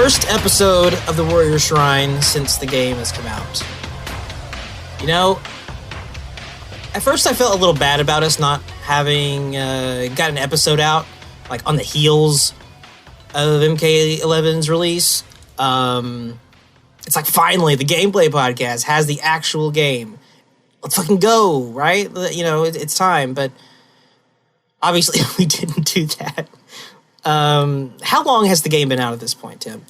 first episode of the Warrior Shrine since the game has come out. You know, at first I felt a little bad about us not having got an episode out, like on the heels of MK11's release. It's like finally the gameplay podcast has the actual game. Let's fucking go, right? You know, it's time, but obviously we didn't do that. How long has the game been out at this point, Tim?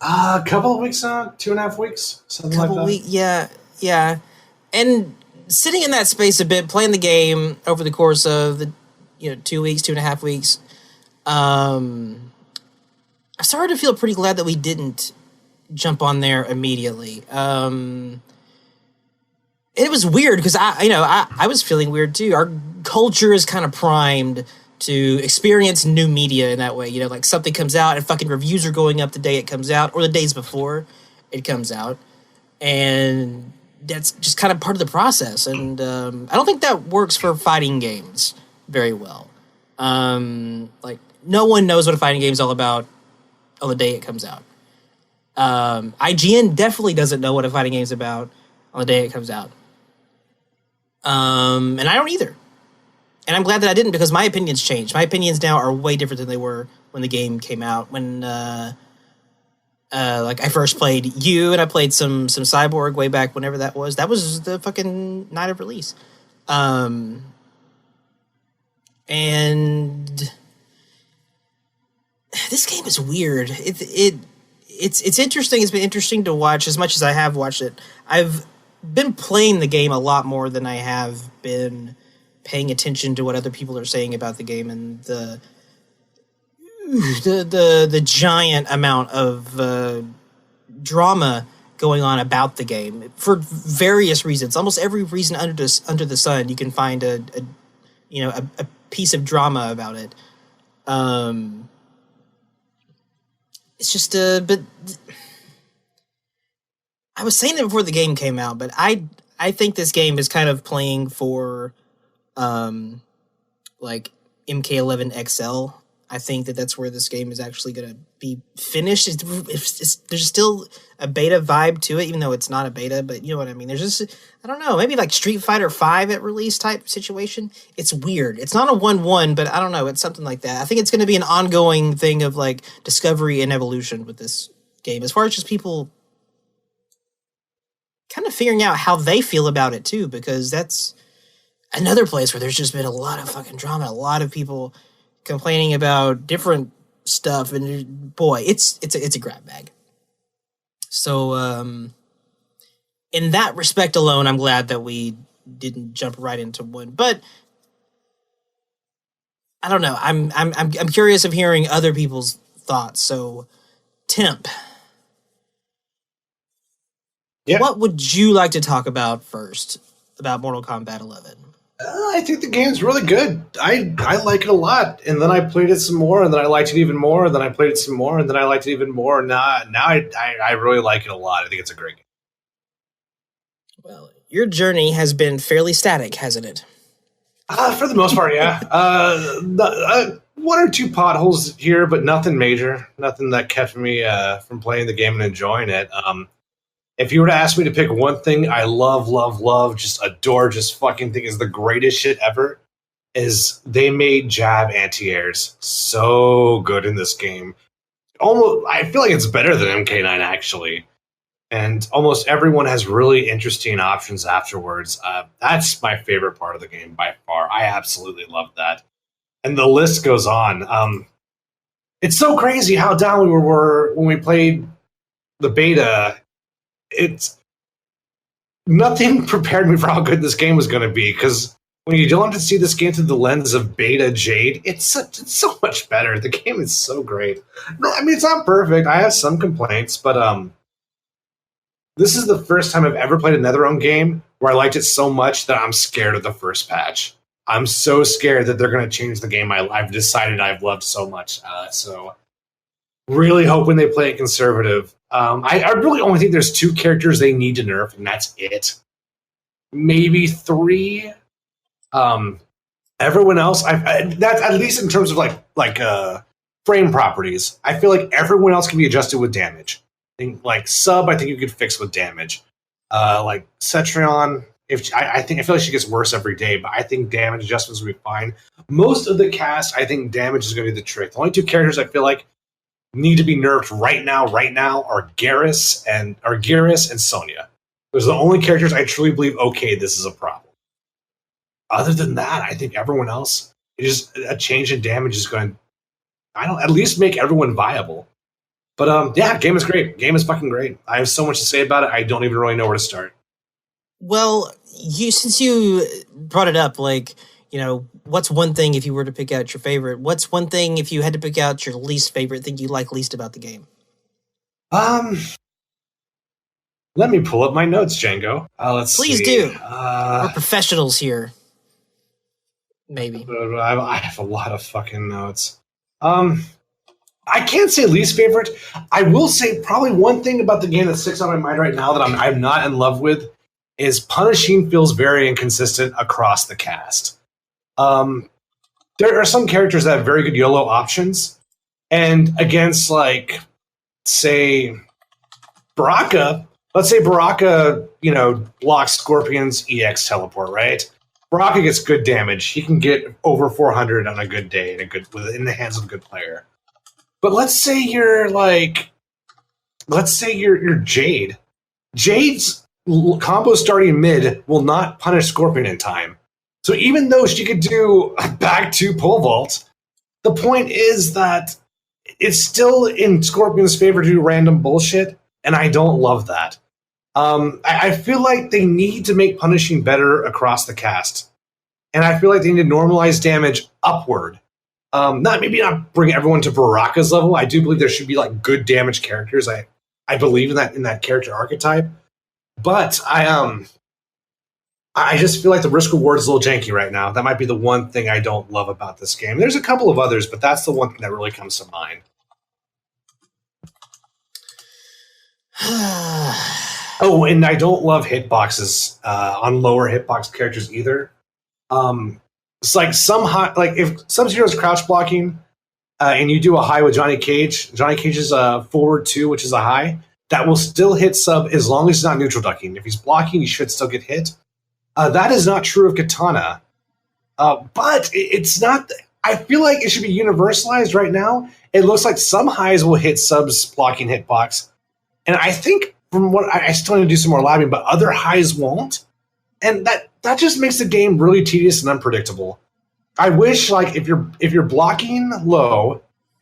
A couple of weeks now, 2.5 weeks, something like that. Yeah. And sitting in that space a bit, playing the game over the course of the 2 weeks, 2.5 weeks, I started to feel pretty glad that we didn't jump on there immediately. It was weird because I was feeling weird too. Our culture is kind of primed to experience new media in that way. You know, like something comes out and fucking reviews are going up the day it comes out or the days before it comes out. And that's just kind of part of the process. And I don't think that works for fighting games very well. Like, no one knows what a fighting game is all about on the day it comes out. IGN definitely doesn't know what a fighting game is about on the day it comes out. And I don't either. And I'm glad that I didn't, because my opinions changed. My opinions now are way different than they were when the game came out. When like I first played you, and I played some Cyborg way back whenever that was. That was the fucking night of release. And this game is weird. It's interesting. It's been interesting to watch as much as I have watched it. I've been playing the game a lot more than I have been paying attention to what other people are saying about the game, and the giant amount of drama going on about the game for various reasons. Almost every reason under the sun, you can find a piece of drama about it. It's just but I was saying that before the game came out, but I think this game is kind of playing for like MK11 XL. I think that's where this game is actually going to be finished. There's still a beta vibe to it, even though it's not a beta, but you know what I mean? There's just, I don't know, maybe like Street Fighter 5 at release type situation. It's weird. It's not a 1-1, but I don't know. It's something like that. I think it's going to be an ongoing thing of like discovery and evolution with this game, as far as just people kind of figuring out how they feel about it too, because that's another place where there's just been a lot of fucking drama, a lot of people complaining about different stuff, and boy, it's a grab bag. So in that respect alone, I'm glad that we didn't jump right into one. But I don't know. I'm curious of hearing other people's thoughts. So, Temp, yeah, what would you like to talk about first about Mortal Kombat 11? I think the game's really good. I like it a lot. And then I played it some more, and then I liked it even more, and then I played it some more, and then I liked it even more. Now I really like it a lot. I think it's a great game. Well, your journey has been fairly static, hasn't it? For the most part, yeah. One or two potholes here, but nothing major. Nothing that kept me from playing the game and enjoying it. If you were to ask me to pick one thing I love, just adore, just fucking think is the greatest shit ever, is they made jab anti-airs so good in this game. Almost, I feel like it's better than MK9 actually. And almost everyone has really interesting options afterwards. That's my favorite part of the game by far. I absolutely love that. And the list goes on. It's so crazy how down we were when we played the beta. It's nothing prepared me for how good this game was going to be, because when you don't have to see this game through the lens of beta Jade, it's so much better. The game is so great. No, I mean, it's not perfect. I have some complaints, but this is the first time I've ever played a NetherRealm game where I liked it so much that I'm scared of the first patch. I'm so scared that they're going to change the game I've decided I've loved so much. So really hoping they play it conservative. I really only think there's 2 characters they need to nerf, and that's it. Maybe 3. Everyone else, that's at least in terms of like frame properties. I feel like everyone else can be adjusted with damage. Like sub, I think you could fix with damage. Like Cetrion, I feel like she gets worse every day, but I think damage adjustments will be fine. Most of the cast, I think damage is going to be the trick. The only two characters I feel like need to be nerfed right now are Garrus and Sonya. Those are the only characters I truly believe, okay, this is a problem. Other than that, I think everyone else, a change in damage is going to, at least make everyone viable. But yeah, game is great. Game is fucking great. I have so much to say about it. I don't even really know where to start. Well, since you brought it up, like, you know, what's one thing if you were to pick out your favorite? What's one thing if you had to pick out your least favorite thing you like least about the game? Let me pull up my notes, Django. Please do. We're professionals here. Maybe. I have a lot of fucking notes. I can't say least favorite. I will say probably one thing about the game that sticks on my mind right now that I'm not in love with is punishing feels very inconsistent across the cast. There are some characters that have very good YOLO options, and against, like, say, Baraka, let's say Baraka, blocks Scorpion's EX teleport, right? Baraka gets good damage. He can get over 400 on a good day in the hands of a good player. But let's say you're Jade. Jade's combo starting mid will not punish Scorpion in time. So even though she could do back to pole vault, the point is that it's still in Scorpion's favor to do random bullshit, and I don't love that. I feel like they need to make punishing better across the cast. And I feel like they need to normalize damage upward. Not bring everyone to Baraka's level. I do believe there should be like good damage characters. I believe in that character archetype. But I just feel like the risk reward is a little janky right now. That might be the one thing I don't love about this game. There's a couple of others, but that's the one thing that really comes to mind. Oh, and I don't love hitboxes on lower hitbox characters either. It's like if Sub-Zero's crouch blocking and you do a high with Johnny Cage's forward 2, which is a high, that will still hit Sub as long as he's not neutral ducking. If he's blocking, he should still get hit. That is not true of Katana. But it's not... I feel like it should be universalized right now. It looks like some highs will hit Sub's blocking hitbox. And I think, from what I still need to do some more labbing, but other highs won't. And that just makes the game really tedious and unpredictable. I wish, like, if you're blocking low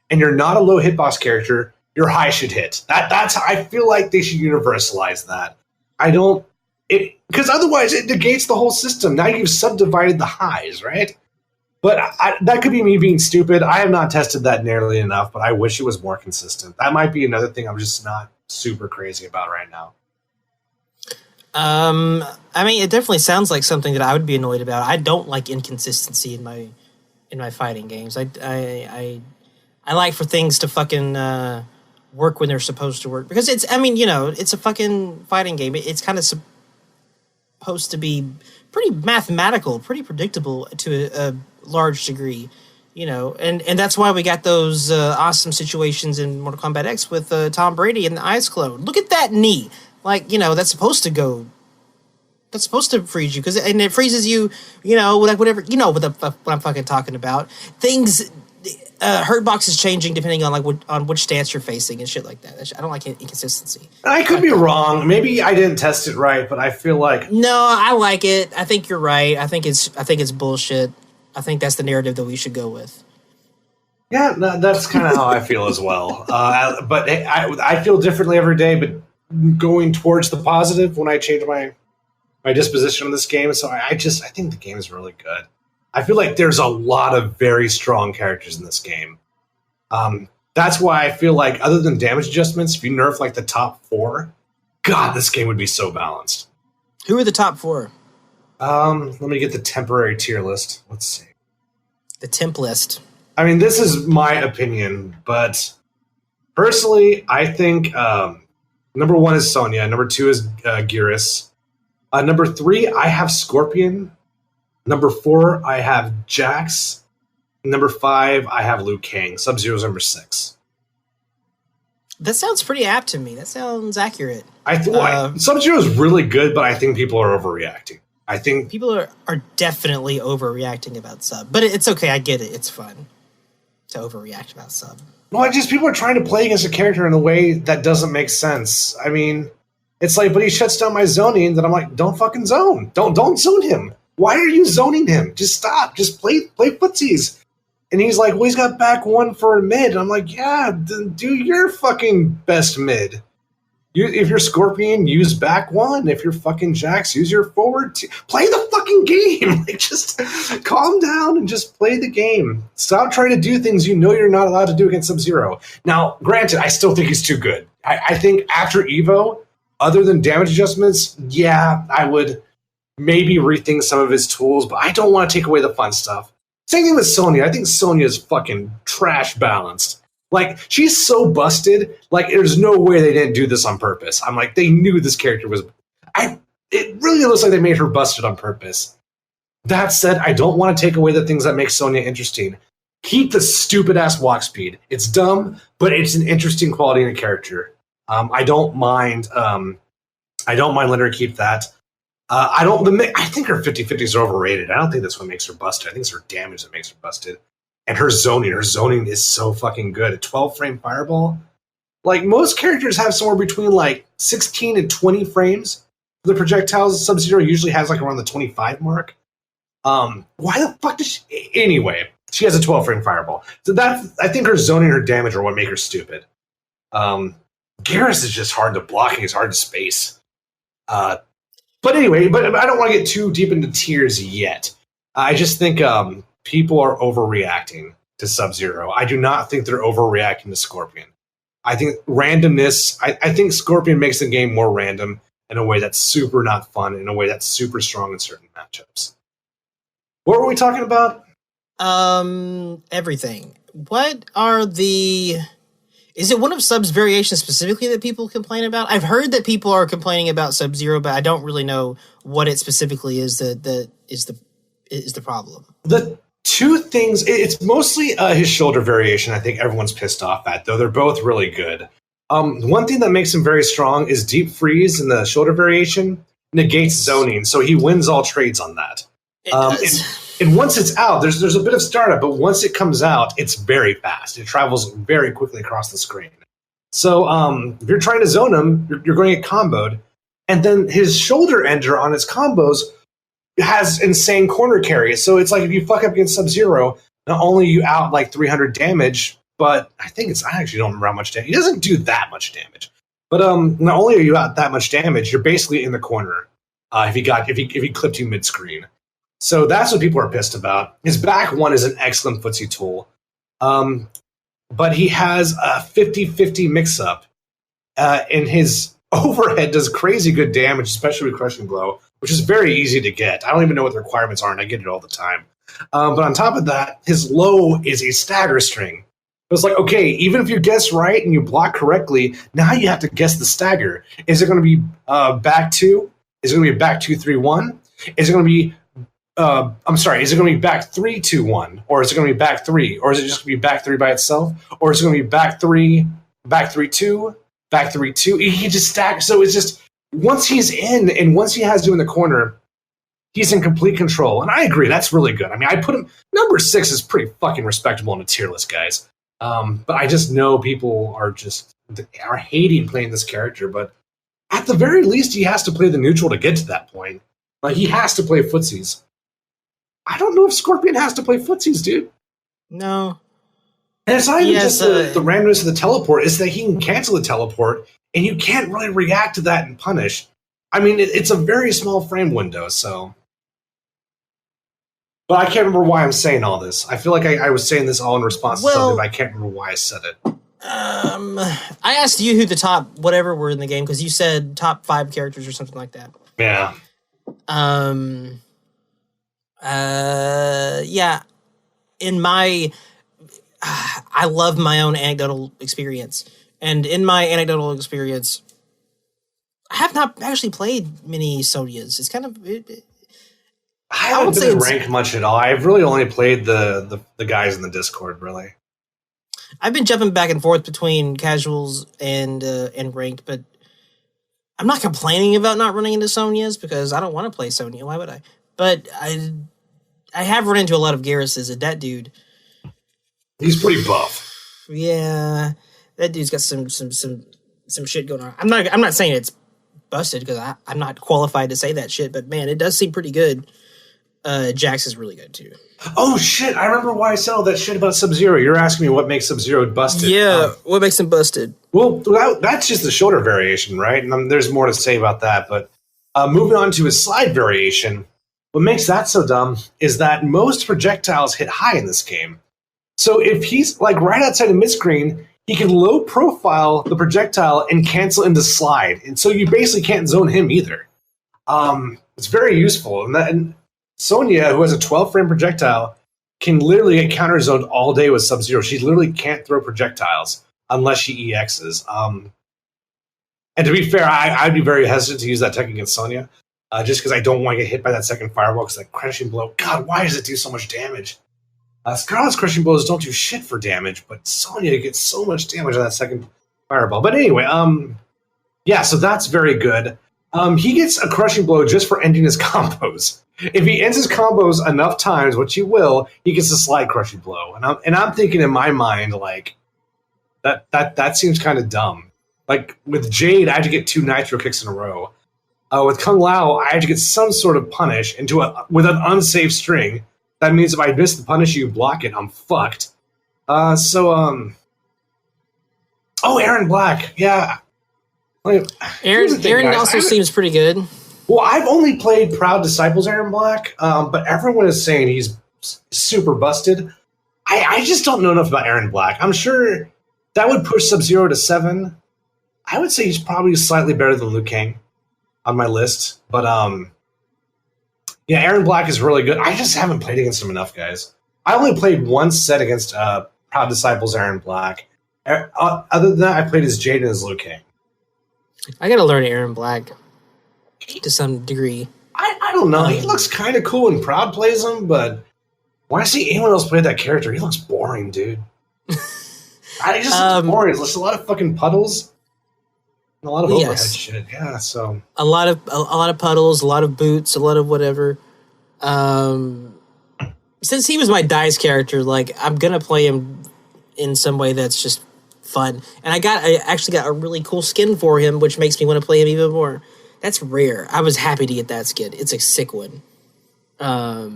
and you're not a low hitbox character, your high should hit. That's I feel like they should universalize that. Because otherwise it negates the whole system. Now you've subdivided the highs, right? But that could be me being stupid. I have not tested that nearly enough, but I wish it was more consistent. That might be another thing I'm just not super crazy about right now. I mean, it definitely sounds like something that I would be annoyed about. I don't like inconsistency in my fighting games. I like for things to fucking work when they're supposed to work, because it's a fucking fighting game. It's kind of supposed to be pretty mathematical, pretty predictable to a large degree, and that's why we got those awesome situations in Mortal Kombat X with Tom Brady and the eyes closed. Look at that knee. Like, that's supposed to freeze you, and it freezes you, like whatever, what I'm fucking talking about. Things, hurt box is changing depending on which stance you're facing and shit like that. I don't like inconsistency. I could be wrong. Maybe I didn't test it right, but I feel like... No, I like it. I think you're right. I think it's bullshit. I think that's the narrative that we should go with. Yeah, that's kind of how I feel as well. But I feel differently every day, but going towards the positive when I change my disposition of this game. So I think the game is really good. I feel like there's a lot of very strong characters in this game. That's why I feel like, other than damage adjustments, if you nerf like the top 4, God, this game would be so balanced. Who are the top 4? Let me get the temporary tier list. Let's see. The temp list. I mean, this is my opinion, but personally, I think number 1 is Sonya. Number 2 is Garrus. Number 3, I have Scorpion. Number 4, I have Jax. Number 5, I have Liu Kang. Sub-Zero's number 6. That sounds pretty apt to me. That sounds accurate. Sub-Zero is really good, but I think people are overreacting. I think people are definitely overreacting about Sub, but it's okay. I get it. It's fun to overreact about Sub. Well, people are trying to play against a character in a way that doesn't make sense. I mean, it's like, but he shuts down my zoning. That I'm like, don't fucking zone. Don't zone him. Why are you zoning him? Just stop. Just play footsies. And he's like, well, he's got back 1 for a mid. And I'm like, yeah, do your fucking best mid. If you're Scorpion, use back 1. If you're fucking Jax, use your forward 2. Play the fucking game. Like, just calm down and just play the game. Stop trying to do things you know you're not allowed to do against Sub-Zero. Now, granted, I still think he's too good. I think after Evo, other than damage adjustments, yeah, I would maybe rethink some of his tools, but I don't want to take away the fun stuff. Same thing with Sonya. I think Sonya's fucking trash balanced. Like, she's so busted. Like, there's no way they didn't do this on purpose. I'm like, they knew this character was... It really looks like they made her busted on purpose. That said, I don't want to take away the things that make Sonya interesting. Keep the stupid-ass walk speed. It's dumb, but it's an interesting quality in a character. I don't mind letting her keep that. I think her 50-50s are overrated. I don't think that's what makes her busted. I think it's her damage that makes her busted. And her zoning is so fucking good. A 12-frame fireball. Like, most characters have somewhere between, like, 16 and 20 frames for the projectiles. Sub-Zero usually has, like, around the 25 mark. Why the fuck does she... Anyway, she has a 12-frame fireball. So I think her zoning and her damage are what make her stupid. Garrus is just hard to block and he's hard to space. But anyway, but I don't want to get too deep into tiers yet. I just think people are overreacting to Sub-Zero. I do not think they're overreacting to Scorpion. I think randomness, I think Scorpion makes the game more random in a way that's super not fun, in a way that's super strong in certain matchups. What were we talking about? Everything. What are the... Is it one of Sub's variations specifically that people complain about? I've heard that people are complaining about Sub-Zero, but I don't really know what it specifically is that is the problem. The two things, it's mostly his shoulder variation. I think everyone's pissed off at, though they're both really good. One thing that makes him very strong is deep freeze in the shoulder variation negates zoning, so he wins all trades on that. And once it's out, there's a bit of startup, but once it comes out, it's very fast. It travels very quickly across the screen. So if you're trying to zone him, you're going to get comboed. And then his shoulder ender on his combos has insane corner carry. So it's like if you fuck up against Sub-Zero, not only are you out like 300 damage, but I actually don't remember how much damage. He doesn't do that much damage. But not only are you out that much damage, you're basically in the corner if he clipped you mid-screen. So that's what people are pissed about. His back one is an excellent footsie tool. But he has a 50-50 mix-up. And his overhead does crazy good damage, especially with Crushing Blow, which is very easy to get. I don't even know what the requirements are, and I get it all the time. But on top of that, his low is a stagger string. It's like, okay, even if you guess right and you block correctly, now you have to guess the stagger. Is it going to be back 2? Is it going to be back 2-3-1? Is it going to be is it going to be back 3-2-1? Or is it going to be back 3? Or is it just going to be back 3 by itself? Or is it going to be back 3, back 3-2, back 3-2? He just stacks. So it's just, once he's in and once he has you in the corner, he's in complete control. And I agree, that's really good. I mean, I put him, number 6 is pretty fucking respectable in a tier list, guys. But I just know people are hating playing this character. But at the very least, he has to play the neutral to get to that point. Like, he has to play footsies. I don't know if Scorpion has to play footsies, dude. No. And it's not even just the randomness of the teleport. It's that he can cancel the teleport, and you can't really react to that and punish. I mean, it's a very small frame window, so... But I can't remember why I'm saying all this. I feel like I was saying this all in response to something, but I can't remember why I said it. I asked you who the top whatever were in the game, because you said top 5 characters or something like that. Yeah. Yeah, in my, I love my own anecdotal experience. And in my anecdotal experience, I have not actually played many Sonyas. It's kind of... haven't been in rank much at all. I've really only played the guys in the Discord, really. I've been jumping back and forth between casuals and ranked, but I'm not complaining about not running into Sonya's because I don't want to play Sonya. Why would I? But I have run into a lot of Garruses, and that dude, he's pretty buff. Yeah, that dude's got some shit going on. I'm not saying it's busted because I'm not qualified to say that shit, but man, it does seem pretty good. Jax is really good too. Oh shit! I remember why I said all that shit about Sub-Zero. You're asking me what makes Sub-Zero busted. Yeah, what makes him busted? Well, that's just the shoulder variation, right? And there's more to say about that. But moving on to his slide variation, what makes that so dumb is that most projectiles hit high in this game. So if he's like right outside of mid-screen, he can low profile the projectile and cancel into slide. And so you basically can't zone him either. It's very useful. And Sonya, who has a 12-frame projectile, can literally get counter-zoned all day with Sub-Zero. She literally can't throw projectiles unless she EXs. And to be fair, I'd be very hesitant to use that tech against Sonya, just because I don't want to get hit by that second fireball, because that crushing blow, God, why does it do so much damage? Scarlet's crushing blows don't do shit for damage, but Sonya gets so much damage on that second fireball. But anyway, yeah, so that's very good. He gets a crushing blow just for ending his combos. If he ends his combos enough times, which he will, he gets a slide crushing blow. And I'm thinking in my mind, like, that seems kind of dumb. Like, with Jade, I had to get 2 nitro kicks in a row. With Kung Lao, I had to get some sort of punish with an unsafe string. That means if I miss the punish, you block it, I'm fucked. Oh, Aaron Black, yeah. Aaron also seems pretty good. Well, I've only played Proud Disciples Aaron Black, but everyone is saying he's super busted. I just don't know enough about Aaron Black. I'm sure that would push Sub-Zero to 7. I would say he's probably slightly better than Liu Kang on my list. But yeah, Aaron Black is really good. I just haven't played against him enough, guys. I only played one set against Proud Disciples Aaron Black. Other than that, I played as Jade and as Liu Kang. I gotta learn Aaron Black to some degree. I don't know. He looks kind of cool when Proud plays him, but when I see anyone else play that character, he looks boring, dude. I just looks boring. There's just a lot of fucking puddles and a lot of overhead shit. Yeah, so a lot of puddles, a lot of boots, a lot of whatever. Since he was my DICE character, like I'm gonna play him in some way that's just fun. And I actually got a really cool skin for him, which makes me want to play him even more. That's rare. I was happy to get that skin. It's a sick one. I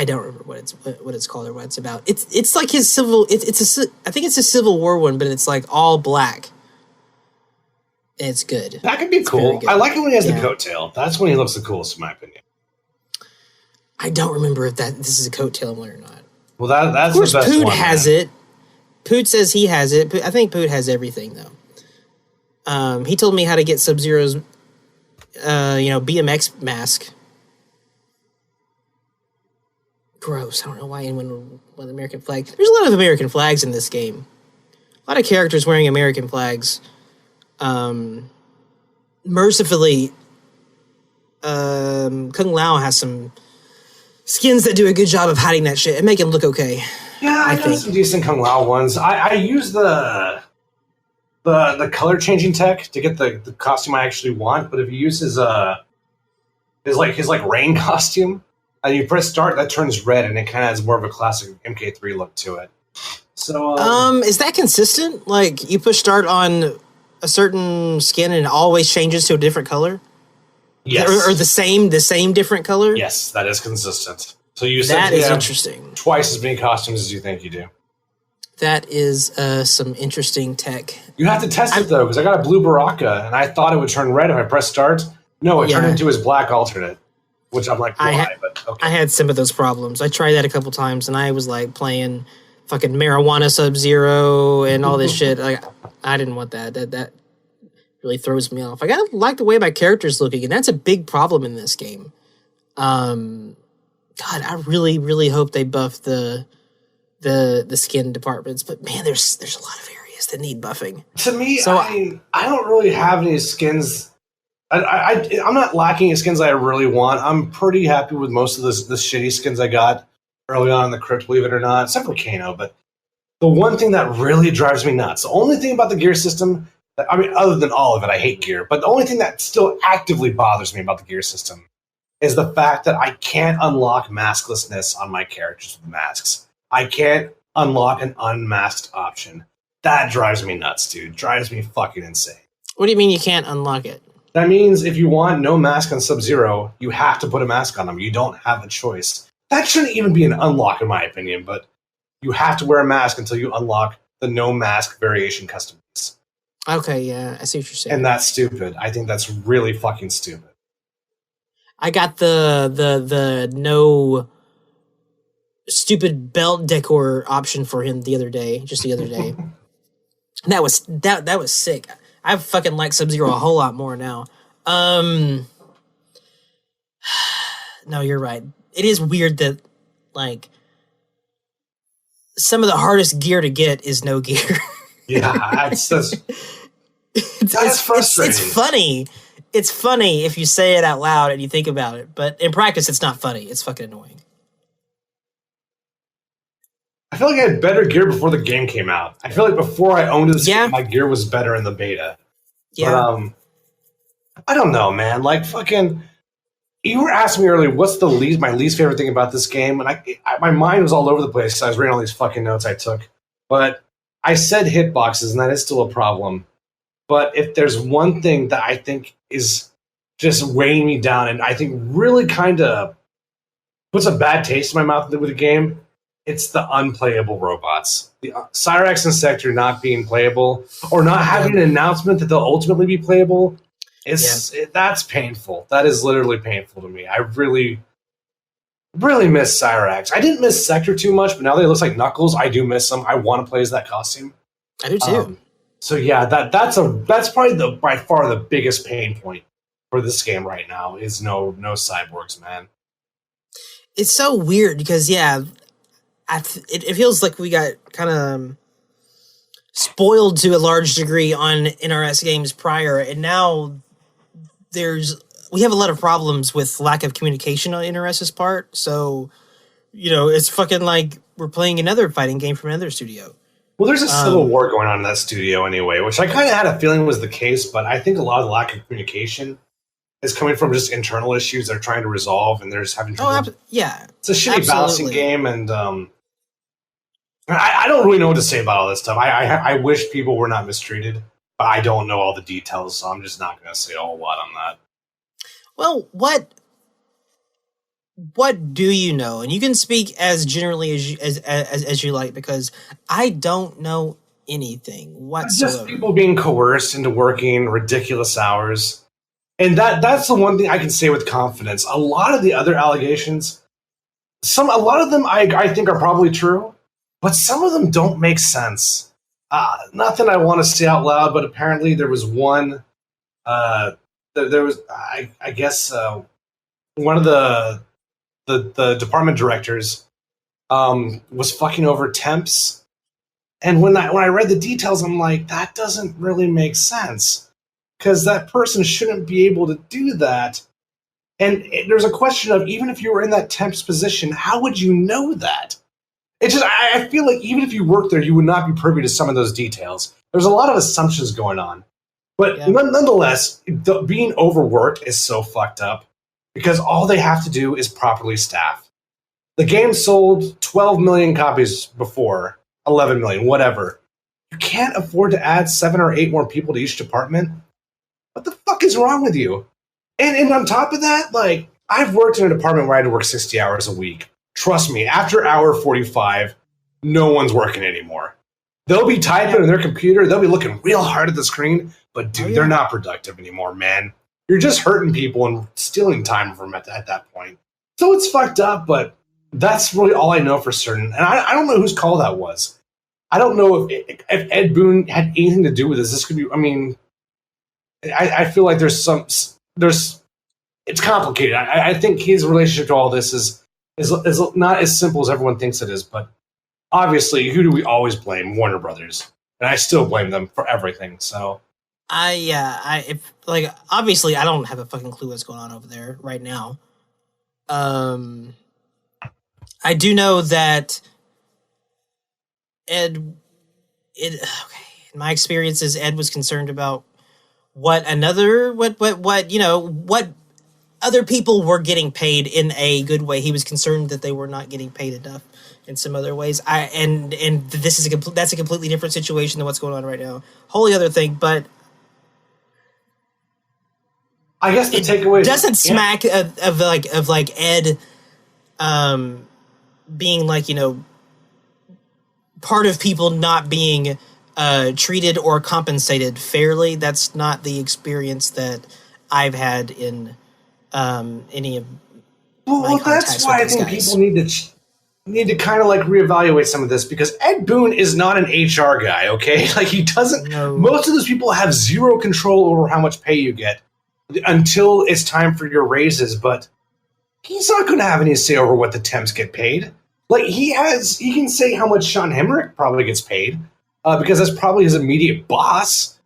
don't remember what it's called or what it's about. It's like his civil. I think it's a Civil War one, but it's like all black. And it's good. That could be cool. I like it when he has the coattail. That's when he looks the coolest, in my opinion. I don't remember if this is a coattail one or not. Well, that's of course, the best Poot one, has it. Poot says he has it. I think Poot has everything though. He told me how to get Sub-Zero's, BMX mask. Gross. I don't know why anyone would American flag. There's a lot of American flags in this game. A lot of characters wearing American flags. Mercifully, Kung Lao has some skins that do a good job of hiding that shit and make him look okay. Yeah, I got some decent Kung Lao ones. I use the color changing tech to get the costume I actually want. But if you use his rain costume and you press start, that turns red and it kind of has more of a classic MK3 look to it. So is that consistent? Like you push start on a certain skin and it always changes to a different color? Yes. Or the same different color? Yes, that is consistent. So you that is interesting. Twice as many costumes as you think you do. That is some interesting tech. You have to test it though, because I got a blue Baraka and I thought it would turn red if I pressed start. No, it turned into his black alternate, which I'm like, why? But okay. I had some of those problems. I tried that a couple times and I was like playing fucking marijuana Sub-Zero and all this shit. Like I didn't want that. That really throws me off. I gotta like the way my character's looking, and that's a big problem in this game. God, I really, really hope they buff the skin departments, but man, there's a lot of areas that need buffing. To me, I don't really have any skins I'm not lacking in skins I really want. I'm pretty happy with most of the shitty skins I got early on in the crypt, believe it or not, except for Kano. But the one thing that really drives me nuts, the only thing about the gear system, I mean, other than all of it, I hate gear, but the only thing that still actively bothers me about the gear system is the fact that I can't unlock masklessness on my characters with masks. I can't unlock an unmasked option. That drives me nuts, dude. Drives me fucking insane. What do you mean you can't unlock it? That means if you want no mask on Sub-Zero, you have to put a mask on them. You don't have a choice. That shouldn't even be an unlock, in my opinion, but you have to wear a mask until you unlock the no mask variation custom piece. Okay, yeah, I see what you're saying. And that's stupid. I think that's really fucking stupid. I got the no stupid belt decor option for him the other day. That was sick. I fucking like Sub-Zero a whole lot more now. No, you're right. It is weird that, like, some of the hardest gear to get is no gear. Yeah, it's frustrating. It's funny. It's funny if you say it out loud and you think about it, but in practice, it's not funny. It's fucking annoying. I feel like I had better gear before the game came out. I feel like before I owned this game, my gear was better in the beta. Yeah. But, I don't know, man. Like, fucking... You were asking me earlier, what's my least favorite thing about this game? And my mind was all over the place because I was reading all these fucking notes I took. But I said hitboxes, and that is still a problem. But if there's one thing that I think is just weighing me down and I think really kind of puts a bad taste in my mouth with the game, it's the unplayable robots. The Cyrax and Sector not being playable or not having an announcement that they'll ultimately be playable. That's painful. That is literally painful to me. I really, really miss Cyrax. I didn't miss Sector too much, but now that it looks like Knuckles, I do miss him. I want to play as that costume. I do too. So yeah, that's probably by far the biggest pain point for this game right now is no cyborgs, man. It's so weird because it feels like we got kind of spoiled to a large degree on NRS games prior, and now we have a lot of problems with lack of communication on NRS's part. So, it's fucking like we're playing another fighting game from another studio. Well, there's a civil war going on in that studio anyway, which I kind of had a feeling was the case, but I think a lot of the lack of communication is coming from just internal issues they're trying to resolve, and they're just having trouble. It's a shitty balancing game, and I don't really know what to say about all this stuff. I wish people were not mistreated, but I don't know all the details, so I'm just not going to say a whole lot on that. Well, what do you know? And you can speak as generally as you like, because I don't know anything whatsoever. Just people being coerced into working ridiculous hours. And that's the one thing I can say with confidence. A lot of the other allegations, a lot of them I think are probably true, but some of them don't make sense. Nothing I want to say out loud, but apparently there was one. There was, I guess, one of the department directors was fucking over temps, and when I read the details, I'm like, that doesn't really make sense because that person shouldn't be able to do that. And there's a question of, even if you were in that temps position, how would you know that? It's just, I feel like even if you worked there, you would not be privy to some of those details. There's a lot of assumptions going on. But nonetheless, being overworked is so fucked up because all they have to do is properly staff. The game sold 12 million copies before, 11 million, whatever. You can't afford to add 7 or 8 more people to each department. What the fuck is wrong with you? And on top of that, like, I've worked in a department where I had to work 60 hours a week. Trust me, after hour 45, no one's working anymore. They'll be typing on their computer, they'll be looking real hard at the screen, but dude, they're not productive anymore, man. You're just hurting people and stealing time from them at that point. So it's fucked up, but that's really all I know for certain. And I don't know whose call that was. I don't know if Ed Boon had anything to do with this. This could be, I mean, I feel like it's complicated. I think his relationship to all this is not as simple as everyone thinks it is, but obviously, who do we always blame? Warner Brothers. And I still blame them for everything. So if like obviously I don't have a fucking clue what's going on over there right now. Um, I do know that Ed, okay. In my experiences, Ed was concerned about what other people were getting paid in a good way. He was concerned that they were not getting paid enough in some other ways. And this is that's a completely different situation than what's going on right now. Wholly other thing, but I guess the takeaway doesn't smack of like Ed, being like, part of people not being treated or compensated fairly. That's not the experience that I've had in any of my that's why I think guys. people need to kind of like reevaluate some of this, because Ed Boon is not an HR guy, okay? Like, he doesn't. No. Most of those people have zero control over how much pay you get until it's time for your raises, but he's not going to have any say over what the temps get paid. Like, he can say how much Sean Hemrick probably gets paid, because that's probably his immediate boss.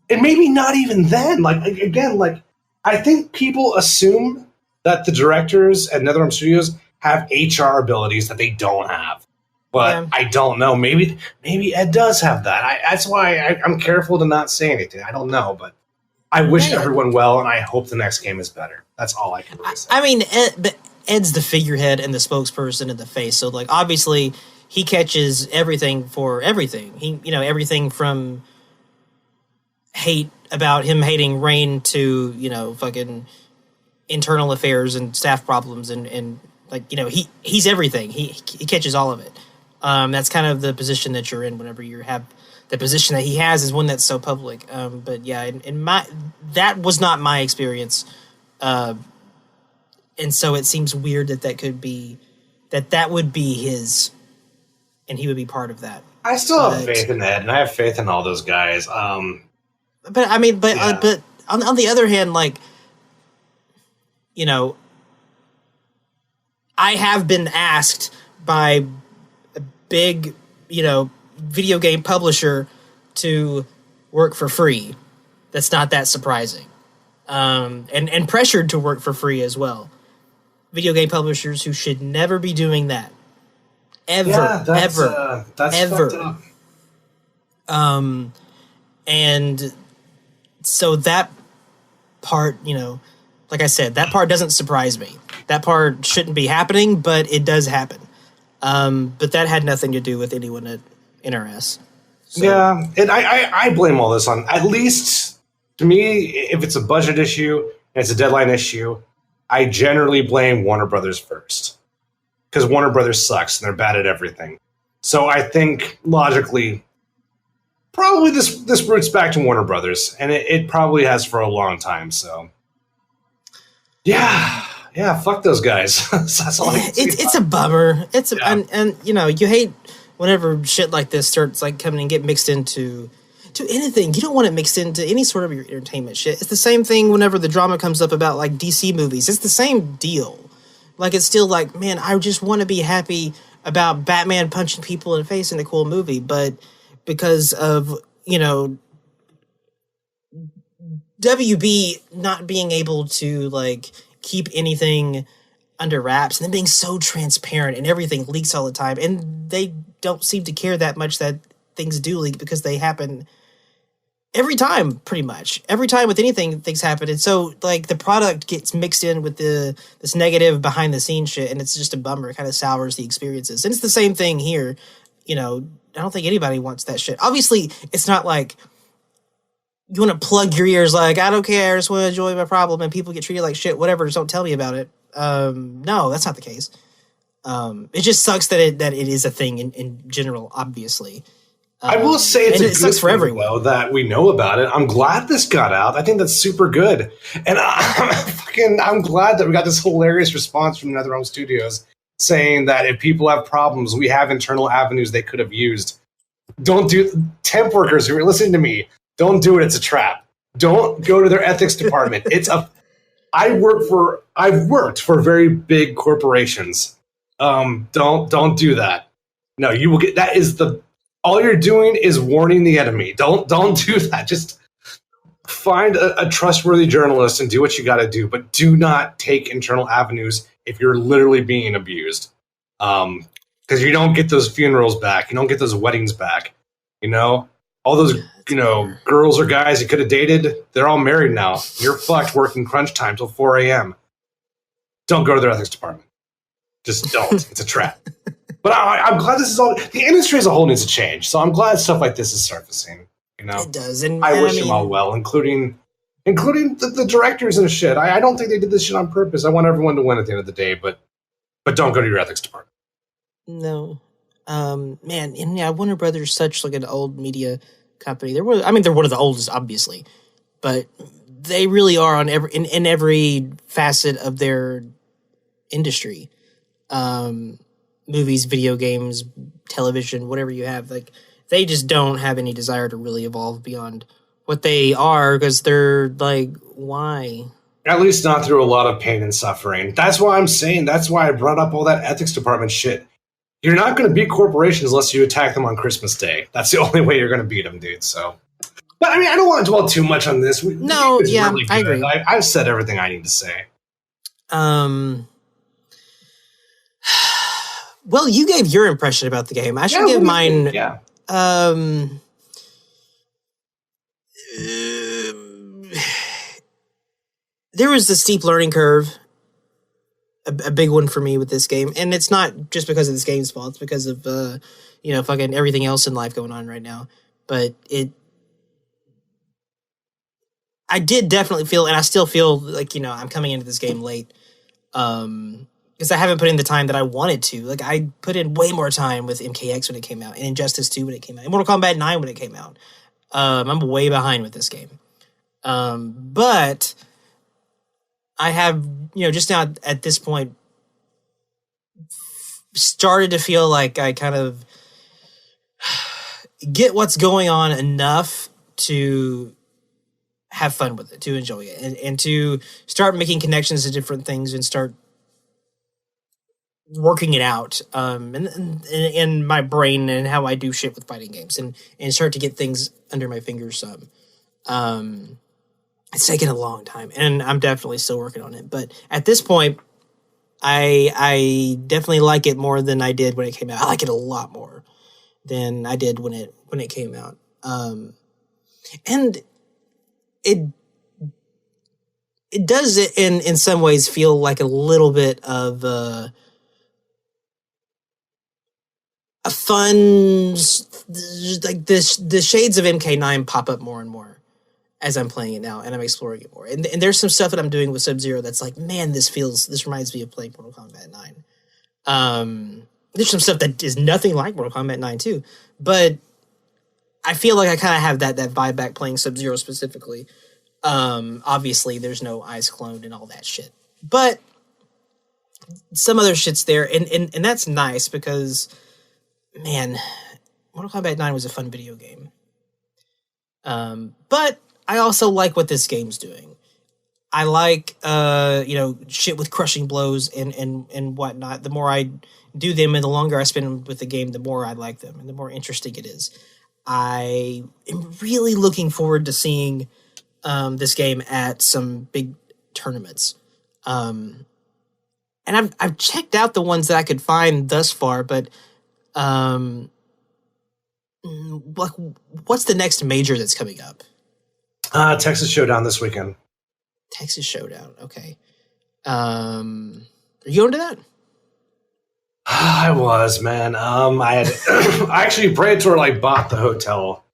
And maybe not even then. Like, again, like, I think people assume that the directors at NetherRealm Studios have HR abilities that they don't have. But yeah. I don't know. Maybe Ed does have that. That's why I'm careful to not say anything. I don't know, but I wish everyone well, and I hope the next game is better. That's all I can really say. I mean, Ed's the figurehead and the spokesperson and the face. So, like, obviously, he catches everything for everything. He, everything from hate about him hating Rain to, fucking internal affairs and staff problems and like, he's everything. He catches all of it. That's kind of the position that you're in whenever you have the position that he has is one that's so public. But yeah, in that was not my experience. And so it seems weird that would be his, and he would be part of that. I still have faith in Ed, and I have faith in all those guys. But I mean, but on the other hand, like, I have been asked by a big, video game publisher to work for free. That's not that surprising. And pressured to work for free as well. Video game publishers who should never be doing that. Ever. That's ever. And so that part, like I said, that part doesn't surprise me. That part shouldn't be happening, but it does happen. But that had nothing to do with anyone at NRS. So. Yeah, and I blame all this on, at least to me, if it's a budget issue and it's a deadline issue, I generally blame Warner Brothers first. Because Warner Brothers sucks and they're bad at everything. So I think, logically, probably this roots back to Warner Brothers, and it probably has for a long time, so. Yeah, fuck those guys. That's all I can say. It's a bummer. And you hate whenever shit like this starts like coming and get mixed into anything. You don't want it mixed into any sort of your entertainment shit. It's the same thing whenever the drama comes up about like DC movies. It's the same deal. Like, it's still like, man, I just want to be happy about Batman punching people in the face in a cool movie, but because of, WB not being able to like keep anything under wraps and then being so transparent and everything leaks all the time, and they don't seem to care that much that things do leak because they happen every time, pretty much every time with anything, things happen. And so like the product gets mixed in with this negative behind the scenes shit, and it's just a bummer. It kind of sours the experiences. And it's the same thing here. I don't think anybody wants that shit. Obviously, it's not like you want to plug your ears like, I don't care, I just want to enjoy my problem, and people get treated like shit, whatever, just don't tell me about it. No, that's not the case. It just sucks that it is a thing in general, obviously. I will say it sucks for everyone, though, that we know about it. I'm glad this got out. I think that's super good. And I'm glad that we got this hilarious response from NetherRealm Studios saying that if people have problems, we have internal avenues they could have used. Don't do temp workers who are listening to me. Don't do it. It's a trap. Don't go to their ethics department. I've worked for very big corporations. Don't do that. No, you will get, that is all you're doing is warning the enemy. Don't do that. Just find a trustworthy journalist and do what you got to do, but do not take internal avenues if you're literally being abused. Because you don't get those funerals back. You don't get those weddings back. You know, all those, girls or guys you could have dated, they're all married now. You're fucked working crunch time till 4 a.m. Don't go to their ethics department. Just don't. It's a trap. But I'm glad this is all. The industry as a whole needs to change. So I'm glad stuff like this is surfacing. It does, and I wish them all well, including the directors and shit. I don't think they did this shit on purpose. I want everyone to win at the end of the day, but don't go to your ethics department. No, man, and yeah, Warner Brothers such like an old media company. They're one of the oldest, obviously, but they really are on in every facet of their industry, movies, video games, television, whatever you have, like. They just don't have any desire to really evolve beyond what they are because they're like, why? At least not through a lot of pain and suffering. That's why I'm saying, that's why I brought up all that ethics department shit. You're not going to beat corporations unless you attack them on Christmas Day. That's the only way you're going to beat them, dude. So, but I mean, I don't want to dwell too much on this. I agree. I've said everything I need to say. Well, you gave your impression about the game. I should give mine. Yeah. There was the steep learning curve, a big one for me with this game, and it's not just because of this game's fault. It's because of fucking everything else in life going on right now. But I did definitely feel, and I still feel like I'm coming into this game late. Because I haven't put in the time that I wanted to. Like, I put in way more time with MKX when it came out, and Injustice 2 when it came out, and Mortal Kombat 9 when it came out. I'm way behind with this game. But I have, just now at this point, started to feel like I kind of get what's going on enough to have fun with it, to enjoy it, and to start making connections to different things and start working it out in my brain and how I do shit with fighting games and start to get things under my fingers some. It's taken a long time and I'm definitely still working on it. But at this point, I definitely like it more than I did when it came out. I like it a lot more than I did when it came out. And it does in some ways feel like a little bit of a fun, like the shades of MK9 pop up more and more as I'm playing it now and I'm exploring it more. And there's some stuff that I'm doing with Sub-Zero that's like, man, this reminds me of playing Mortal Kombat 9. There's some stuff that is nothing like Mortal Kombat 9 too, but I feel like I kind of have that vibe back playing Sub-Zero specifically. Obviously there's no eyes cloned and all that shit, but some other shit's there and that's nice because man, Mortal Kombat 9 was a fun video game. But I also like what this game's doing. I like, shit with crushing blows and whatnot. The more I do them and the longer I spend with the game, the more I like them and the more interesting it is. I am really looking forward to seeing this game at some big tournaments. And I've checked out the ones that I could find thus far, but what's the next major that's coming up? Texas Showdown this weekend. Texas Showdown, okay. Are you going to that? I was, man. I had I actually Praetor bought the hotel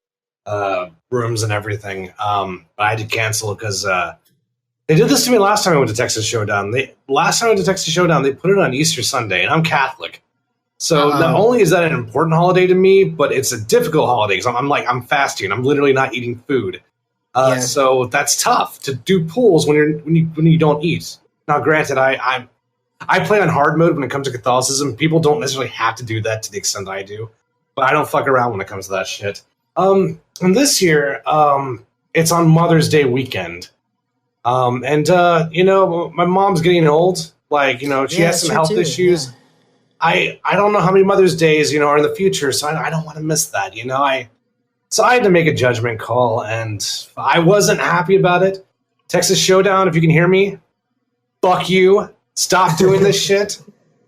rooms and everything. But I had to cancel because they did this to me last time I went to Texas Showdown. Last time I went to Texas Showdown, they put it on Easter Sunday, and I'm Catholic. So not only is that an important holiday to me, but it's a difficult holiday because I'm fasting. I'm literally not eating food. So that's tough to do pulls when you don't eat. Now, granted, I play on hard mode when it comes to Catholicism. People don't necessarily have to do that to the extent I do, but I don't fuck around when it comes to that shit. And this year, it's on Mother's Day weekend. My mom's getting old. She has some health issues. Yeah. I don't know how many Mother's Days, are in the future, so I don't want to miss that, So I had to make a judgment call, and I wasn't happy about it. Texas Showdown, if you can hear me, fuck you. Stop doing this shit.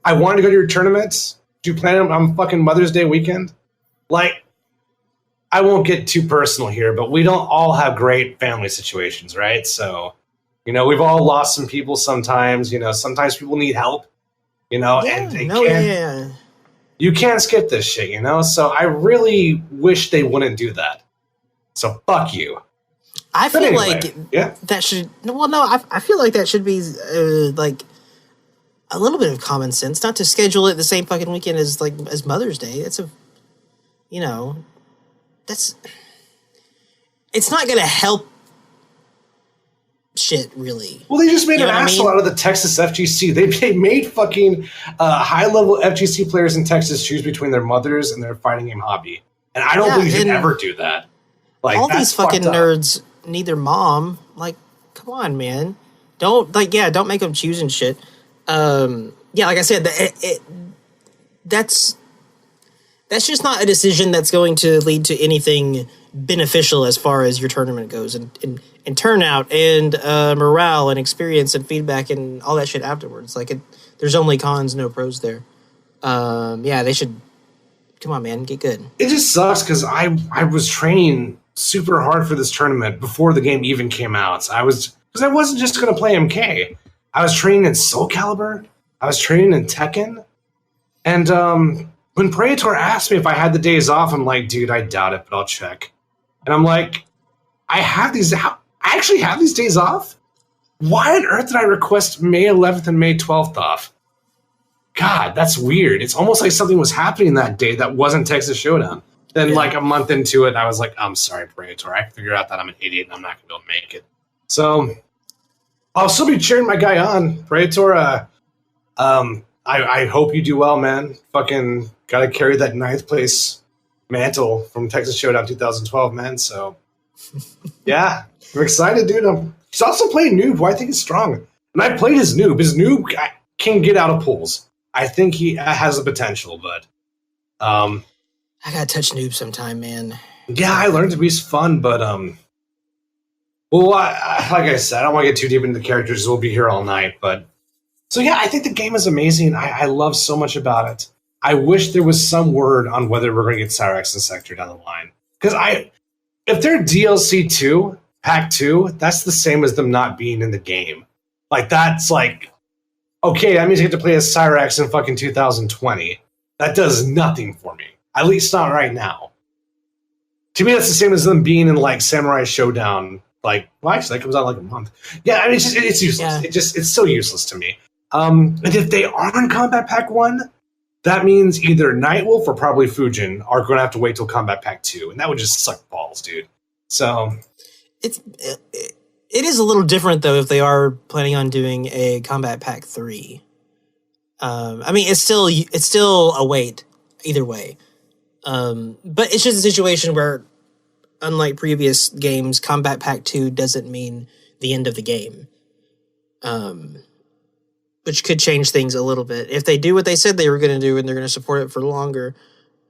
I wanted to go to your tournaments. Do you plan on fucking Mother's Day weekend? Like, I won't get too personal here, but we don't all have great family situations, right? So, we've all lost some people sometimes. Sometimes people need help, and you can't skip this shit, So I really wish they wouldn't do that. So fuck you. I feel like that should. Well, no, I feel like that should be like a little bit of common sense, not to schedule it the same fucking weekend as Mother's Day. It's it's not gonna help shit really. Well, they just made an asshole out of the Texas FGC. They made fucking high-level FGC players in Texas choose between their mothers and their fighting game hobby, and I don't think you should ever do that. Like, all these fucking nerds need their mom. Like, come on, man. Don't make them choosing shit. Like I said, that's just not a decision that's going to lead to anything beneficial as far as your tournament goes, and turnout and morale and experience and feedback and all that shit afterwards. Like, there's only cons, no pros there. They should. Come on, man, get good. It just sucks because I was training super hard for this tournament before the game even came out. Because I wasn't just going to play MK. I was training in Soul Calibur. I was training in Tekken. And when Praetor asked me if I had the days off, I'm like, dude, I doubt it, but I'll check. And I'm like, I actually have these days off? Why on earth did I request May 11th and May 12th off? God, that's weird. It's almost like something was happening that day that wasn't Texas Showdown. Then, like a month into it, I was like, I'm sorry, Praetor. I figured out that I'm an idiot and I'm not going to be able to make it. So, I'll still be cheering my guy on. Praetor, I hope you do well, man. Fucking got to carry that 9th place mantle from Texas Showdown 2012, man. So, yeah, I'm excited, dude. He's also playing Noob, who I think is strong. And I played his Noob. His Noob can get out of pools. I think he has the potential, but I gotta touch Noob sometime, man. Yeah, I learned to be fun, but well, like I said, I don't want to get too deep into the characters. We'll be here all night, but so yeah, I think the game is amazing. I love so much about it. I wish there was some word on whether we're going to get Cyrax and Sector down the line, because if they're DLC 2, Pack 2, that's the same as them not being in the game. Like, that's like, okay, that means you get to play as Cyrax in fucking 2020. That does nothing for me. At least not right now. To me, that's the same as them being in, like, Samurai Showdown. Like, well, actually, that comes out in, like, a month. Yeah, I mean, it's useless. Yeah. It's so useless to me. And if they are in Combat Pack 1, that means either Nightwolf or probably Fujin are going to have to wait till Combat Pack 2. And that would just suck balls, dude. So it is a little different, though, if they are planning on doing a Combat Pack 3. I mean, it's still a wait either way. But it's just a situation where, unlike previous games, Combat Pack 2 doesn't mean the end of the game. Which could change things a little bit. If they do what they said they were going to do and they're going to support it for longer,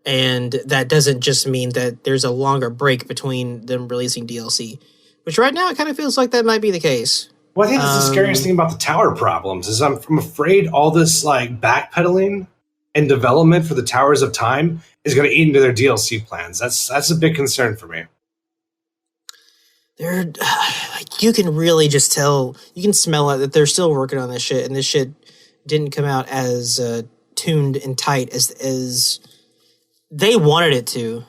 and that doesn't just mean that there's a longer break between them releasing DLC, which right now it kind of feels like that might be the case. Well, I think that's the scariest thing about the tower problems is I'm afraid all this like backpedaling and development for the Towers of Time is going to eat into their DLC plans. That's a big concern for me. You can really just tell, you can smell it that they're still working on this shit, and this shit didn't come out as tuned and tight as they wanted it to,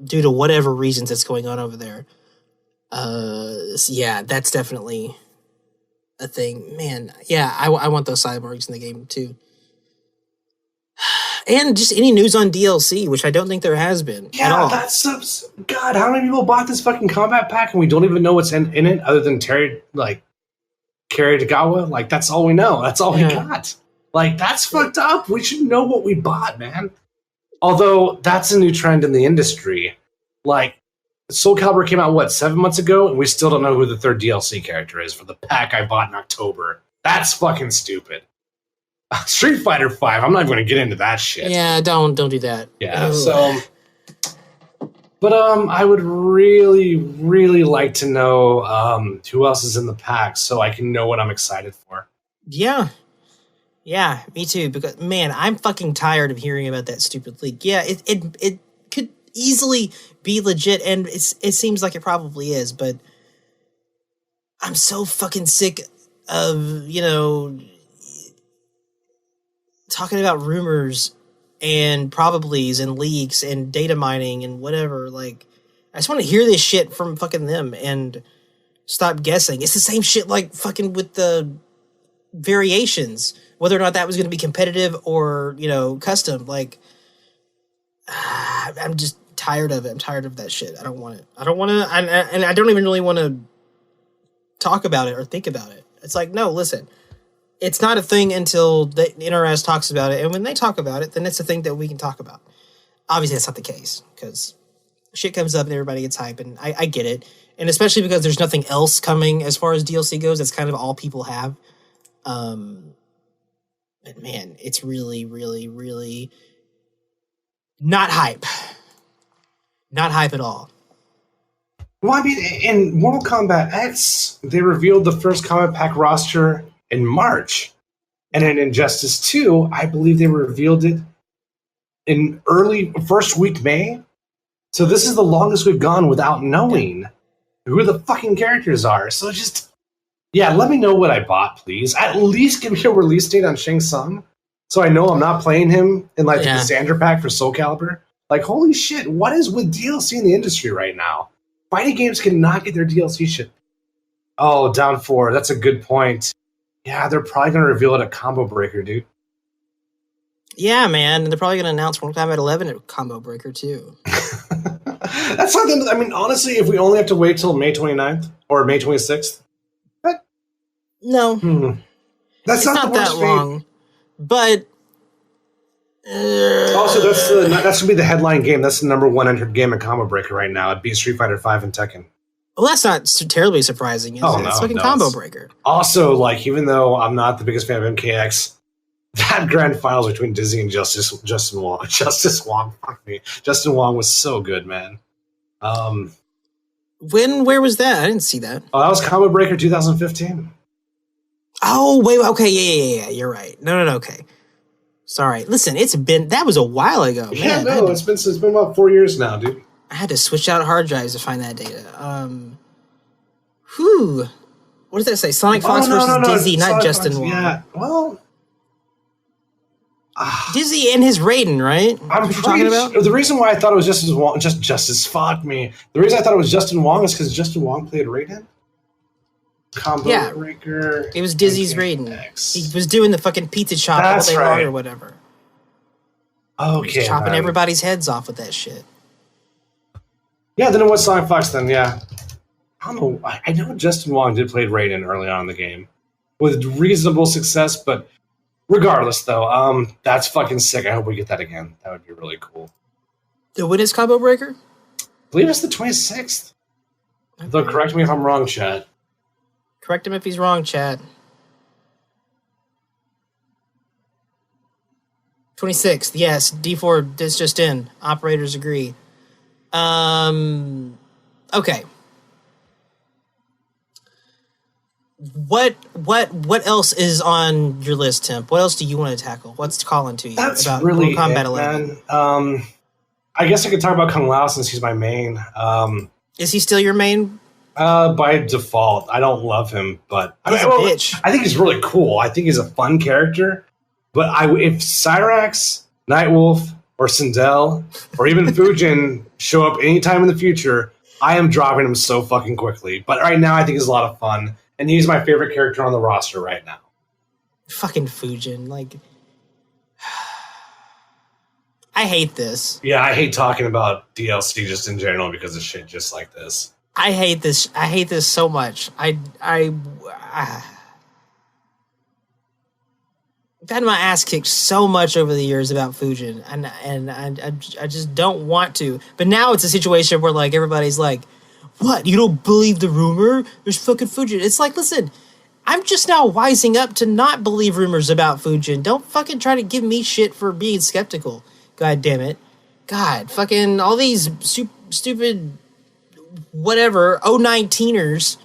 due to whatever reasons that's going on over there. Yeah, that's definitely a thing, man. Yeah, I want those cyborgs in the game too. And just any news on DLC, which I don't think there has been at all. God, how many people bought this fucking combat pack and we don't even know what's in it other than Terry Tagawa? Like, that's all we know. That's all we got. Like, that's fucked up. We should know what we bought, man. Although, that's a new trend in the industry. Like, Soul Calibur came out, 7 months ago? And we still don't know who the third DLC character is for the pack I bought in October. That's fucking stupid. Street Fighter 5. I'm not even going to get into that shit. Yeah, don't do that. Yeah. Ooh. So But I would really, really like to know who else is in the pack so I can know what I'm excited for. Yeah. Yeah, me too. Because man, I'm fucking tired of hearing about that stupid leak. Yeah, it could easily be legit, and it seems like it probably is. But I'm so fucking sick of talking about rumors and probablys and leaks and data mining and whatever. Like, I just want to hear this shit from fucking them and stop guessing. It's the same shit like fucking with the variations, whether or not that was going to be competitive or custom. Like, I'm just tired of it. I'm tired of that shit. I don't want it. I don't want to, and I don't even really want to talk about it or think about it. It's like, no, listen, it's not a thing until the NRS talks about it, and when they talk about it, then it's a thing that we can talk about. Obviously, that's not the case, because shit comes up and everybody gets hype, and I get it, and especially because there's nothing else coming as far as DLC goes. That's kind of all people have. But man, it's really, really, really not hype. Not hype at all. Well, I mean, in Mortal Kombat X, they revealed the first Kombat Pack roster in March. And in Injustice 2, I believe they revealed it in early first week May. So this is the longest we've gone without knowing who the fucking characters are. So just, yeah, let me know what I bought, please. At least give me a release date on Shang Tsung, so I know I'm not playing him in like the Cassandra pack for Soul Calibur. Like, holy shit, what is with DLC in the industry right now? Fighting games cannot get their DLC shit. Oh, down 4. That's a good point. Yeah, they're probably going to reveal it at Combo Breaker, dude. Yeah, man. They're probably going to announce Mortal Kombat 11 at Combo Breaker, too. That's something, I mean, honestly, if we only have to wait till May 29th or May 26th. No. That's not that long. But... also, that's going to be the headline game. That's the number 1 entered game at Combo Breaker right now. It beats Street Fighter 5 and Tekken. Well, that's not terribly surprising, is it? No, it's fucking Combo Breaker. Also, like, even though I'm not the biggest fan of MKX, that grand finals between Dizzy and Justin Wong, Justin Wong was so good, man. Where was that? I didn't see that. Oh, that was Combo Breaker 2015. Oh, wait, okay, yeah, you're right. No, okay. Sorry. Listen, that was a while ago. Yeah, man, no, it's been about 4 years now, dude. I had to switch out hard drives to find that data. What does that say? Sonic Fox versus Dizzy, not Justin Wong. Yeah, well... Dizzy and his Raiden, right? I'm talking about? The reason why I thought it was Justin Wong, the reason I thought it was Justin Wong is because Justin Wong played Raiden. Combo Breaker. It was Dizzy's Raiden. He was doing the fucking pizza chop all day long or whatever. Okay. Chopping everybody's heads off with that shit. Yeah, then it was Sonic Fox then, yeah. I don't know. I know Justin Wong did play Raiden early on in the game with reasonable success, but regardless, though, that's fucking sick. I hope we get that again. That would be really cool. When is Combo Breaker? I believe it's the 26th. Okay. Though, correct me if I'm wrong, chat. Correct him if he's wrong, chat. 26th, yes. D4 is just in. Operators agree. Okay. What else is on your list, Temp? What else do you want to tackle? What's calling to you about really Mortal Kombat 11? Man. I guess I could talk about Kung Lao since he's my main. Is he still your main? By default. I don't love him, but he's a bitch. I think he's really cool. I think he's a fun character. But if Cyrax, Nightwolf, or Sindel, or even Fujin show up anytime in the future, I am dropping him so fucking quickly. But right now, I think he's a lot of fun. And he's my favorite character on the roster right now. Fucking Fujin. Like, I hate this. Yeah, I hate talking about DLC just in general because of shit just like this. I hate this. I hate this so much. I've had my ass kicked so much over the years about Fujin, and I just don't want to. But now it's a situation where like everybody's like, "What? You don't believe the rumor? There's fucking Fujin." It's like, listen, I'm just now wising up to not believe rumors about Fujin. Don't fucking try to give me shit for being skeptical. God damn it. God, fucking all these stupid whatever 19ers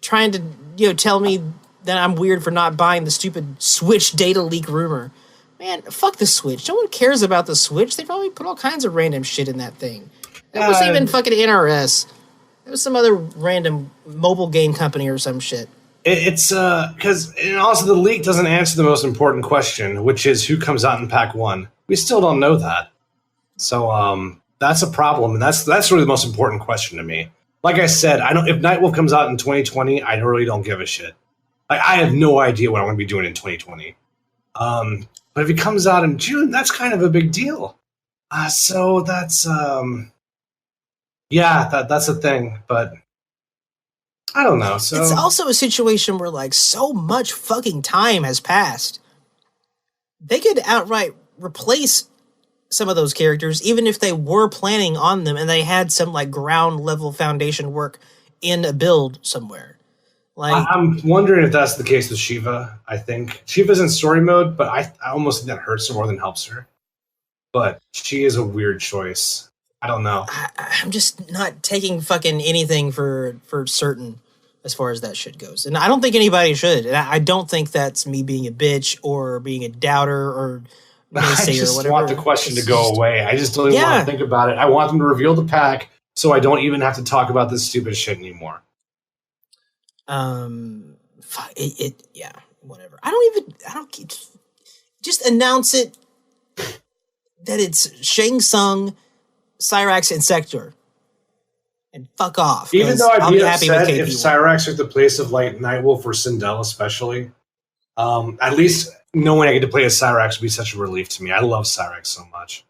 trying to tell me that I'm weird for not buying the stupid Switch data leak rumor. Man, fuck the Switch. No one cares about the Switch. They probably put all kinds of random shit in that thing. It wasn't even fucking NRS. It was some other random mobile game company or some shit. It's because also the leak doesn't answer the most important question, which is who comes out in Pack 1. We still don't know that. So that's a problem, and that's really the most important question to me. Like I said, if Nightwolf comes out in 2020, I really don't give a shit. Like, I have no idea what I'm going to be doing in 2020. But if he comes out in June, that's kind of a big deal. So that's that's a thing. But I don't know. So it's also a situation where like so much fucking time has passed. They could outright replace some of those characters, even if they were planning on them and they had some like ground level foundation work in a build somewhere. Like, I'm wondering if that's the case with Shiva. I think Shiva's in story mode, but I almost think that hurts her more than helps her. But she is a weird choice. I don't know. I'm just not taking fucking anything for certain as far as that shit goes. And I don't think anybody should. And I don't think that's me being a bitch or being a doubter or I just want the question to go away. I just don't even want to think about it. I want them to reveal the pack so I don't even have to talk about this stupid shit anymore. Whatever. Just announce it that it's Shang Tsung, Cyrax, and Sector. And fuck off. Even though I'd be upset if Cyrax took the place of like Nightwolf or Sindel especially. At least knowing I get to play as Cyrax would be such a relief to me. I love Cyrax so much.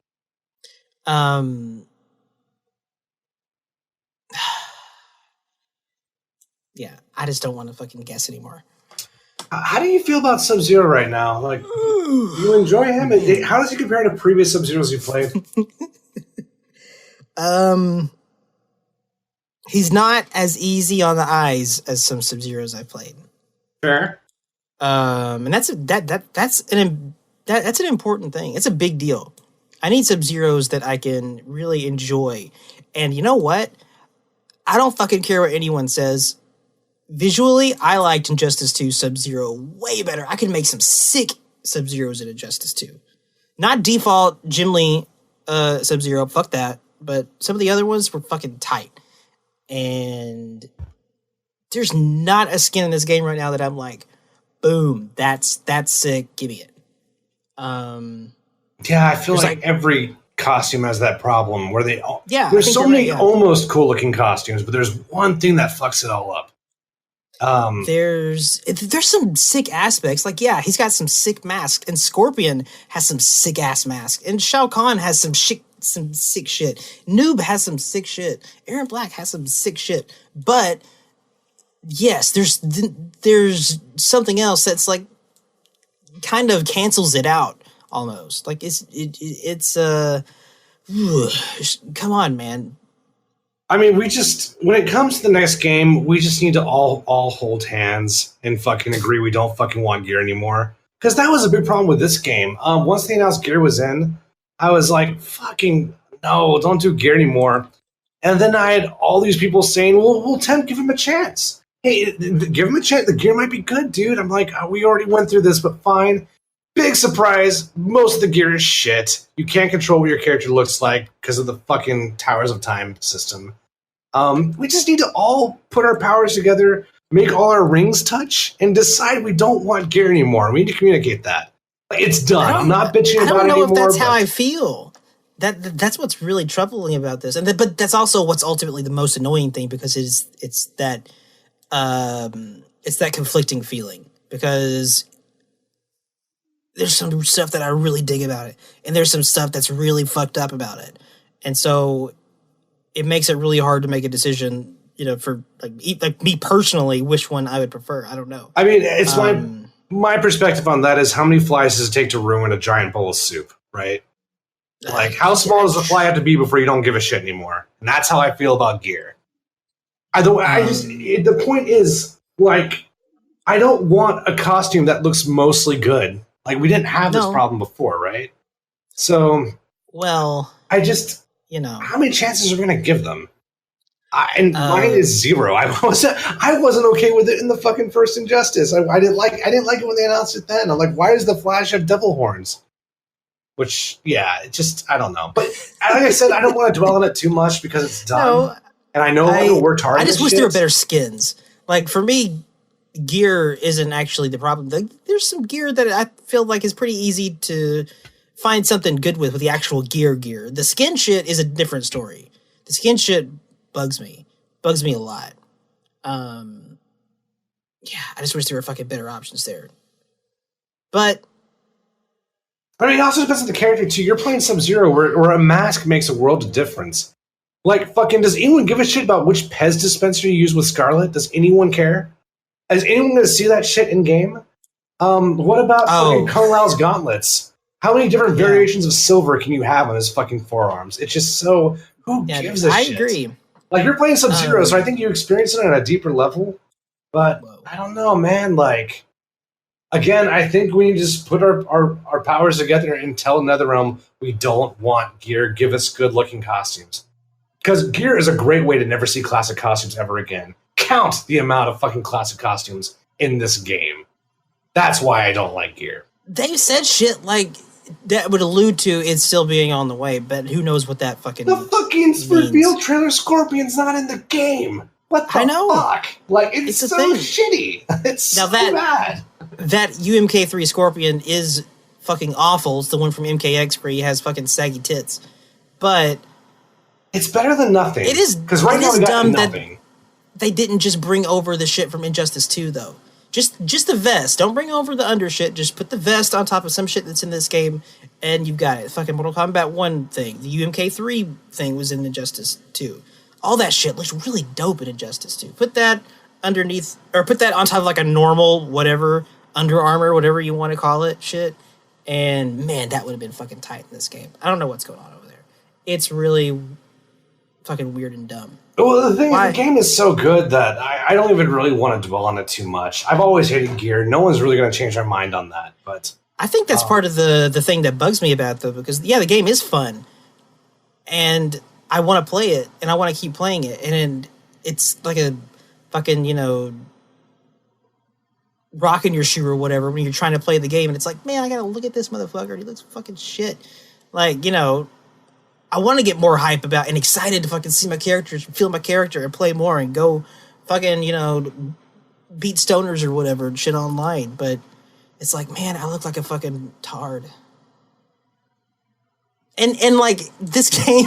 Yeah, I just don't want to fucking guess anymore. How do you feel about Sub-Zero right now? Like, you enjoy him? How does he compare to previous Sub-Zeros you played? He's not as easy on the eyes as some Sub-Zeros I played. Fair. And that's an important thing. It's a big deal. I need Sub-Zeros that I can really enjoy. And you know what? I don't fucking care what anyone says. Visually, I liked Injustice 2 Sub-Zero way better. I can make some sick Sub-Zeros in Injustice 2. Not default Jim Lee Sub-Zero, fuck that. But some of the other ones were fucking tight. And there's not a skin in this game right now that I'm like, boom, that's sick, give me it. Yeah, I feel like every costume has that problem where there's so many almost cool looking costumes, but there's one thing that fucks it all up. There's some sick aspects. Like, yeah, he's got some sick masks, and Scorpion has some sick ass masks, and Shao Kahn has some sick shit. Noob has some sick shit. Aaron Black has some sick shit. But yes, there's something else that's like kind of cancels it out almost. Like it's come on, man. I mean, when it comes to the next game, we just need to all hold hands and fucking agree we don't fucking want gear anymore. Because that was a big problem with this game. Once they announced gear was in, I was like, fucking no, don't do gear anymore. And then I had all these people saying, well, Tim, give him a chance. Hey, give him a chance. The gear might be good, dude. I'm like, we already went through this, but fine. Big surprise. Most of the gear is shit. You can't control what your character looks like because of the fucking Towers of Time system. We just need to all put our powers together, make all our rings touch, and decide we don't want gear anymore. We need to communicate that. It's done. I'm not bitching about it anymore. I don't know if that's how I feel. That's what's really troubling about this, but that's also what's ultimately the most annoying thing, because it's that conflicting feeling, because there's some stuff that I really dig about it, and there's some stuff that's really fucked up about it, and so it makes it really hard to make a decision. For like me personally, which one I would prefer. I don't know. I mean, it's my perspective on that is how many flies does it take to ruin a giant bowl of soup, right? Like, how small does the fly have to be before you don't give a shit anymore? And that's how I feel about gear. The point is, like, I don't want a costume that looks mostly good. Like, we didn't have this problem before, right? So, well, I just you know. How many chances are we going to give them? Mine is 0. I wasn't okay with it in the fucking first Injustice. I didn't like it when they announced it then. I'm like, why does the Flash have devil horns? Which, yeah, it just, I don't know. But like I said, I don't want to dwell on it too much because it's done. No, and I know I worked hard. I just wish there were better skins. Like, for me, gear isn't actually the problem. There's some gear that I feel like is pretty easy to find something good with the actual gear. The skin shit is a different story. The skin shit bugs me a lot. Yeah, I just wish there were fucking better options there. But I mean, it also depends on the character too. You're playing Sub-Zero where a mask makes a world of difference. Like, fucking, does anyone give a shit about which Pez dispenser you use with Scarlet? Does anyone care? Is anyone going to see that shit in game? What about fucking Kung Lao's gauntlets? How many different variations of silver can you have on his fucking forearms? It's just so, who gives a shit? I agree. Like, you're playing Sub-Zero, so I think you experience it on a deeper level. But I don't know, man. Like, again, I think we need to just put our powers together and tell NetherRealm we don't want gear. Give us good-looking costumes. Because gear is a great way to never see classic costumes ever again. Count the amount of fucking classic costumes in this game. That's why I don't like gear. They said shit like that would allude to it still being on the way, but who knows what that fucking The fucking reveal trailer Scorpion's not in the game. What the fuck? Like, it's so shitty. It's so bad. That UMK3 Scorpion is fucking awful. It's the one from MKX where he has fucking saggy tits. But it's better than nothing. It is, because right now we got nothing. They didn't just bring over the shit from Injustice 2, though. Just the vest. Don't bring over the under shit. Just put the vest on top of some shit that's in this game, and you've got it. Fucking Mortal Kombat 1 thing. The UMK3 thing was in Injustice 2. All that shit looks really dope in Injustice 2. Put that underneath, or put that on top of like a normal, whatever, Under Armour, whatever you want to call it, shit. And man, that would have been fucking tight in this game. I don't know what's going on over there. It's really fucking weird and dumb. Well, the thing is, the game is so good that I don't even really want to dwell on it too much. I've always hated gear. No one's really going to change their mind on that. But I think that's part of the thing that bugs me about it, though, because, yeah, the game is fun. And I want to play it, and I want to keep playing it. And it's like a fucking, rock in your shoe or whatever when you're trying to play the game. And it's like, man, I got to look at this motherfucker. He looks fucking shit. Like, I want to get more hype about and excited to fucking see my characters, feel my character, and play more and go fucking, beat stoners or whatever and shit online. But it's like, man, I look like a fucking tard. And like, this game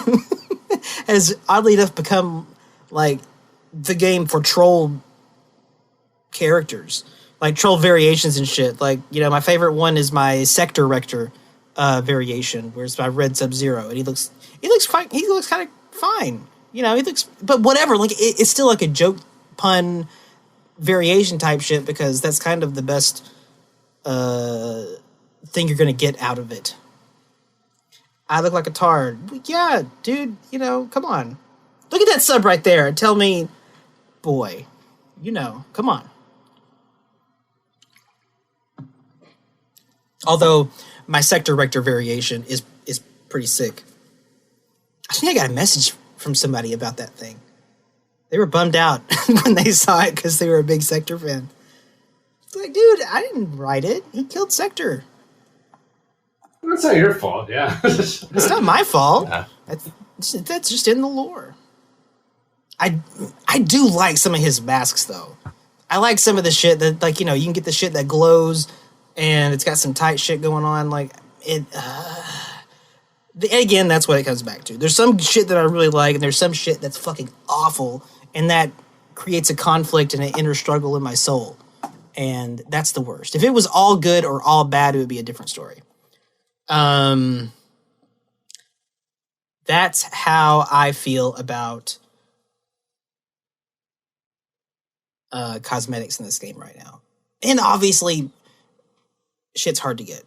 has oddly enough become like the game for troll characters, like troll variations and shit. Like, my favorite one is my Sector Rector variation, where it's my Red Sub-Zero, and he looks fine. He looks kind of fine. He looks, but whatever. Like, it's still like a joke pun variation type shit, because that's kind of the best thing you're gonna get out of it. I look like a tard. Yeah, dude. Come on. Look at that sub right there and tell me, boy. Come on. Although my Sector Rector variation is pretty sick. I think I got a message from somebody about that thing. They were bummed out when they saw it because they were a big Sector fan. It's like, dude, I didn't write it. He killed Sector. That's not your fault, yeah. It's not my fault. Yeah. That's just in the lore. I do like some of his masks, though. I like some of the shit that, like, you can get the shit that glows and it's got some tight shit going on. Like, it... Again, that's what it comes back to. There's some shit that I really like, and there's some shit that's fucking awful, and that creates a conflict and an inner struggle in my soul. And that's the worst. If it was all good or all bad, it would be a different story. That's how I feel about cosmetics in this game right now. And obviously, shit's hard to get.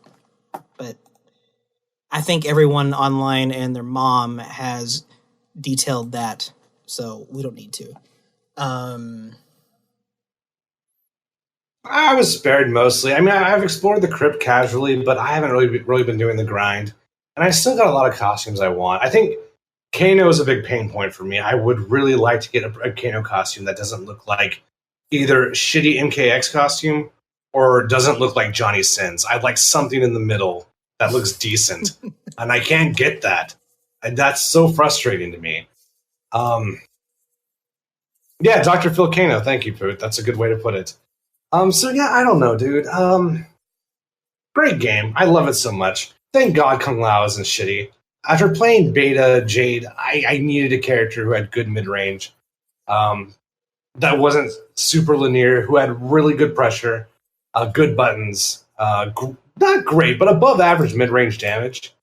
But I think everyone online and their mom has detailed that, so we don't need to. I was spared mostly. I mean, I've explored the crypt casually, but I haven't really been doing the grind. And I still got a lot of costumes I want. I think Kano is a big pain point for me. I would really like to get a Kano costume that doesn't look like either shitty MKX costume or doesn't look like Johnny Sins. I'd like something in the middle that looks decent, and I can't get that. And that's so frustrating to me. Yeah, Dr. Phil Kano. Thank you, Poot. That's a good way to put it. So yeah, I don't know, dude. Great game. I love it so much. Thank God Kung Lao isn't shitty. After playing Beta Jade, I needed a character who had good mid-range, that wasn't super linear, who had really good pressure, good buttons, not great, but above average mid-range damage.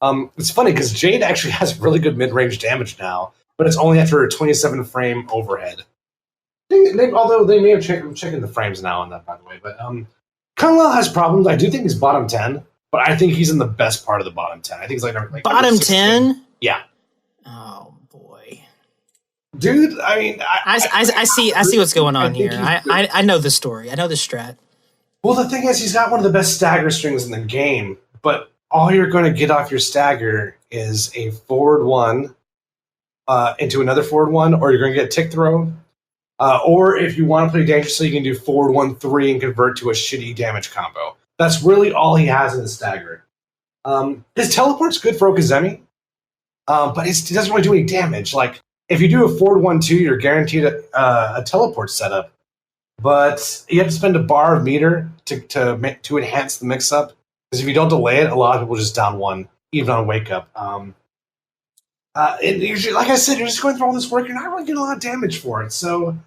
It's funny because Jade actually has really good mid-range damage now, but it's only after a 27-frame overhead. Although they may have checking the frames now on that, by the way. But Kung Lao has problems. I do think he's bottom 10, but I think he's in the best part of the bottom 10. I think he's like bottom 10? Yeah. Oh, boy. Dude, I mean... I see what's going on here. I know the story. I know the strat. Well, the thing is, he's got one of the best stagger strings in the game, but all you're going to get off your stagger is a forward one into another forward one, or you're going to get a tick throw. Or if you want to play dangerously, you can do forward 1-3 and convert to a shitty damage combo. That's really all he has in the stagger. His teleport's good for Okazemi, but it doesn't really do any damage. Like, if you do a forward 1-2, you're guaranteed a teleport setup, but you have to spend a bar of meter to enhance the mix-up. Because if you don't delay it, a lot of people just down one, even on wake up. Usually, like I said, you're just going through all this work. You're not really getting a lot of damage for it. So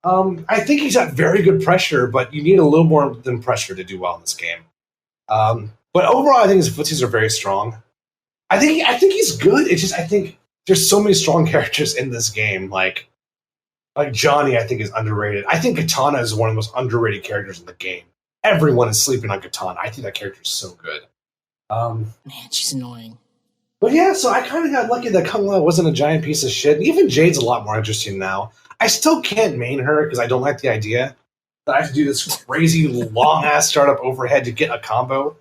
I think he's got very good pressure, but you need a little more than pressure to do well in this game. But overall, I think his footsies are very strong. I think he's good. It's just I think there's so many strong characters in this game. Like Johnny, I think is underrated. I think Katana is one of the most underrated characters in the game. Everyone is sleeping on Katana. I think that character is so good. Man, she's annoying. But yeah, so I kind of got lucky that Kung Lao wasn't a giant piece of shit. Even Jade's a lot more interesting now. I still can't main her because I don't like the idea that I have to do this crazy long-ass startup overhead to get a combo.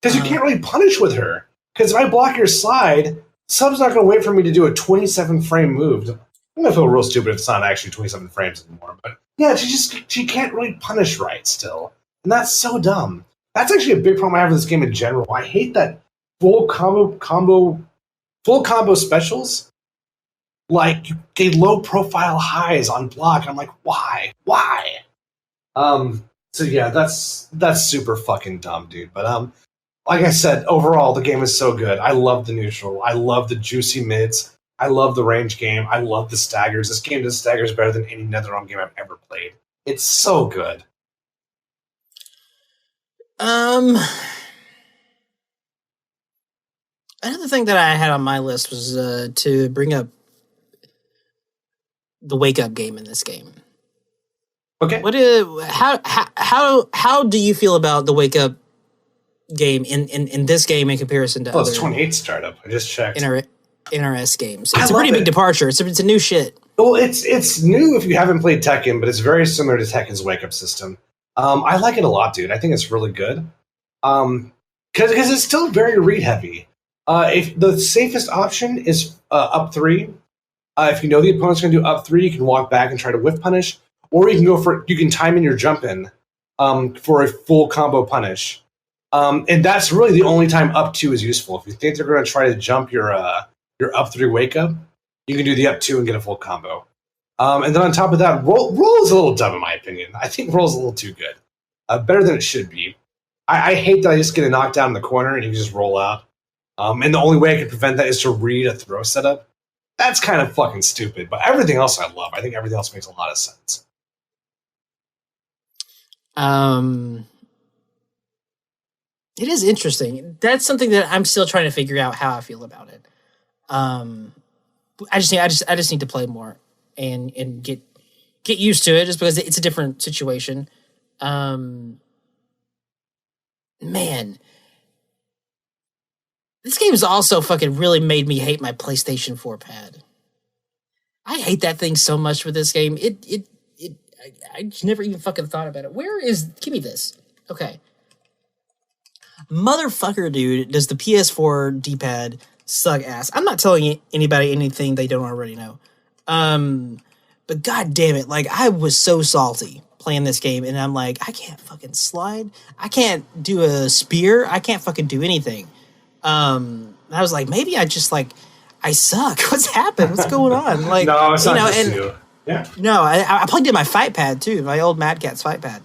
Because you can't really punish with her. Because if I block your slide, sub's not going to wait for me to do a 27-frame move. I'm going to feel real stupid if it's not actually 27 frames anymore. But yeah, she can't really punish right still. And that's so dumb. That's actually a big problem I have with this game in general. I hate that full combo specials, like they low profile highs on block. I'm like, why? So yeah, that's super fucking dumb, dude. But like I said, overall the game is so good. I love the neutral. I love the juicy mids. I love the range game. I love the staggers. This game does staggers better than any NetherRealm game I've ever played. It's so good. Another thing that I had on my list was to bring up the wake up game in this game. Okay. How do you feel about the wake up game in this game in comparison to it's 28 startup. I just checked. NRS games. It's a pretty big departure. It's a new shit. Well, it's new if you haven't played Tekken, but it's very similar to Tekken's wake up system. I like it a lot, dude. I think it's really good. Because it's still very read heavy. If the safest option is up 3, if you know the opponent's going to do up 3, you can walk back and try to whiff punish, or you can time in your jump in for a full combo punish. And that's really the only time up 2 is useful. If you think they're going to try to jump your up 3 wake up, you can do the up 2 and get a full combo. And then on top of that, roll is a little dumb in my opinion. I think roll is a little too good. Better than it should be. I hate that I just get a knockdown in the corner and you can just roll out. And the only way I can prevent that is to read a throw setup. That's kind of fucking stupid. But everything else I love. I think everything else makes a lot of sense. It is interesting. That's something that I'm still trying to figure out how I feel about it. I just need to play more and get used to it, just because it's a different situation. Man, this game has also fucking really made me hate my PlayStation 4 pad. I hate that thing so much with this game. I never even fucking thought about it. Give me this. Okay. Motherfucker, dude, does the PS4 D-pad suck ass. I'm not telling anybody anything they don't already know. But god damn it, like I was so salty playing this game, and I'm like, I can't fucking slide. I can't do a spear. I can't fucking do anything. I was like, maybe I just like, I suck. What's happened? What's going on? Like, no, it's not just you. Yeah. No, I plugged in my fight pad too, my old Mad Catz fight pad.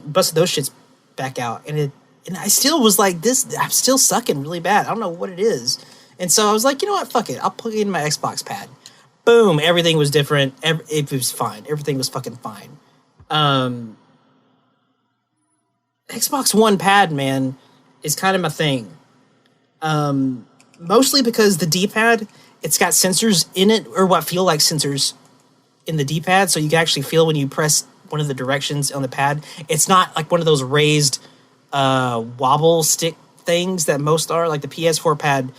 Busted those shits back out, and I still was like, I'm still sucking really bad. I don't know what it is. And so I was like, you know what? Fuck it. I'll plug in my Xbox pad. Boom. Everything was different. It was fine. Everything was fucking fine. Xbox One pad, man, is kind of my thing. Mostly because the D-pad, it's got sensors in it, or what feel like sensors in the D-pad, so you can actually feel when you press one of the directions on the pad. It's not like one of those raised wobble stick things that most are, like the PS4 pad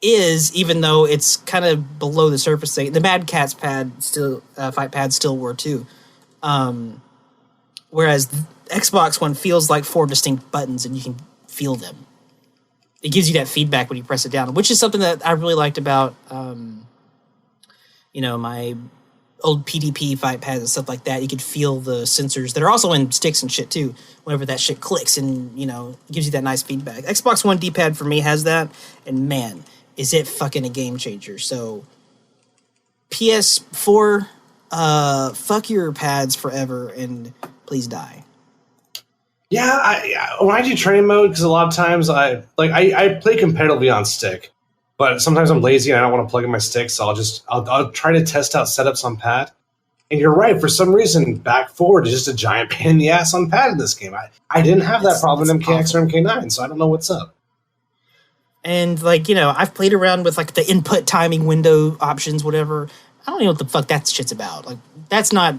is, even though it's kind of below the surface thing. The Mad Catz pad still, fight pad still were too. Whereas the Xbox One feels like 4 distinct buttons and you can feel them. It gives you that feedback when you press it down, which is something that I really liked about, my old PDP fight pads and stuff like that. You could feel the sensors that are also in sticks and shit too, whenever that shit clicks and, it gives you that nice feedback. Xbox One D-pad for me has that, and man, is it fucking a game changer. So PS4, fuck your pads forever and please die. Yeah, when I do training mode, because a lot of times I play competitively on stick, but sometimes I'm lazy and I don't want to plug in my stick, so I'll try to test out setups on pad. And you're right, for some reason, back forward is just a giant pain in the ass on pad in this game. I didn't have that problem in MKX or MK9, so I don't know what's up. And I've played around with like the input timing window options, whatever. I don't know what the fuck that shit's about. Like that's not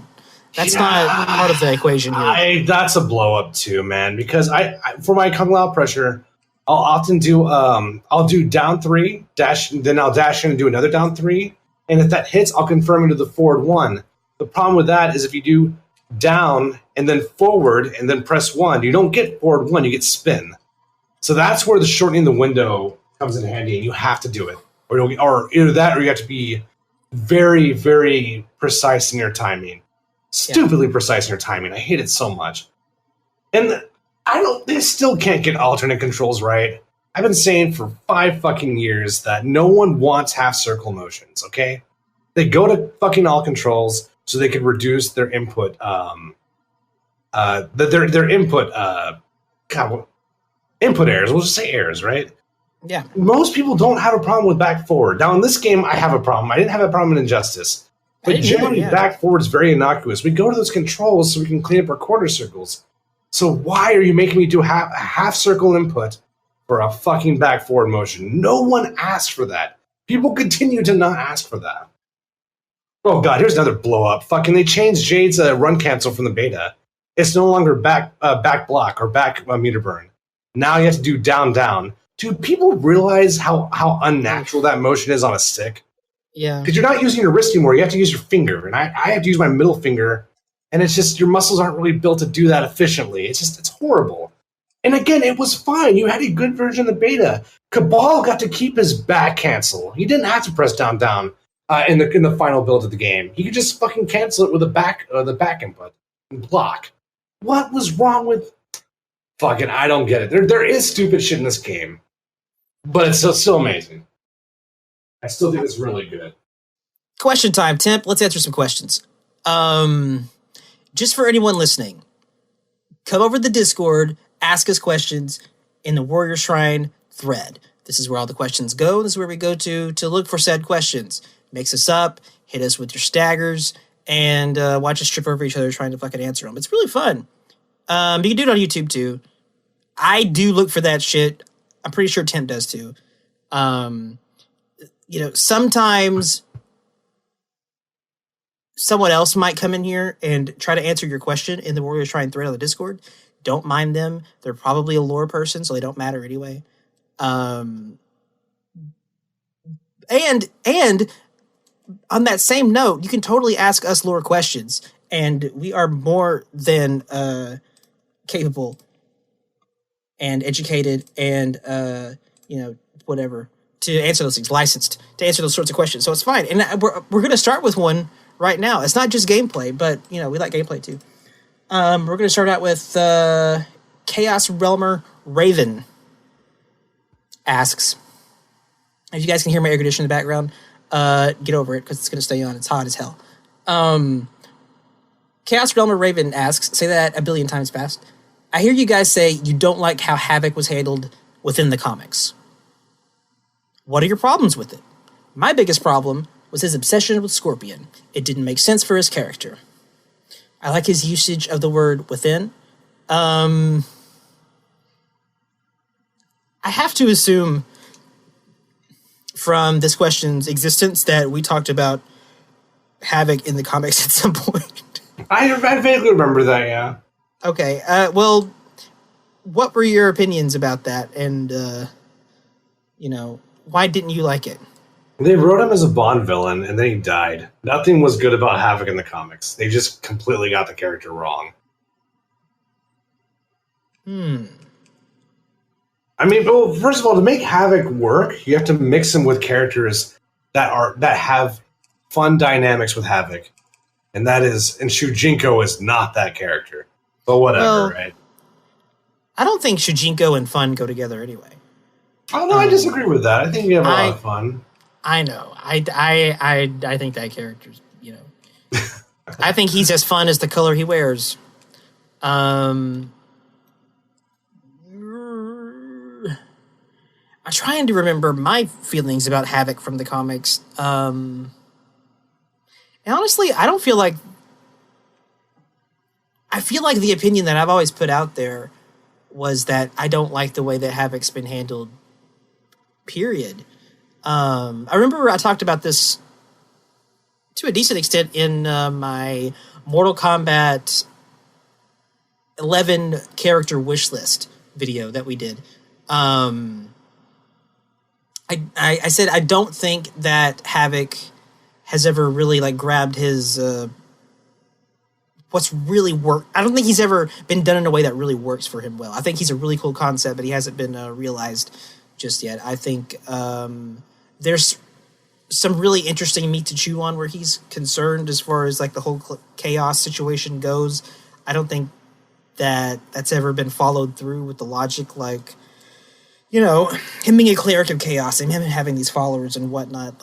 part of the equation here. That's a blow up too, man. Because I for my Kung Lao pressure, I'll often do I'll do down 3, dash, then I'll dash in and do another down 3, and if that hits, I'll confirm into the forward 1. The problem with that is if you do down and then forward and then press 1, you don't get forward 1, you get spin. So that's where the shortening the window comes in handy, and you have to do it, or either that or you have to be very, very precise in your timing. Stupidly precise in your timing. I hate it so much. And they still can't get alternate controls right. I've been saying for 5 fucking years that no one wants half circle motions, okay? They go to fucking all controls so they can reduce their input, their input errors. We'll just say errors, right? Yeah. Most people don't have a problem with back forward. Now in this game, I have a problem. I didn't have a problem in Injustice. But generally, back forward is very innocuous. We go to those controls so we can clean up our quarter circles. So why are you making me do half circle input for a fucking back forward motion? No one asked for that. People continue to not ask for that. Oh god, here's another blow up. Fucking they changed Jade's run cancel from the beta. It's no longer back block or back meter burn. Now you have to do down down. Do people realize how unnatural that motion is on a stick? Yeah. Because you're not using your wrist anymore. You have to use your finger. And I have to use my middle finger. And it's just, your muscles aren't really built to do that efficiently. It's horrible. And again, it was fine. You had a good version of the beta. Cabal got to keep his back cancel. He didn't have to press down in the final build of the game. He could just fucking cancel it with the back input and block. What was wrong with... Fucking, I don't get it. There is stupid shit in this game. But it's still amazing. I still think it's really good. Question time, Temp. Let's answer some questions. Just for anyone listening, come over to the Discord, ask us questions in the Warrior Shrine thread. This is where all the questions go. This is where we go to look for said questions. Mix us up, hit us with your staggers, and watch us trip over each other trying to fucking answer them. It's really fun. You can do it on YouTube too. I do look for that shit. I'm pretty sure Temp does too. Sometimes someone else might come in here and try to answer your question in the Warrior Shrine thread on the Discord. Don't mind them. They're probably a lore person, so they don't matter anyway. And on that same note, you can totally ask us lore questions, and we are more than capable and educated and whatever to answer those things, licensed to answer those sorts of questions. So it's fine. And we're going to start with one right now. It's not just gameplay, but we like gameplay too. We're going to start out with Chaos Realmer Raven asks, if you guys can hear my air conditioner in the background, get over it because it's going to stay on. It's hot as hell. Chaos Realmer Raven asks, say that a billion times fast. I hear you guys say you don't like how Havoc was handled within the comics. What are your problems with it? My biggest problem was his obsession with Scorpion. It didn't make sense for his character. I like his usage of the word within. I have to assume from this question's existence that we talked about Havoc in the comics at some point. I vaguely remember that, yeah. Okay, well, what were your opinions about that? And, why didn't you like it? They wrote him as a Bond villain, and then he died. Nothing was good about Havoc in the comics. They just completely got the character wrong. I mean, well, first of all, to make Havoc work, you have to mix him with characters that have fun dynamics with Havoc. And Shujinko is not that character. But whatever, right? I don't think Shujinko and fun go together anyway. Oh, no, I disagree with that. I think we have a lot of fun. I know. I think that character's, I think he's as fun as the color he wears. I'm trying to remember my feelings about Havoc from the comics. And honestly, I feel like the opinion that I've always put out there was that I don't like the way that Havoc's been handled, period. I remember I talked about this to a decent extent in my Mortal Kombat 11 character wish list video that we did. I said I don't think that Havoc has ever really grabbed his what's really worked. I don't think he's ever been done in a way that really works for him well. I think he's a really cool concept, but he hasn't been realized just yet. I think there's some really interesting meat to chew on where he's concerned as far as the whole chaos situation goes. I don't think that that's ever been followed through with the logic, him being a cleric of chaos and him having these followers and whatnot.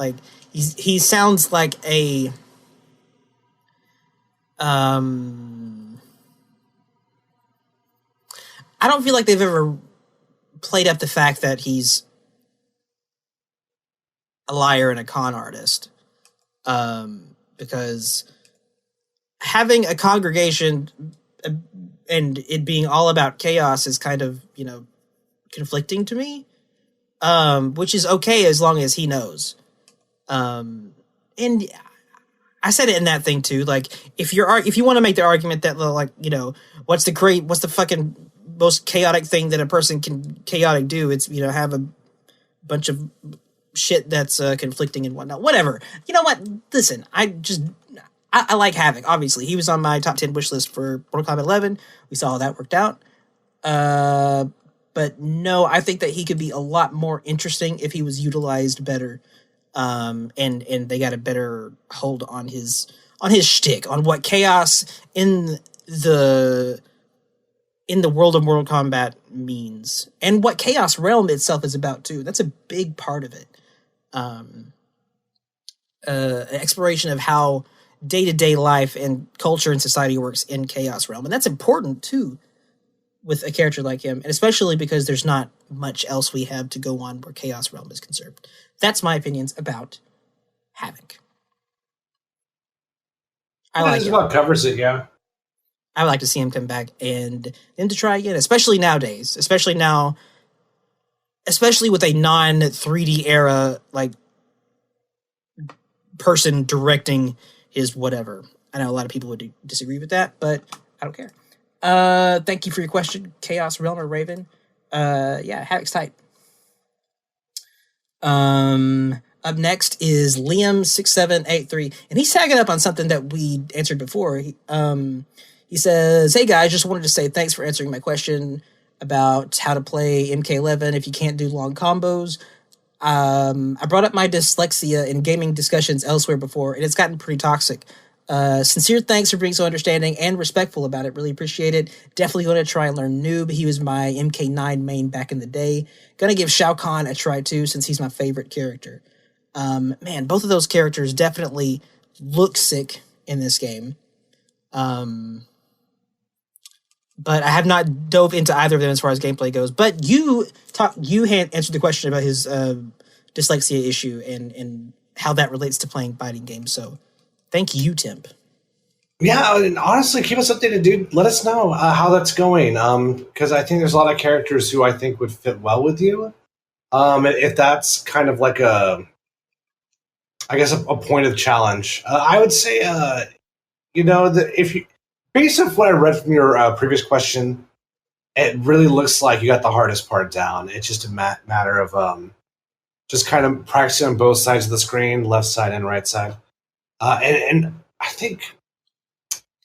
He sounds like a I don't feel like they've ever played up the fact that he's a liar and a con artist. Because having a congregation and it being all about chaos is kind of, conflicting to me. Which is okay as long as he knows. And I said it in that thing too. If you want to make the argument that what's the fucking most chaotic thing that a person can chaotic do? It's have a bunch of shit that's conflicting and whatnot. Whatever. You know what? Listen, I like Havoc. Obviously, he was on my top 10 wish list for Mortal Kombat 11. We saw how that worked out. But no, I think that he could be a lot more interesting if he was utilized better. And they got a better hold on his shtick, on what chaos in the world of Mortal Kombat means, and what Chaos Realm itself is about too. That's a big part of it. An exploration of how day-to-day life and culture and society works in Chaos Realm, and that's important too with a character like him, and especially because there's not much else we have to go on where Chaos Realm is concerned. That's my opinions about Havoc. I like it. Well, covers it, yeah. I would like to see him come back and then to try again, especially nowadays, especially with a non-3D era person directing his whatever. I know a lot of people would disagree with that, but I don't care. Thank you for your question, Chaos Realm or Raven. Havoc's tight. Up next is Liam6783, and he's tagging up on something that we answered before. He says, "Hey guys, just wanted to say thanks for answering my question about how to play MK11 if you can't do long combos. I brought up my dyslexia in gaming discussions elsewhere before, and it's gotten pretty toxic. Sincere thanks for being so understanding and respectful about it. Really appreciate it. Definitely going to try and learn Noob. He was my MK9 main back in the day. Gonna give Shao Kahn a try too, since he's my favorite character. Man, both of those characters definitely look sick in this game. But I have not dove into either of them as far as gameplay goes. But you answered the question about his dyslexia issue and how that relates to playing fighting games. So thank you, Temp. Yeah, and honestly, keep us updated, dude. Let us know how that's going. Because I think there's a lot of characters who I think would fit well with you. If that's kind of like a point of challenge, I would say, that if you, based off what I read from your previous question, it really looks like you got the hardest part down. It's just a matter of just kind of practicing on both sides of the screen, left side and right side. And I think,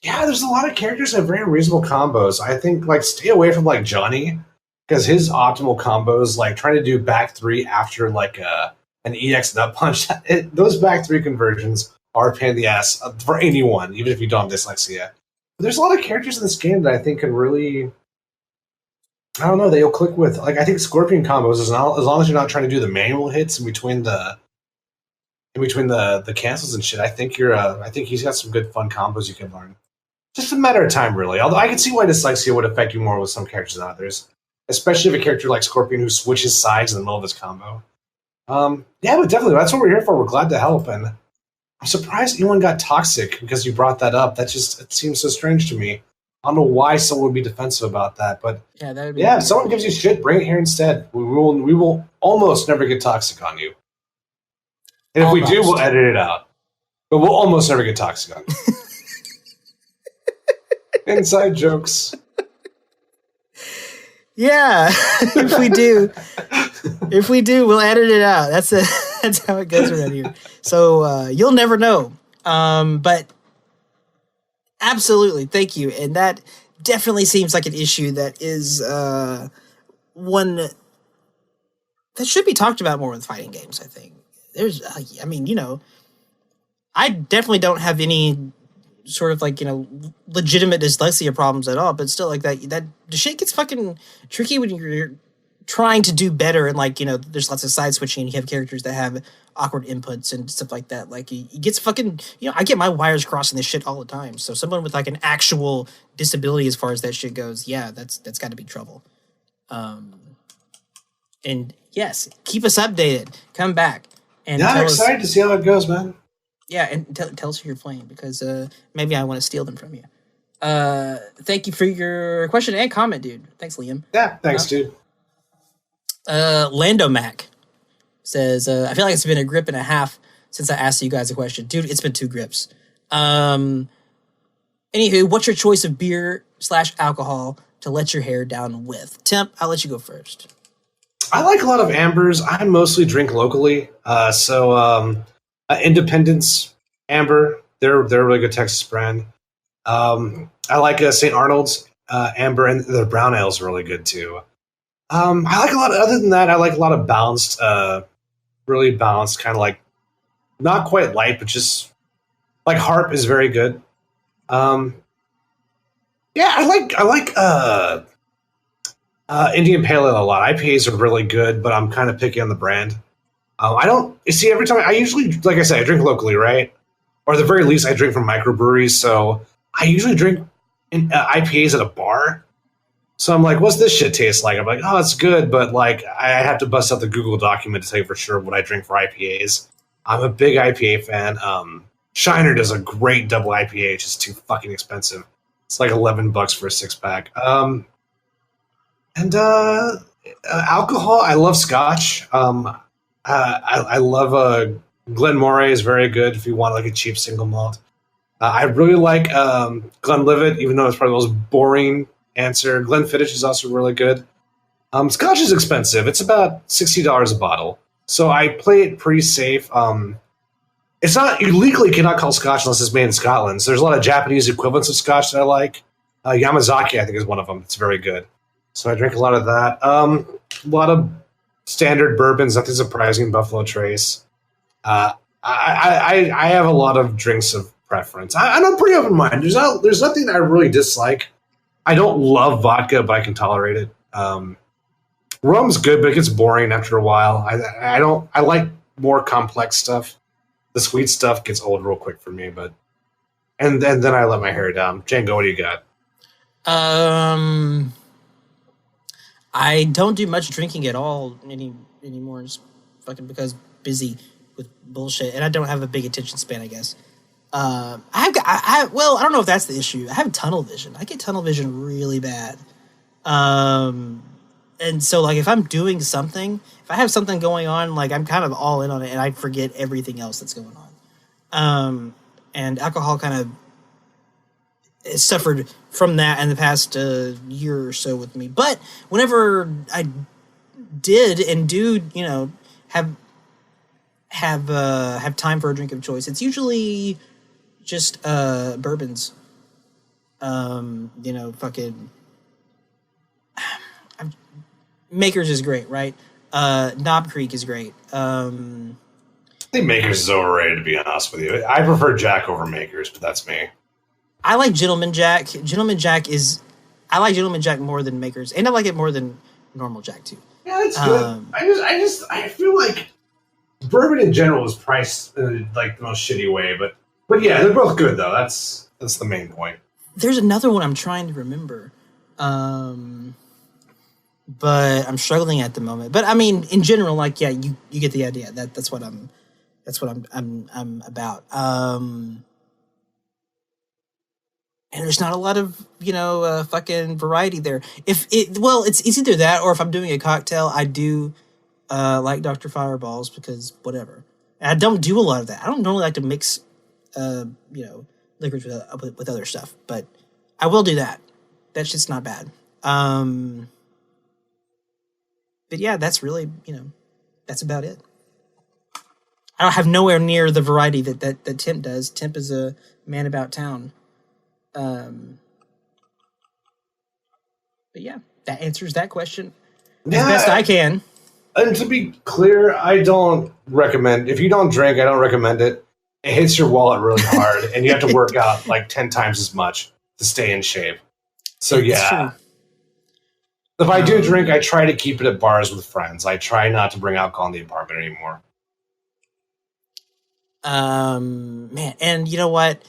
yeah, there's a lot of characters that have very reasonable combos. I think, like, stay away from, like, Johnny, because his optimal combos, like, trying to do back three after, like, an EX nut punch, those back three conversions are a pain in the ass for anyone, even if you don't have dyslexia. But there's a lot of characters in this game that I think can really, I don't know, that you'll click with. Like, I think Scorpion combos, as long as you're not trying to do the manual hits in between the cancels and shit, I think he's got some good fun combos you can learn. Just a matter of time, really. Although I can see why dyslexia would affect you more with some characters than others, especially if a character like Scorpion who switches sides in the middle of his combo. Yeah, but definitely, that's what we're here for. We're glad to help, and I'm surprised anyone got toxic because you brought that up. It seems so strange to me. I don't know why someone would be defensive about that, but yeah, that would be if someone gives you shit, bring it here instead. We will almost never get toxic on you. And if we do, we'll edit it out. But we'll almost never get toxic on you. Inside jokes. Yeah, if we do, we'll edit it out. That's how it goes around here. So you'll never know. But absolutely, thank you. And that definitely seems like an issue that is one that should be talked about more with fighting games, I think. I definitely don't have any sort of legitimate dyslexia problems at all, but still, like, that the shit gets fucking tricky when you're trying to do better, and there's lots of side switching and you have characters that have awkward inputs and stuff like that. Like, it gets fucking, I get my wires crossing this shit all the time. So someone with like an actual disability as far as that shit goes, yeah, that's got to be trouble. And yes, keep us updated. Come back. And I'm excited to see how it goes, man. Yeah, and tell us who you're playing, because maybe I want to steal them from you. Thank you for your question and comment, dude. Thanks, Liam. Yeah, thanks, dude. Lando Mac says, I feel like it's been a grip and a half since I asked you guys a question. Dude, it's been 2 grips. Anywho, what's your choice of beer/alcohol to let your hair down with? Temp, I'll let you go first. I like a lot of ambers. I mostly drink locally. Independence Amber, they're a really good Texas brand. I like St. Arnold's Amber, and the brown ale is really good too. I like a lot. Other than that, I like a lot of balanced, really balanced, kind of like not quite light, but just like Harp is very good. I like Indian Pale Ale a lot. IPAs are really good, but I'm kind of picky on the brand. Every time I usually, like I said, I drink locally, right? Or at the very least, I drink from microbreweries. So I usually drink IPAs at a bar. So I'm like, what's this shit taste like? I'm like, oh, it's good, but like I have to bust out the Google document to tell you for sure what I drink for IPAs. I'm a big IPA fan. Shiner does a great double IPA. It's just too fucking expensive. It's like $11 for a 6-pack. Alcohol, I love Scotch. I love Glenmorangie is very good if you want like a cheap single malt. I really like Glenlivet, even though it's probably the most boring answer. Glenfiddich is also really good. Scotch is expensive. It's about $60 a bottle. So I play it pretty safe. It's not, you legally cannot call Scotch unless it's made in Scotland. So there's a lot of Japanese equivalents of Scotch that I like. Yamazaki, I think, is one of them. It's very good. So I drink a lot of that. A lot of standard bourbons, nothing surprising. Buffalo Trace. I have a lot of drinks of preference. I'm pretty open minded. There's nothing I really dislike. I don't love vodka, but I can tolerate it. Rum's good, but it gets boring after a while. I like more complex stuff. The sweet stuff gets old real quick for me, but and then I let my hair down. Django, what do you got? I don't do much drinking at all anymore, just fucking because busy with bullshit, and I don't have a big attention span, I guess. Well, I don't know if that's the issue. I have tunnel vision. I get tunnel vision really bad. And so, like, if I'm doing something, if I have something going on, like, I'm kind of all in on it, and I forget everything else that's going on. And alcohol kind of suffered from that in the past year or so with me. But whenever I did and do, you know, have time for a drink of choice, it's usually just bourbons. You know, fucking Maker's is great, right? Knob Creek is great. I think Maker's is overrated, to be honest with you. I prefer Jack over Maker's, but that's me. I like Gentleman Jack. I like Gentleman Jack more than Maker's, and I like it more than normal Jack too. Yeah, that's good. I feel like bourbon in general is priced in like the most shitty way, but yeah, they're both good though. That's the main point. There's another one I'm trying to remember, but I'm struggling at the moment. But I mean, in general, like, yeah, you get the idea. That's what I'm about. And there's not a lot of, you know, fucking variety there. It's either that, or if I'm doing a cocktail, I do like Dr. Fireballs, because whatever. And I don't do a lot of that. I don't normally like to mix, you know, liquors with other stuff, but I will do that. That shit's not bad. But yeah, that's really, you know, that's about it. I don't have nowhere near the variety that Temp does. Temp is a man about town. But yeah, that answers that question as best I can. And to be clear, I don't recommend, if you don't drink, I don't recommend it. It hits your wallet really hard, and you have to work out like 10 times as much to stay in shape. So yeah. If I do drink, I try to keep it at bars with friends. I try not to bring alcohol in the apartment anymore. Man, and you know what?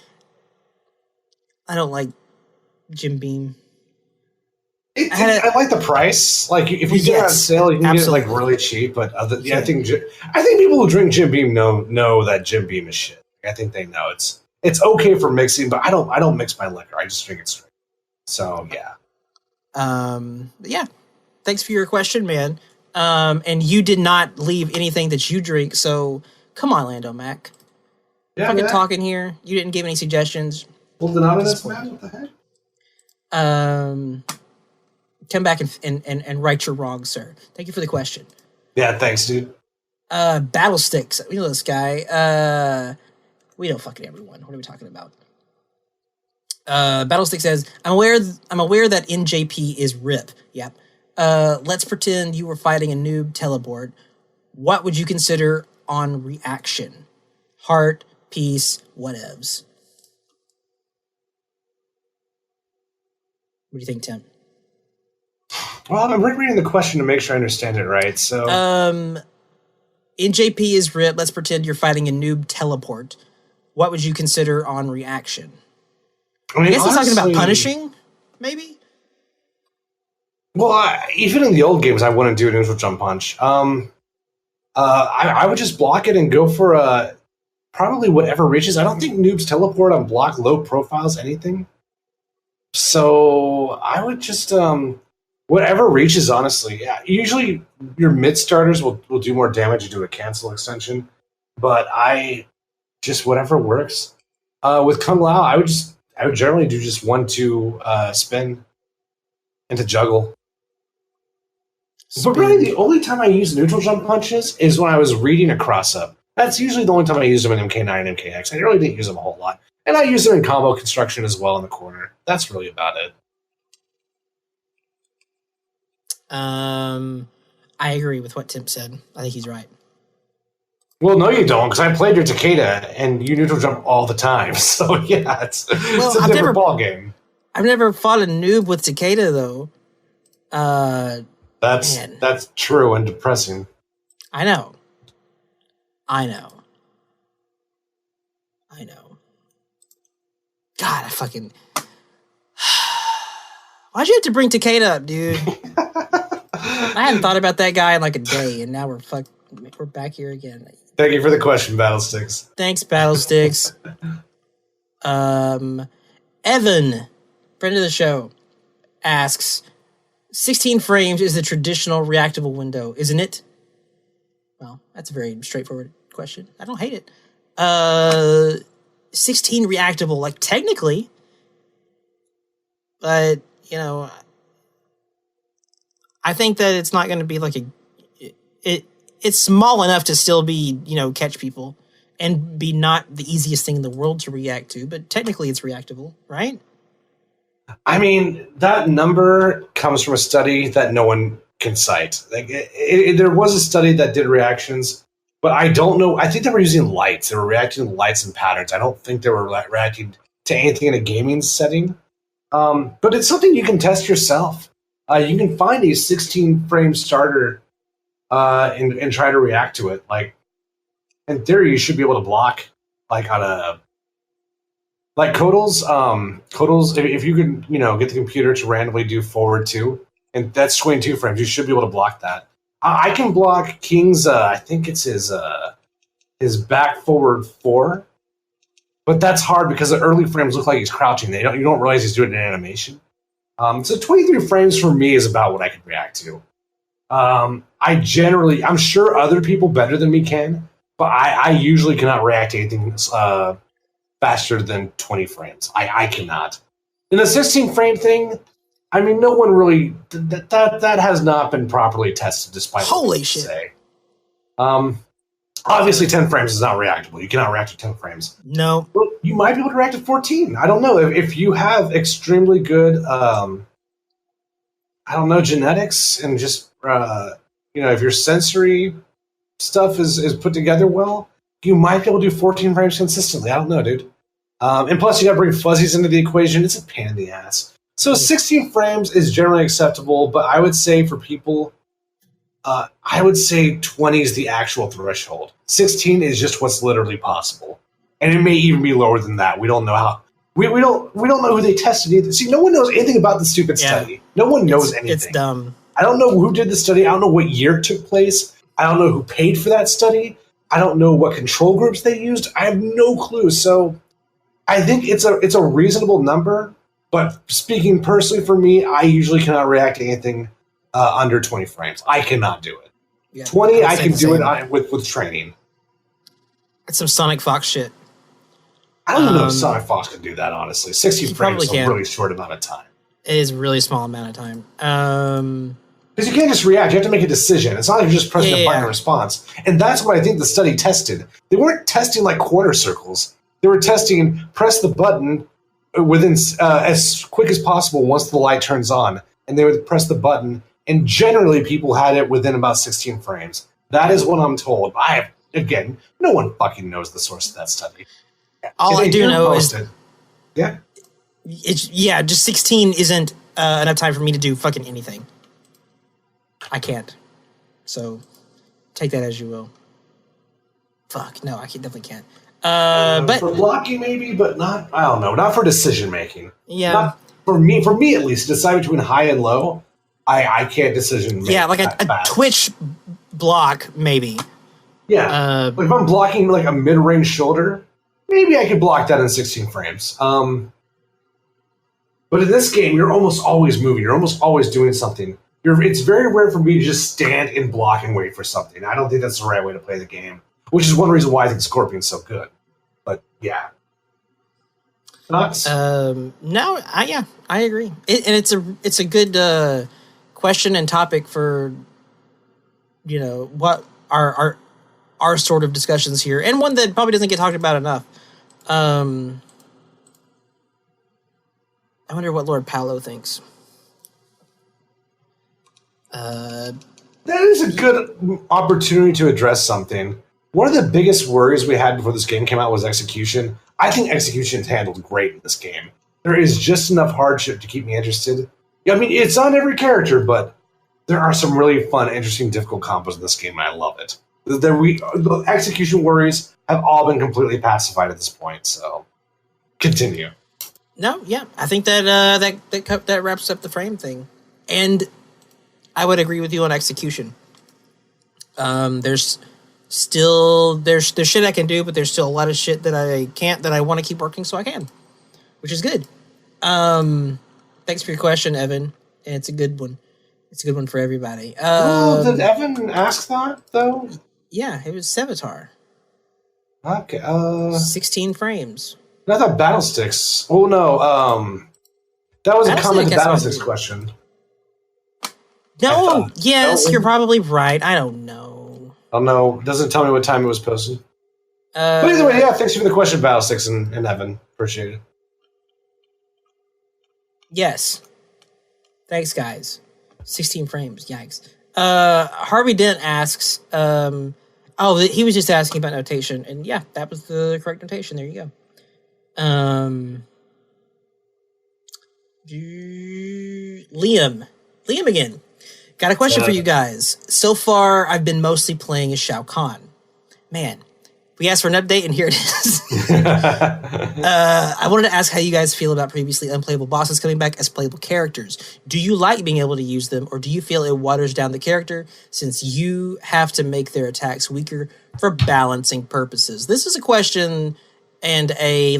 I don't like Jim Beam. I like the price. Like, if you get it on sale, you can get it like really cheap. But I think people who drink Jim Beam know that Jim Beam is shit. I think they know it's okay for mixing, but I don't mix my liquor. I just drink it straight. So yeah. Yeah. Thanks for your question, man. And you did not leave anything that you drink. So come on, Lando Mac. Yeah, fucking talking here. You didn't give any suggestions. Well, the anonymous man, what the heck? Come back and right your wrong, sir. Thank you for the question. Yeah, thanks, dude. Battle Sticks. We know this guy. We know fucking everyone. What are we talking about? Battle Stick says, I'm aware that NJP is RIP. Yep. Let's pretend you were fighting a noob teleport. What would you consider on reaction? Heart, peace, whatevs. What do you think, Tim? Well, I'm reading the question to make sure I understand it right. So, NJP is RIP. Let's pretend you're fighting a noob teleport. What would you consider on reaction? I guess he's talking about punishing, maybe? Well, even in the old games, I wouldn't do a neutral jump punch. I would just block it and go for probably whatever reaches. I don't think noobs teleport on block, low profiles, anything. So I would just whatever reaches, honestly. Yeah, usually your mid starters will do more damage to do a cancel extension, but I just whatever works. With Kung Lao, I would generally do just 1-2 spin into juggle. But really, the only time I use neutral jump punches is when I was reading a cross up. That's usually the only time I use them in MK9 and MKX. I really didn't use them a whole lot. And I use them in combo construction as well in the corner. That's really about it. I agree with what Tim said. I think he's right. Well, no, you don't, because I played your Takeda, and you neutral jump all the time. So yeah, it's a different ball game. I've never fought a noob with Takeda though. That's true and depressing. I know. God, I fucking. Why'd you have to bring Takeda up, dude? I hadn't thought about that guy in like a day, and now we're back here again. Thank you for the question, Battlesticks. Thanks, Battlesticks. Evan, friend of the show, asks, 16 frames is the traditional reactable window, isn't it? Well, that's a very straightforward question. I don't hate it. 16 reactable, like technically, but I think that it's not going to be like it's small enough to still be, catch people and be not the easiest thing in the world to react to, but technically it's reactable, right? I mean, that number comes from a study that no one can cite. Like, there was a study that did reactions, but I don't know. I think they were using lights. They were reacting to lights and patterns. I don't think they were reacting to anything in a gaming setting. But it's something you can test yourself. You can find a 16 frame starter and try to react to it. Like, in theory, you should be able to block like on a like Codals. Codals, if you can, get the computer to randomly do forward 2, and that's 22 frames, you should be able to block that. I can block King's. I think it's his back forward 4, but that's hard because the early frames look like he's crouching. You don't realize he's doing an animation. So 23 frames for me is about what I can react to. I'm sure other people better than me can, but I usually cannot react to anything faster than 20 frames. I cannot. In the 16 frame thing, I mean, no one really that has not been properly tested, despite holy shit. Say. Obviously, 10 frames is not reactable. You cannot react to 10 frames. No. Well, you might be able to react to 14. I don't know. If you have extremely good, genetics and just, if your sensory stuff is put together well, you might be able to do 14 frames consistently. I don't know, dude. And plus, you got to bring fuzzies into the equation. It's a pain in the ass. So 16 frames is generally acceptable, but I would say for people, 20 is the actual threshold. 16 is just what's literally possible, and it may even be lower than that. We don't know how. We don't know who they tested either. See, no one knows anything about the stupid study. No one knows anything. It's dumb. I don't know who did the study. I don't know what year it took place. I don't know who paid for that study. I don't know what control groups they used. I have no clue. So I think it's a reasonable number. But speaking personally for me, I usually cannot react to anything under 20 frames. I cannot do it. Yeah, 20, I can do it with training. It's some Sonic Fox shit. I don't know if Sonic Fox can do that, honestly. 60 frames is a really short amount of time. It is a really small amount of time. Because you can't just react. You have to make a decision. It's not like you're just pressing a button in response. And that's what I think the study tested. They weren't testing like quarter circles. They were testing press the button within as quick as possible once the light turns on. And they would press the button. And generally, people had it within about 16 frames. That is what I'm told. Again, no one fucking knows the source of that study. All I do know is... Yeah? Just 16 isn't enough time for me to do fucking anything. I can't. So, take that as you will. Fuck, no, I definitely can't. But for blocking, maybe, but not, I don't know, not for decision making. Yeah. Not for me at least, decide between high and low, I can't decision make. Yeah, like a Twitch block, maybe. Yeah. Like if I'm blocking like a mid-range shoulder, maybe I could block that in 16 frames. But in this game, you're almost always moving. You're almost always doing something. It's very rare for me to just stand and block and wait for something. I don't think that's the right way to play the game, which is one reason why I think Scorpion's so good. But yeah. Thoughts? No, I agree. And it's a good question and topic for what our sort of discussions here, and one that probably doesn't get talked about enough. I wonder what Lord Paolo thinks. That is a good opportunity to address something. One of the biggest worries we had before this game came out was execution. I think execution is handled great in this game. There is just enough hardship to keep me interested. I mean, it's on every character, but there are some really fun, interesting, difficult combos in this game, and I love it. The execution worries have all been completely pacified at this point, so continue. No, yeah, I think that that wraps up the frame thing, and I would agree with you on execution. There's shit I can do, but there's still a lot of shit that I can't, that I want to keep working so I can, which is good. Thanks for your question, Evan, and it's a good one. It's a good one for everybody. Did Evan ask that though? Yeah, it was Sevatar. Okay. 16 frames. I thought Battlesticks. Oh no. That was a comment to Battlesticks question. No. Yes, you're probably right. I don't know. Oh no, doesn't tell me what time it was posted. But either way, yeah. Thanks for the question, Battlesticks and Evan. Appreciate it. Yes. Thanks, guys. 16 frames. Yikes. Harvey Dent asks, he was just asking about notation, and yeah, that was the correct notation. There you go. Liam again. Got a question for you guys. So far, I've been mostly playing as Shao Kahn. Man, we asked for an update, and here it is. I wanted to ask how you guys feel about previously unplayable bosses coming back as playable characters. Do you like being able to use them, or do you feel it waters down the character since you have to make their attacks weaker for balancing purposes? This is a question and a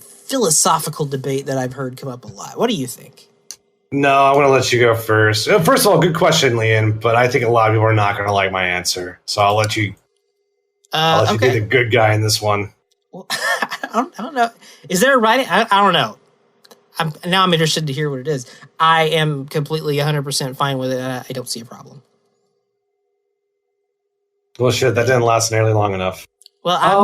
philosophical debate that I've heard come up a lot. What do you think? No, I want to let you go first. First of all, good question, Liam, but I think a lot of people are not going to like my answer. So I'll let you be the good guy in this one. Well, I don't know. Is there a writing? I don't know. I'm interested to hear what it is. I am completely 100% fine with it. I don't see a problem. Well, shit, that didn't last nearly long enough. Well,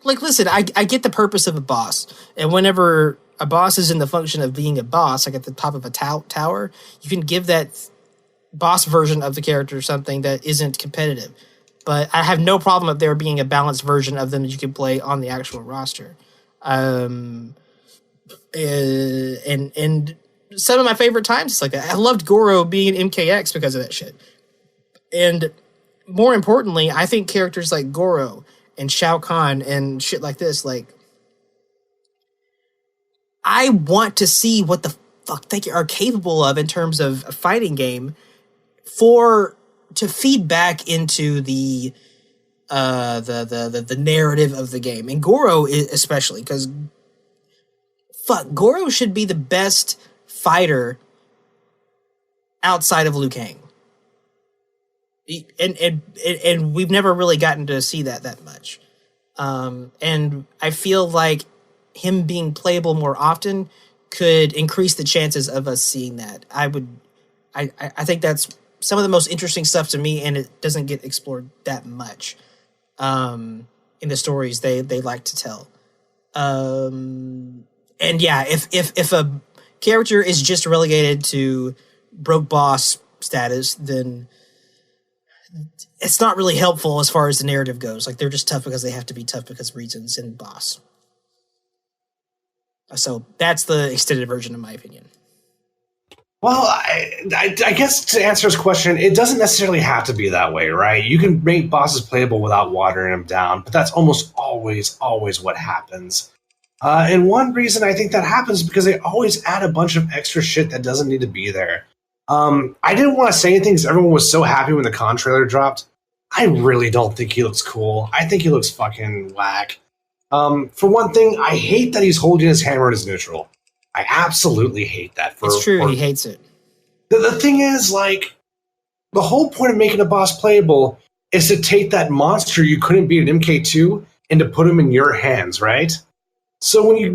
listen, I get the purpose of a boss. And whenever a boss is in the function of being a boss, like at the top of a tower, you can give that boss version of the character something that isn't competitive. But I have no problem with there being a balanced version of them that you can play on the actual roster. And some of my favorite times, it's like that. I loved Goro being an MKX because of that shit. And more importantly, I think characters like Goro and Shao Kahn and shit like this, like, I want to see what the fuck they are capable of in terms of a fighting game to feed back into the narrative of the game. And Goro especially, because Goro should be the best fighter outside of Liu Kang. And we've never really gotten to see that much. And I feel like him being playable more often could increase the chances of us seeing that. I think that's some of the most interesting stuff to me, and it doesn't get explored that much in the stories they like to tell. And yeah, if a character is just relegated to broke boss status, then it's not really helpful as far as the narrative goes. Like, they're just tough because they have to be tough because of reasons and boss. So that's the extended version, in my opinion. Well, I guess to answer his question, it doesn't necessarily have to be that way, right? You can make bosses playable without watering them down, but that's almost always what happens. And one reason I think that happens is because they always add a bunch of extra shit that doesn't need to be there. I didn't want to say anything because everyone was so happy when the Con trailer dropped. I really don't think he looks cool. I think he looks fucking whack. For one thing, I hate that he's holding his hammer as neutral. I absolutely hate that. It's true, he hates it. The thing is, like, the whole point of making a boss playable is to take that monster you couldn't beat in MK2 and to put him in your hands, right? So when you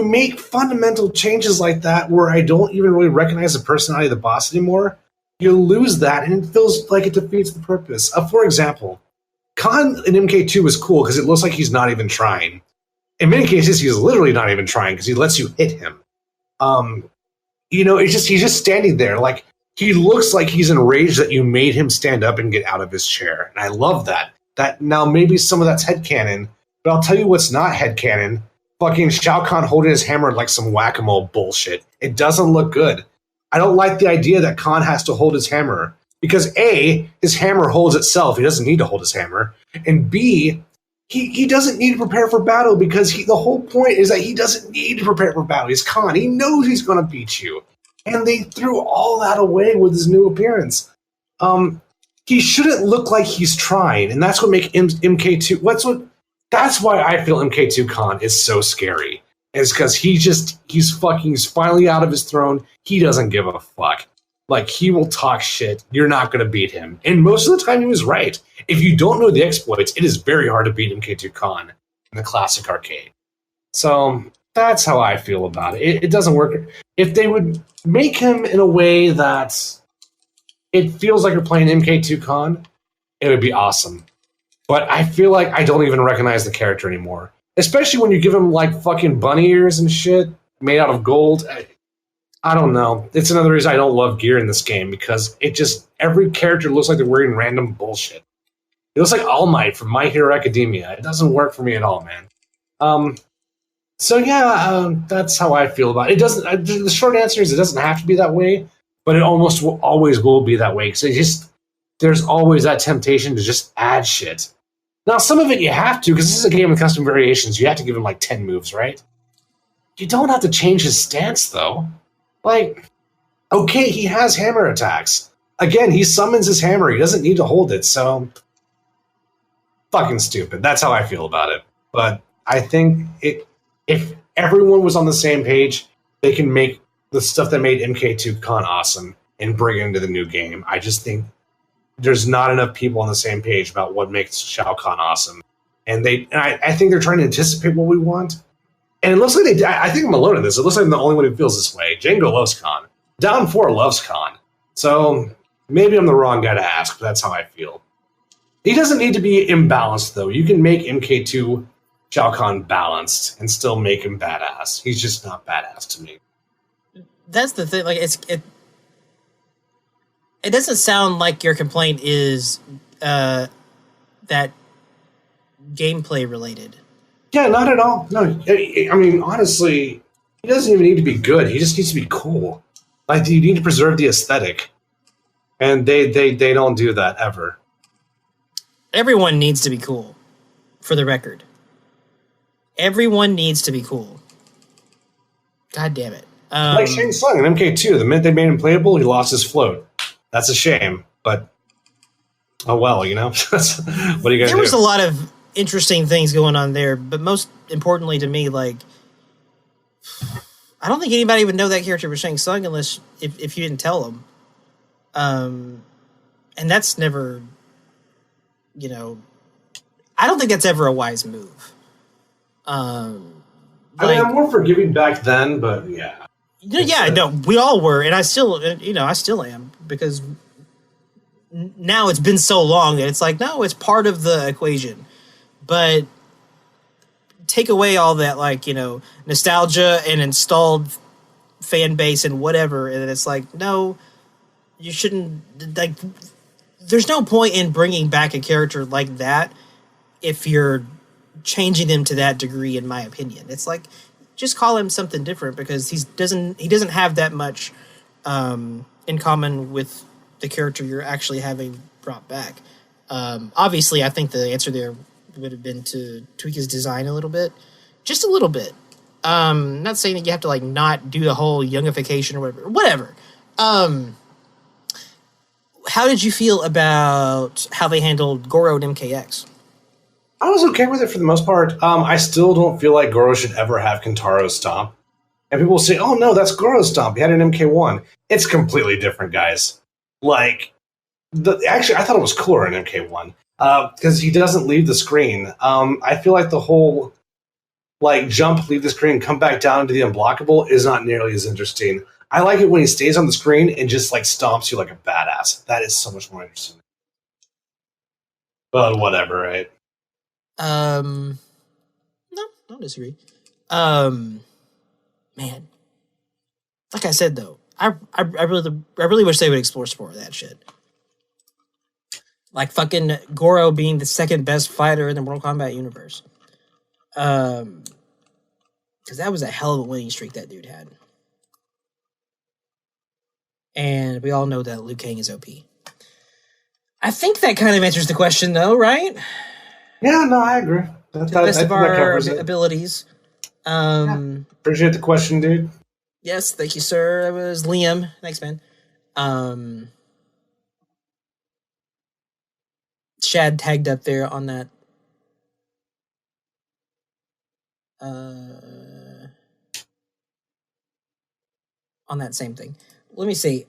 make fundamental changes like that, where I don't even really recognize the personality of the boss anymore, you lose that, and it feels like it defeats the purpose. For example, Khan in MK2 was cool because it looks like he's not even trying. In many cases, he's literally not even trying because he lets you hit him. It's just he's just standing there. Like, he looks like he's enraged that you made him stand up and get out of his chair. And I love that. That now maybe some of that's headcanon, but I'll tell you what's not headcanon. Fucking Shao Kahn holding his hammer like some whack-a-mole bullshit. It doesn't look good. I don't like the idea that Kahn has to hold his hammer. Because A, his hammer holds itself. He doesn't need to hold his hammer. And B, he doesn't need to prepare for battle because the whole point is that he doesn't need to prepare for battle. He's Kahn. He knows he's going to beat you. And they threw all that away with his new appearance. He shouldn't look like he's trying, and that's what makes MK2. That's why I feel MK2 Kahn is so scary. Is because he's finally out of his throne. He doesn't give a fuck. Like, he will talk shit. You're not going to beat him. And most of the time, he was right. If you don't know the exploits, it is very hard to beat MK2 Kahn in the classic arcade. So that's how I feel about it. It doesn't work. If they would make him in a way that it feels like you're playing MK2 Kahn, it would be awesome. But I feel like I don't even recognize the character anymore. Especially when you give him, like, fucking bunny ears and shit made out of gold. I don't know. It's another reason I don't love gear in this game, because every character looks like they're wearing random bullshit. It looks like All Might from My Hero Academia. It doesn't work for me at all, man. So yeah, that's how I feel about it. It doesn't. The short answer is it doesn't have to be that way, but it almost always will be that way, because there's always that temptation to just add shit. Now, some of it you have to, because this is a game with custom variations. You have to give him like 10 moves, right? You don't have to change his stance, though. Like, okay, he has hammer attacks. Again, he summons his hammer. He doesn't need to hold it, so fucking stupid. That's how I feel about it. But I think if everyone was on the same page, they can make the stuff that made MK2 Kahn awesome and bring it into the new game. I just think there's not enough people on the same page about what makes Shao Kahn awesome. And I think they're trying to anticipate what we want. And it looks like I think I'm alone in this. It looks like I'm the only one who feels this way. Django loves Kahn. Down 4 loves Kahn. So maybe I'm the wrong guy to ask, but that's how I feel. He doesn't need to be imbalanced, though. You can make MK2 Shao Kahn balanced and still make him badass. He's just not badass to me. That's the thing. Like, it doesn't sound like your complaint is that gameplay related. Yeah, not at all. No, I mean, honestly, he doesn't even need to be good. He just needs to be cool. Like, you need to preserve the aesthetic, and they don't do that ever. Everyone needs to be cool, for the record. Everyone needs to be cool. God damn it. Like Shang Tsung in MK2, the minute they made him playable, he lost his float. That's a shame, but oh well, you know. What are you gonna do? There was a lot of interesting things going on there, but most importantly to me, like, I don't think anybody would know that character was Shang Tsung unless if you didn't tell them. And that's never, you know, I don't think that's ever a wise move. I mean, I'm more forgiving back then, but yeah. Yeah, no, we all were, and I still am, because now it's been so long that it's like, no, it's part of the equation. But take away all that, like, you know, nostalgia and installed fan base and whatever, and it's like, no, you shouldn't, like, there's no point in bringing back a character like that if you're changing them to that degree, in my opinion. It's like, just call him something different, because he doesn't have that much in common with the character you're actually having brought back. Obviously, I think the answer there would have been to tweak his design a little bit, just a little bit. Not saying that you have to, like, not do the whole youngification or whatever. How did you feel about how they handled Goro and MKX? I was okay with it for the most part. I still don't feel like Goro should ever have Kentaro's Stomp. And people will say, oh no, that's Goro's Stomp. He had an MK1. It's completely different, guys. Like, actually, I thought it was cooler in MK1. Because he doesn't leave the screen. I feel like the whole, like, jump, leave the screen, come back down into the unblockable is not nearly as interesting. I like it when he stays on the screen and just, like, stomps you like a badass. That is so much more interesting. But whatever, right? No, don't disagree. Man, like I said though, really wish they would explore more of that shit. Like fucking Goro being the second best fighter in the Mortal Kombat universe. Because that was a hell of a winning streak that dude had. And we all know that Liu Kang is OP. I think that kind of answers the question, though, right? Yeah, no, I agree. To the best of our abilities. Appreciate the question, dude. Yes, thank you, sir. That was Liam. Thanks, man. Shad tagged up there on that. On that same thing. Let me see.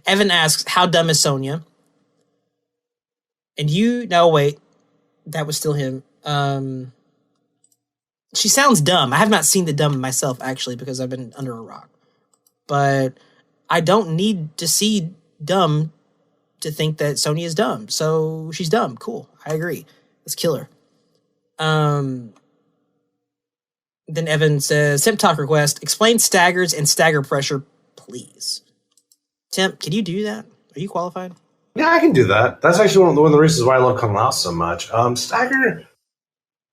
Evan asks, how dumb is Sonya? And no, wait. That was still him. She sounds dumb. I have not seen the dumb myself, actually, because I've been under a rock. But I don't need to see dumb to think that Sonya is dumb. So she's dumb. Cool. I agree. Let's kill her. Then Evan says, Temp talk request, explain staggers and stagger pressure, please. Temp, can you do that? Are you qualified? Yeah, I can do that. That's actually one of the reasons why I love Kung Lao so much. Stagger,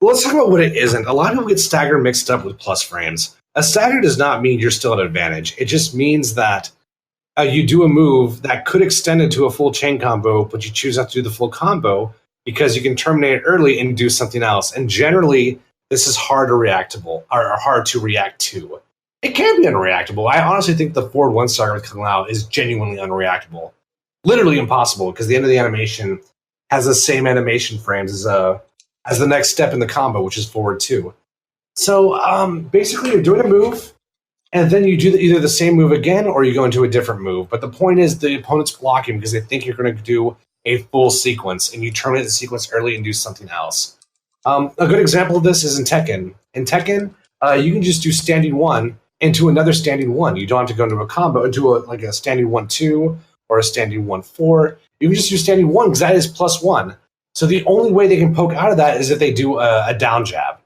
let's talk about what it isn't. A lot of people get stagger mixed up with plus frames. A stagger does not mean you're still at advantage. It just means that you do a move that could extend into a full chain combo, but you choose not to do the full combo because you can terminate it early and do something else. And generally, this is hard to react to. It can be unreactable. I honestly think the forward one stagger with Kung Lao is genuinely unreactable. Literally impossible, because the end of the animation has the same animation frames as the next step in the combo, which is forward 2. So basically, you're doing a move, and then you do either the same move again, or you go into a different move. But the point is the opponent's blocking because they think you're going to do a full sequence, and you terminate the sequence early and do something else. A good example of this is in Tekken. In Tekken, you can just do standing 1 into another standing 1. You don't have to go into a combo, into a standing 1-2 or a standing 1-4. You can just do standing 1 because that is +1. So the only way they can poke out of that is if they do a down jab.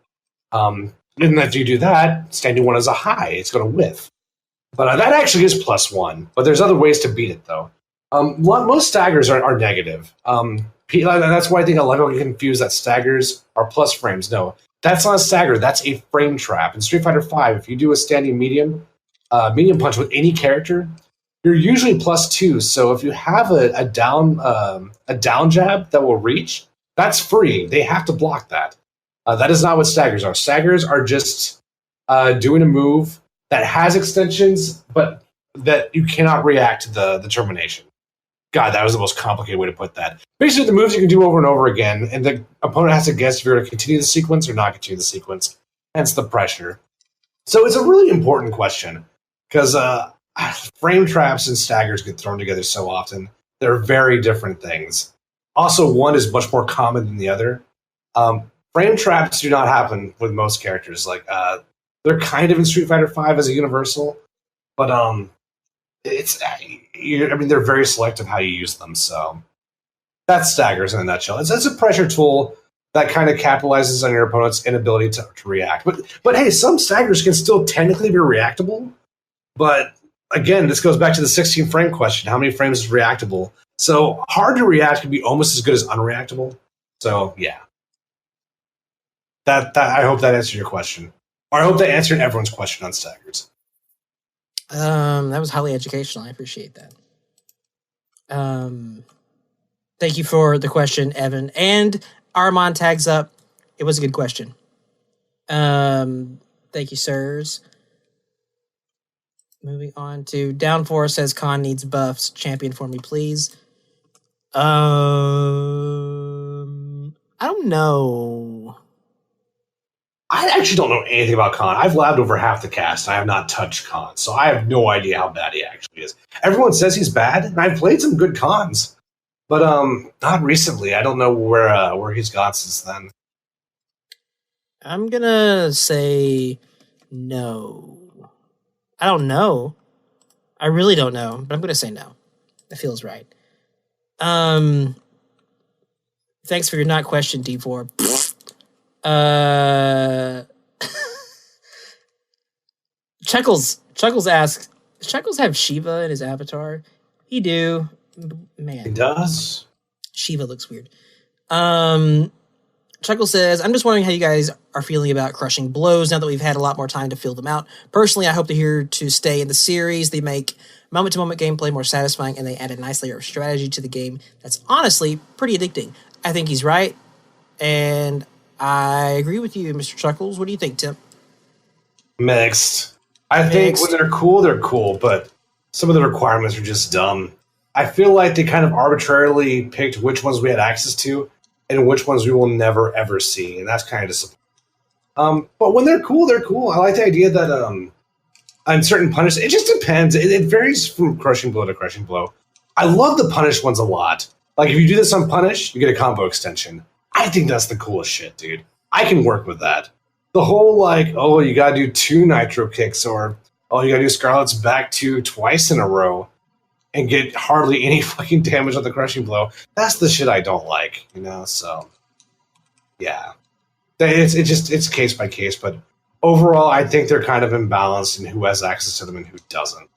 And if you do that, standing 1 is a high. It's going to whiff. But that actually is +1. But there's other ways to beat it, though. Most staggers are negative. That's why I think a lot of people get confused that staggers are plus frames. No, that's not a stagger. That's a frame trap. In Street Fighter V, if you do a standing medium punch with any character, you're usually +2. So if you have a down jab that will reach, that's free. They have to block that. That is not what staggers are. Staggers are just doing a move that has extensions, but that you cannot react to the termination. God, that was the most complicated way to put that. Basically, the moves you can do over and over again, and the opponent has to guess if you're going to continue the sequence or not continue the sequence. Hence the pressure. So it's a really important question, because frame traps and staggers get thrown together so often. They're very different things. Also, one is much more common than the other. Frame traps do not happen with most characters. They're kind of in Street Fighter V as a universal, but they're very selective how you use them. So that's staggers in a nutshell. It's a pressure tool that kind of capitalizes on your opponent's inability to react. But hey, some staggers can still technically be reactable. But again, this goes back to the 16 frame question. How many frames is reactable? So hard to react can be almost as good as unreactable. So yeah. That I hope that answered your question. Or I hope that answered everyone's question on staggers. That was highly educational. I appreciate that. Thank you for the question, Evan. And Armand tags up. It was a good question. Thank you, sirs. Moving on to Downforce says Khan needs buffs. Champion for me, please. I don't know. I actually don't know anything about Khan. I've labbed over half the cast. I have not touched Khan, so I have no idea how bad he actually is. Everyone says he's bad, and I've played some good Khans, but not recently. I don't know where he's got since then. I'm gonna say no. I don't know. I really don't know, but I'm gonna say no. That feels right. Thanks for your not question, D4. Chuckles asks, Does Chuckles have Shiva in his avatar? He do. Man. He does? Shiva looks weird. Chuckle says, I'm just wondering how you guys are feeling about crushing blows now that we've had a lot more time to feel them out. Personally, I hope they're here to stay in the series. They make moment-to-moment gameplay more satisfying, and they add a nice layer of strategy to the game that's honestly pretty addicting. I think he's right, and I agree with you, Mr. Chuckles. What do you think, Tim? Mixed. I think when they're cool, but some of the requirements are just dumb. I feel like they kind of arbitrarily picked which ones we had access to and which ones we will never, ever see, and that's kind of disappointing. But when they're cool, they're cool. I like the idea that on certain punish, it just depends. It varies from crushing blow to crushing blow. I love the punish ones a lot. Like, if you do this on punish, you get a combo extension. I think that's the coolest shit, dude. I can work with that. The whole, like, oh, you gotta do 2 nitro kicks, or, oh, you gotta do Scarlet's back 2 twice in a row and get hardly any fucking damage on the crushing blow. That's the shit I don't like, you know? So, yeah. It's case by case, but overall, I think they're kind of imbalanced in who has access to them and who doesn't.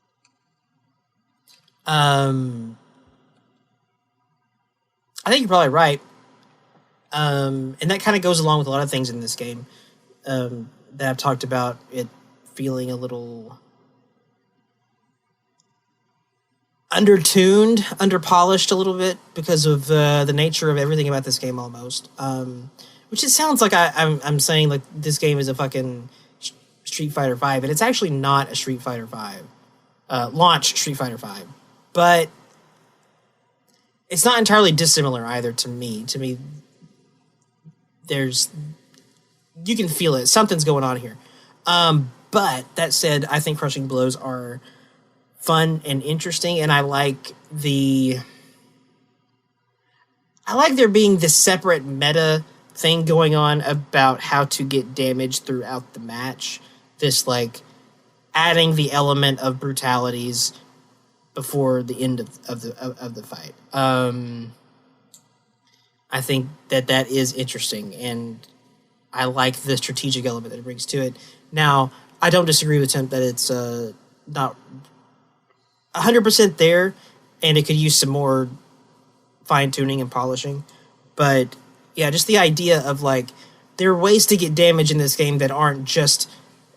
I think you're probably right. And that kind of goes along with a lot of things in this game that I've talked about, it feeling a little undertuned, underpolished a little bit because of the nature of everything about this game almost. Which it sounds like I'm saying like this game is a fucking Street Fighter V, and it's actually not a Street Fighter V. Launch Street Fighter V. But it's not entirely dissimilar either to me. To me, you can feel it. Something's going on here. But that said, I think crushing blows are fun and interesting, and I like there being this separate meta thing going on about how to get damage throughout the match. This, like, adding the element of brutalities before the end of the fight. I think that is interesting, and I like the strategic element that it brings to it. Now, I don't disagree with Tim that it's not 100% there, and it could use some more fine-tuning and polishing. But, yeah, just the idea of, like, there are ways to get damage in this game that aren't just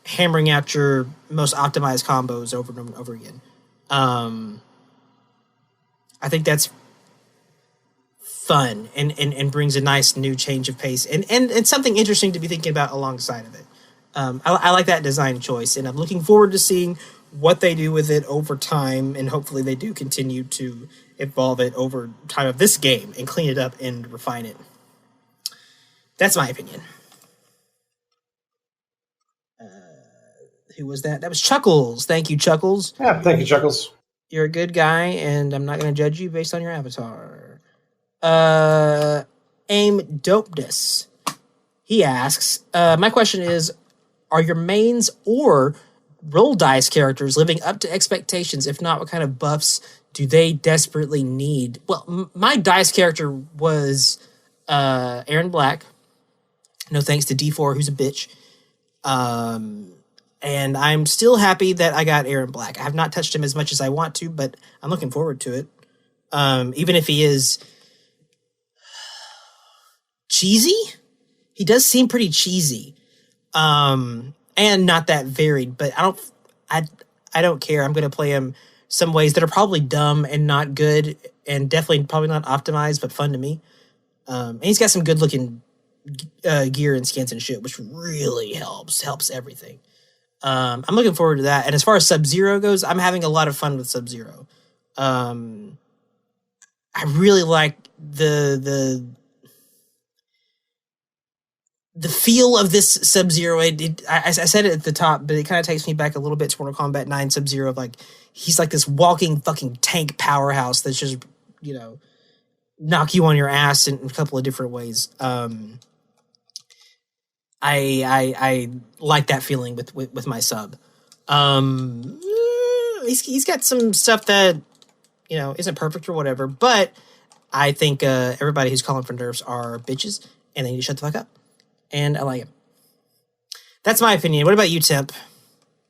hammering out your most optimized combos over and over again. I think that's fun and brings a nice new change of pace and something interesting to be thinking about alongside of it. I like that design choice, and I'm looking forward to seeing what they do with it over time, and hopefully they do continue to evolve it over time of this game and clean it up and refine it. That's my opinion. Who was that? That was Chuckles. Thank you, Chuckles. Yeah, thank you, Chuckles. You're a good guy, and I'm not going to judge you based on your avatar. Aim Dopeness. He asks, my question is, are your mains or roll dice characters living up to expectations? If not, what kind of buffs do they desperately need? Well, my dice character was Aaron Black. No thanks to D4, who's a bitch. And I'm still happy that I got Aaron Black. I have not touched him as much as I want to, but I'm looking forward to it. Even if he is cheesy, he does seem pretty cheesy. And not that varied, but I don't care. I'm going to play him some ways that are probably dumb and not good, and definitely probably not optimized, but fun to me. And he's got some good looking gear and skins and shit, which really helps everything. I'm looking forward to that. And as far as Sub-Zero goes, I'm having a lot of fun with Sub-Zero. I really like the feel of this Sub-Zero. I said it at the top, but it kind of takes me back a little bit to Mortal Kombat 9 Sub-Zero. Like, he's like this walking fucking tank powerhouse that's just, knock you on your ass in a couple of different ways. I like that feeling with my sub. He's got some stuff that, isn't perfect or whatever, but I think everybody who's calling for nerfs are bitches, and they need to shut the fuck up. And I like him. That's my opinion. What about you, Temp?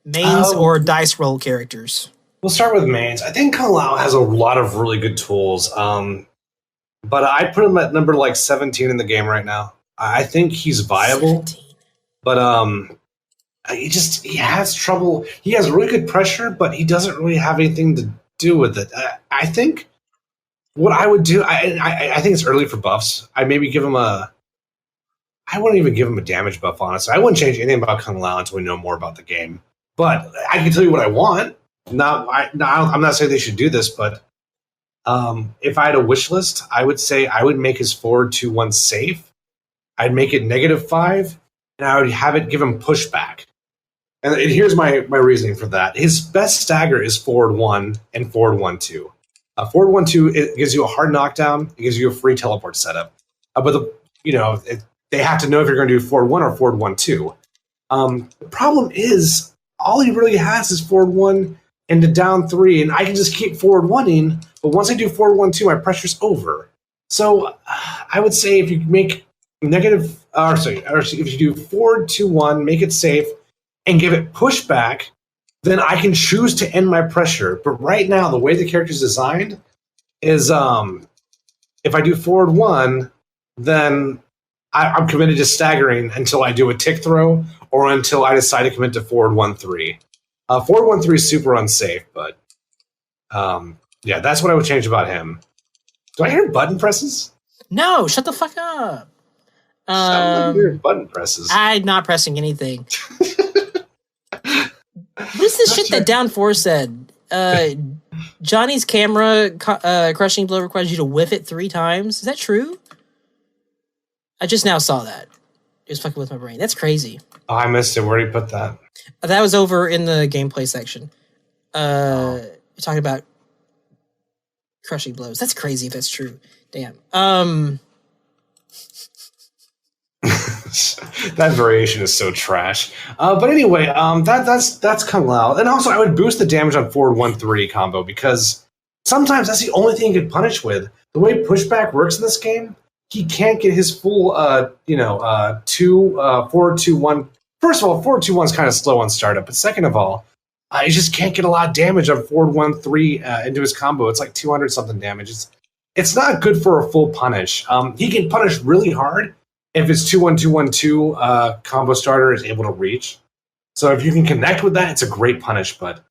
Mains or dice roll characters? We'll start with mains. I think Kung Lao has a lot of really good tools. But I put him at number like 17 in the game right now. I think he's viable, 17. but he has trouble. He has really good pressure, but he doesn't really have anything to do with it. I think what I would do, I think it's early for buffs. I maybe give him a. I wouldn't even give him a damage buff, honestly. I wouldn't change anything about Kung Lao until we know more about the game. But I can tell you what I want. I'm not saying they should do this, but if I had a wish list, I would say I would make his forward 2-1 safe. I'd make it -5, and I would have it give him pushback. And here's my reasoning for that. His best stagger is forward 1 and forward 1-2. Forward 1-2, it gives you a hard knockdown. It gives you a free teleport setup. They have to know if you're going to do forward 1 or forward 1-2. The problem is, all he really has is forward 1 into down 3, and I can just keep forward 1-ing, but once I do forward 1-2, my pressure's over. So I would say if you make if you do forward 2-1, make it safe, and give it pushback, then I can choose to end my pressure. But right now, the way the character's designed is if I do forward 1, then I'm committed to staggering until I do a tick throw or until I decide to commit to forward 1-3. Forward 1-3 is super unsafe, but yeah, that's what I would change about him. Do I hear button presses? No, shut the fuck up. I'm hearing button presses. I'm not pressing anything. What is this shit that Down 4 said? Johnny's camera crushing blow requires you to whiff it 3 times. Is that true? I just now saw that. It was fucking with my brain. That's crazy. Oh, I missed it. Where did you put that? That was over in the gameplay section. You're talking about crushing blows. That's crazy if that's true. Damn. That variation is so trash. But anyway, that's Kung Lao. And also, I would boost the damage on forward 1-3 combo because sometimes that's the only thing he can punish with. The way pushback works in this game, he can't get his full, forward 2-1. First of all, forward 2-1 is kind of slow on startup, but second of all, he just can't get a lot of damage on forward 1-3 into his combo. It's like 200 something damage. It's not good for a full punish. He can punish really hard if his 2-1-2-1-2 combo starter is able to reach. So if you can connect with that, it's a great punish, but I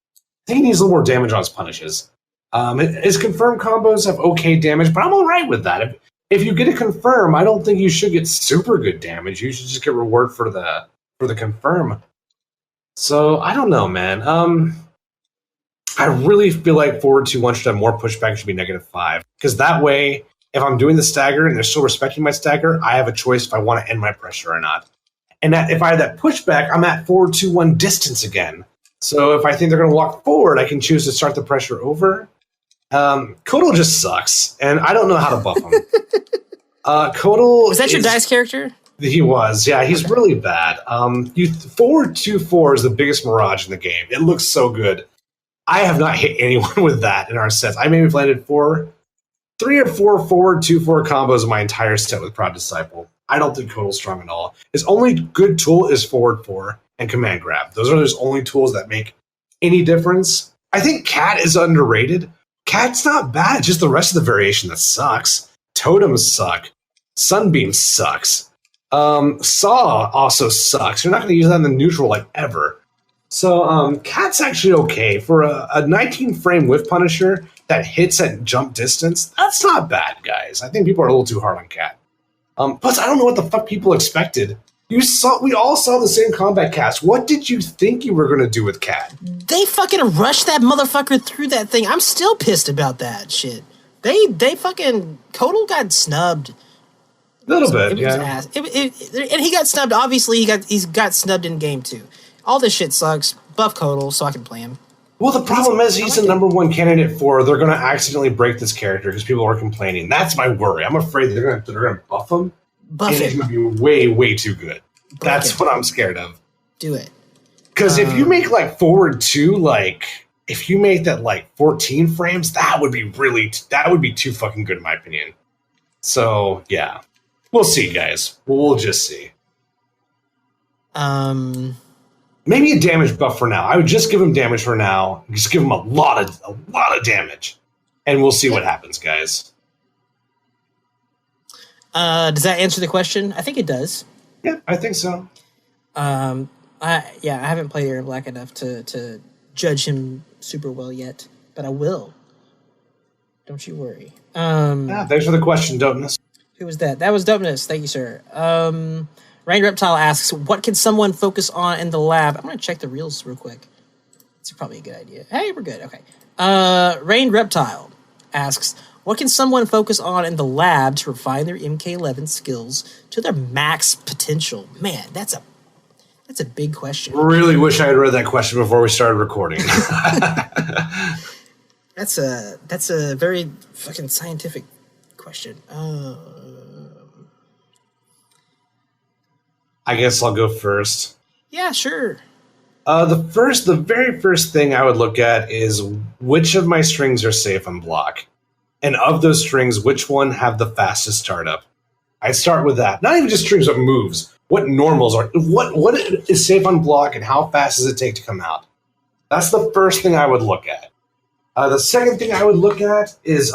think he needs a little more damage on his punishes. His confirm combos have okay damage, but I'm all right with that. If you get a confirm, I don't think you should get super good damage. You should just get reward for the confirm. So I don't know, man. I really feel like forward 2-1 should have more pushback. It should be -5 because that way, if I'm doing the stagger and they're still respecting my stagger, I have a choice if I want to end my pressure or not. And if I have that pushback, I'm at forward 2-1 distance again. So if I think they're going to walk forward, I can choose to start the pressure over. Kotal just sucks, and I don't know how to buff him. Kotal was that your dice character? He was, yeah. He's really bad. Forward 2-4 is the biggest mirage in the game. It looks so good. I have not hit anyone with that in our sets. I maybe landed 3 or 4 forward 2-4 combos in my entire set with Proud Disciple. I don't think Kotal's strong at all. His only good tool is forward 4 and command grab. Those are his only tools that make any difference. I think Cat is underrated. Cat's not bad, just the rest of the variation that sucks. Totems suck. Sunbeam sucks. Saw also sucks. You're not going to use that in the neutral like ever. So Cat's actually okay. For a 19 frame whiff punisher that hits at jump distance, that's not bad, guys. I think people are a little too hard on Cat. Plus, I don't know what the fuck people expected. We all saw the same combat cast. What did you think you were going to do with Cat? They fucking rushed that motherfucker through that thing. I'm still pissed about that shit. They fucking Kotal got snubbed. A little bit, yeah. Ass. And he got snubbed. Obviously, he's got snubbed in game 2. All this shit sucks. Buff Kotal so I can play him. Well, the problem is he's the number 1 candidate for they're going to accidentally break this character because people are complaining. That's my worry. I'm afraid they're going to buff him. Buff and it. It's going to be way, way too good. That's what I'm scared of. Do it. Because if you make like forward 2, if you make that 14 frames, that would be too fucking good in my opinion. So yeah, we'll see, guys. We'll just see. Maybe a damage buff for now. I would just give him damage for now. Just give him a lot of damage, and we'll see what happens, guys. Does that answer the question? I think it does. Yeah, I think so. I haven't played Aaron Black enough to judge him super well yet, but I will. Don't you worry. Thanks for the question, Dopeness. Who was that? That was Dopeness. Thank you, sir. Rain Reptile asks, what can someone focus on in the lab? I'm going to check the reels real quick. It's probably a good idea. Hey, we're good. Okay. Rain Reptile asks, what can someone focus on in the lab to refine their MK11 skills to their max potential? Man, that's a big question. Really wish I had read that question before we started recording. That's a very fucking scientific question. I guess I'll go first. Yeah, sure. The very first thing I would look at is which of my strings are safe on block. And of those strings, which one have the fastest startup? I start with that. Not even just strings, but moves. What normals are? What is safe on block, and how fast does it take to come out? That's the first thing I would look at. The second thing I would look at is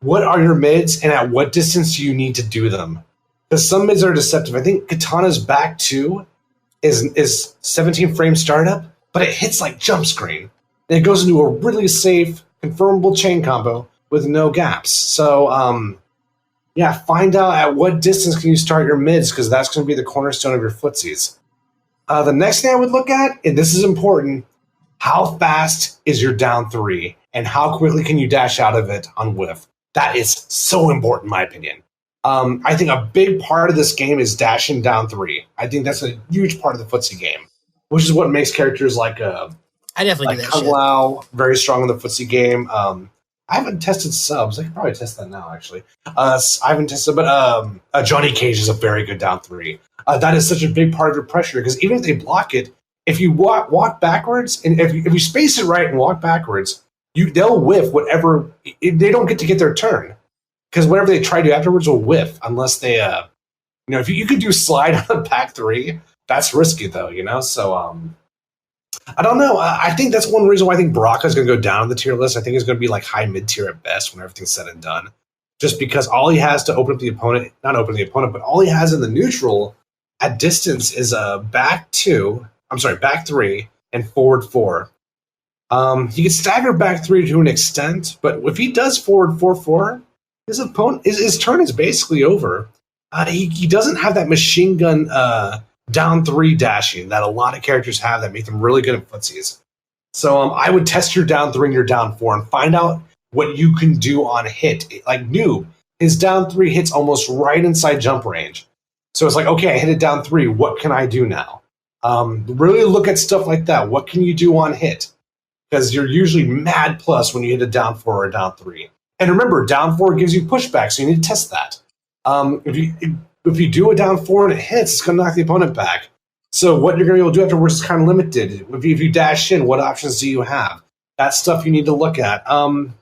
what are your mids, and at what distance do you need to do them? Because some mids are deceptive. I think Katana's back 2 is 17 frame startup, but it hits like jump screen. And it goes into a really safe, confirmable chain combo with no gaps. So, find out at what distance can you start your mids, because that's going to be the cornerstone of your footsies. The next thing I would look at, and this is important, how fast is your down 3, and how quickly can you dash out of it on whiff? That is so important, in my opinion. I think a big part of this game is dashing down 3. I think that's a huge part of the footsie game, which is what makes characters like I definitely like do that Kung Lao very strong in the footsie game. I haven't tested subs. I could probably test that now, actually. I haven't tested, but Johnny Cage is a very good down 3. That is such a big part of your pressure, because even if they block it, if you walk backwards, and if you space it right and walk backwards, they'll whiff whatever. They don't get to get their turn, because whatever they try to do afterwards will whiff, unless they, if you could do slide on back 3, that's risky though, So I don't know. I think that's one reason why I think Baraka is going to go down the tier list. I think it's going to be like high mid tier at best when everything's said and done, just because all he has to open up the opponent, not open the opponent, but all he has in the neutral at distance is a back 3 and forward 4. He can stagger back 3 to an extent, but if he does forward 4-4, his opponent, his turn is basically over. He doesn't have that machine gun down 3 dashing that a lot of characters have that make them really good at footsies. So I would test your down 3 and your down 4 and find out what you can do on hit. Like Noob, his down 3 hits almost right inside jump range. So it's like, okay, I hit it down 3. What can I do now? Really look at stuff like that. What can you do on hit? Because you're usually mad plus when you hit a down 4 or a down 3. And remember, down 4 gives you pushback, so you need to test that. If you do a down 4 and it hits, it's going to knock the opponent back. So what you're going to be able to do afterwards is kind of limited. If you dash in, what options do you have? That's stuff you need to look at. And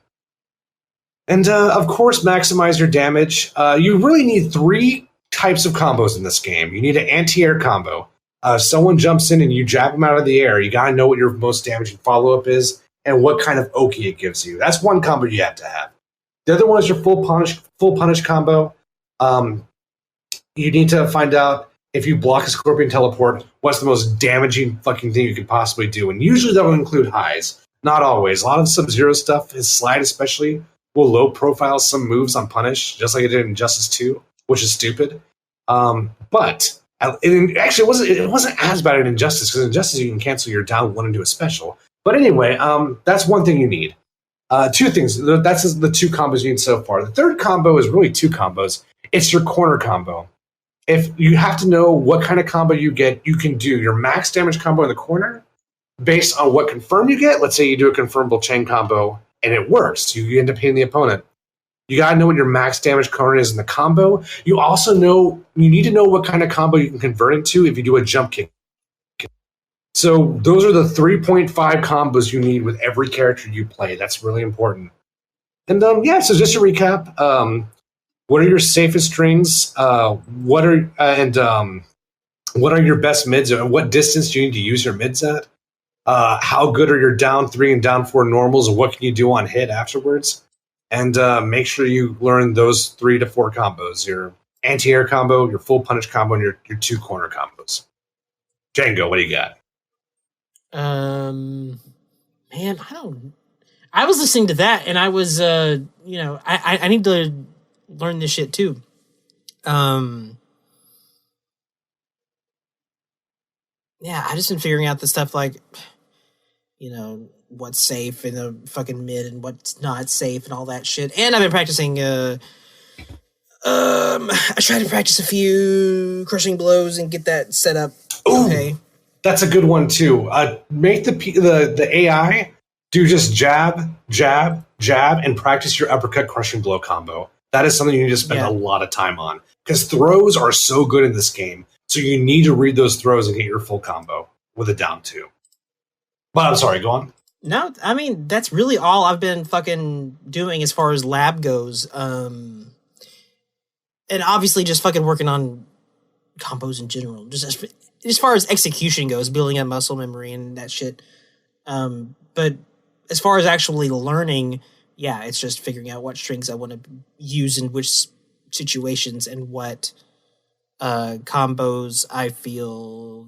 of course, maximize your damage. You really need 3 types of combos in this game. You need an anti-air combo. If someone jumps in and you jab them out of the air, you got to know what your most damaging follow-up is and what kind of Oki it gives you. That's one combo you have to have. The other one is your full punish combo. You need to find out if you block a Scorpion Teleport, what's the most damaging fucking thing you could possibly do. And usually that will include highs. Not always. A lot of Sub-Zero stuff, his slide especially, will low profile some moves on punish, just like it did in Justice 2, which is stupid. But it wasn't as bad in Injustice, because in Injustice you can cancel your down 1 into a special. But anyway, that's one thing you need. 2 things. That's the 2 combos you need so far. The third combo is really 2 combos. It's your corner combo. If you have to know what kind of combo you get, you can do your max damage combo in the corner based on what confirm you get. Let's say you do a confirmable chain combo and it works. You end up hitting the opponent. You got to know what your max damage corner is in the combo. You also need to know what kind of combo you can convert into if you do a jump kick. So those are the 3.5 combos you need with every character you play. That's really important. And so just to recap, what are your safest strings? What are your best mids? And what distance do you need to use your mids at? How good are your down 3 and down 4 normals? And what can you do on hit afterwards? And make sure you learn those 3 to 4 combos: your anti-air combo, your full punish combo, and your 2 corner combos. Django, what do you got? Man, I was listening to that, and I was, I need to learn this shit too. Yeah, I just been figuring out the stuff like, what's safe in the fucking mid and what's not safe and all that shit. And I've been practicing. I tried to practice a few crushing blows and get that set up. Ooh, okay, that's a good one too. Make the AI do just jab, jab, jab, and practice your uppercut crushing blow combo. That is something you need to spend a lot of time on because throws are so good in this game. So you need to read those throws and get your full combo with a down 2. But I'm sorry, go on. No, I mean, that's really all I've been fucking doing as far as lab goes. And obviously just fucking working on combos in general. Just as far as execution goes, building up muscle memory and that shit. But as far as actually learning, yeah, it's just figuring out what strings I want to use in which situations and what combos I feel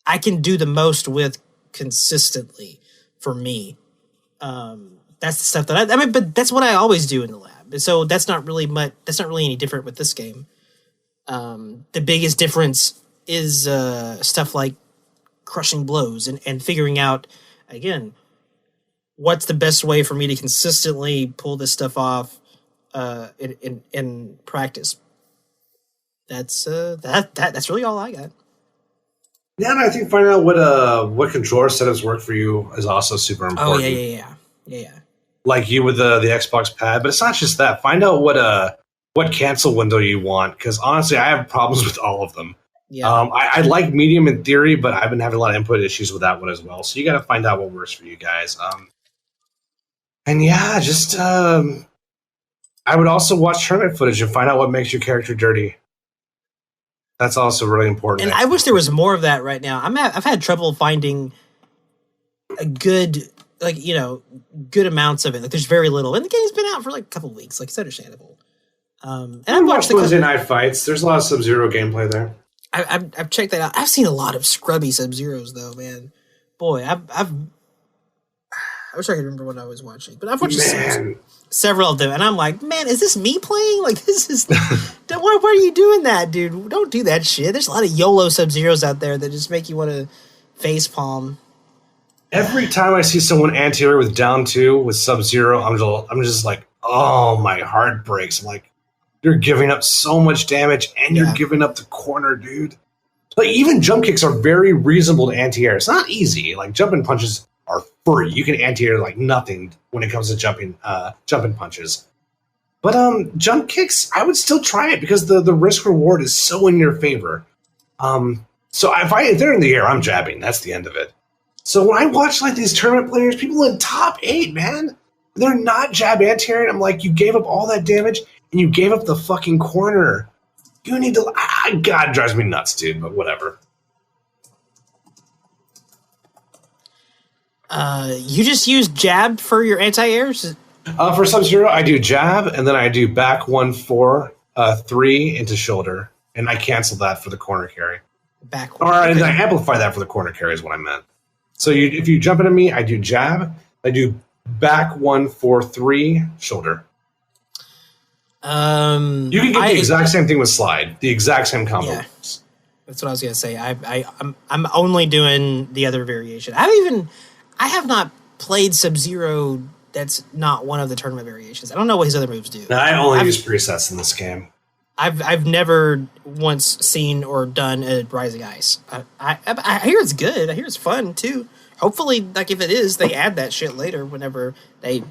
I can do the most with consistently for me. That's the stuff that I mean, but that's what I always do in the lab. So that's not really any different with this game. The biggest difference is stuff like crushing blows and figuring out, again, what's the best way for me to consistently pull this stuff off in practice. That's really all I got. Yeah, and I think finding out what controller setups work for you is also super important. Oh yeah. Like you with the Xbox pad, but it's not just that. Find out what cancel window you want, because honestly, I have problems with all of them. Yeah. I like medium in theory, but I've been having a lot of input issues with that one as well. So you got to find out what works for you guys. And yeah, just I would also watch tournament footage and find out what makes your character dirty. That's also really important. And I wish there was more of that right now. I've had trouble finding a good amounts of it. Like there's very little, and the game's been out for like a couple of weeks. Like it's understandable. And I've watched the Wednesday night fights. There's a lot of Sub-Zero gameplay there. I've checked that out. I've seen a lot of scrubby Sub-Zeros though, man. Boy, I wish I could remember what I was watching, but I've watched several of them, and I'm like, man, is this me playing? Like this is. Why are you doing that, dude? Don't do that shit. There's a lot of YOLO Sub-Zeros out there that just make you want to face palm. Every time I see someone anti-air with down 2 with Sub-Zero, I'm just like, oh, my heart breaks. I'm like, you're giving up so much damage, and you're giving up the corner, dude. Like, even jump kicks are very reasonable to anti-air. It's not easy. Like, jumping punches are free. You can anti-air like nothing when it comes to jumping punches. But jump kicks, I would still try it because the risk reward is so in your favor. So if they're in the air, I'm jabbing. That's the end of it. So when I watch like these tournament players, people in top 8, man, they're not jab anti-airing. I'm like, you gave up all that damage and you gave up the fucking corner. You need to. God, it drives me nuts, dude. But whatever. You just use jab for your anti-airs? For Sub-Zero, I do jab, and then I do back 1-4, 3 into shoulder, and I cancel that for the corner carry. And I amplify that for the corner carry is what I meant. So if you jump into me, I do jab, I do back 1-4-3 shoulder. You can get the exact same thing with slide, the exact same combo. Yeah, that's what I was gonna say. I'm only doing the other variation. I have not played Sub-Zero. That's not one of the tournament variations. I don't know what his other moves do. No, I only use presets in this game. I've never once seen or done a Rising Ice. I hear it's good. I hear it's fun too. Hopefully, like if it is, they add that shit later whenever they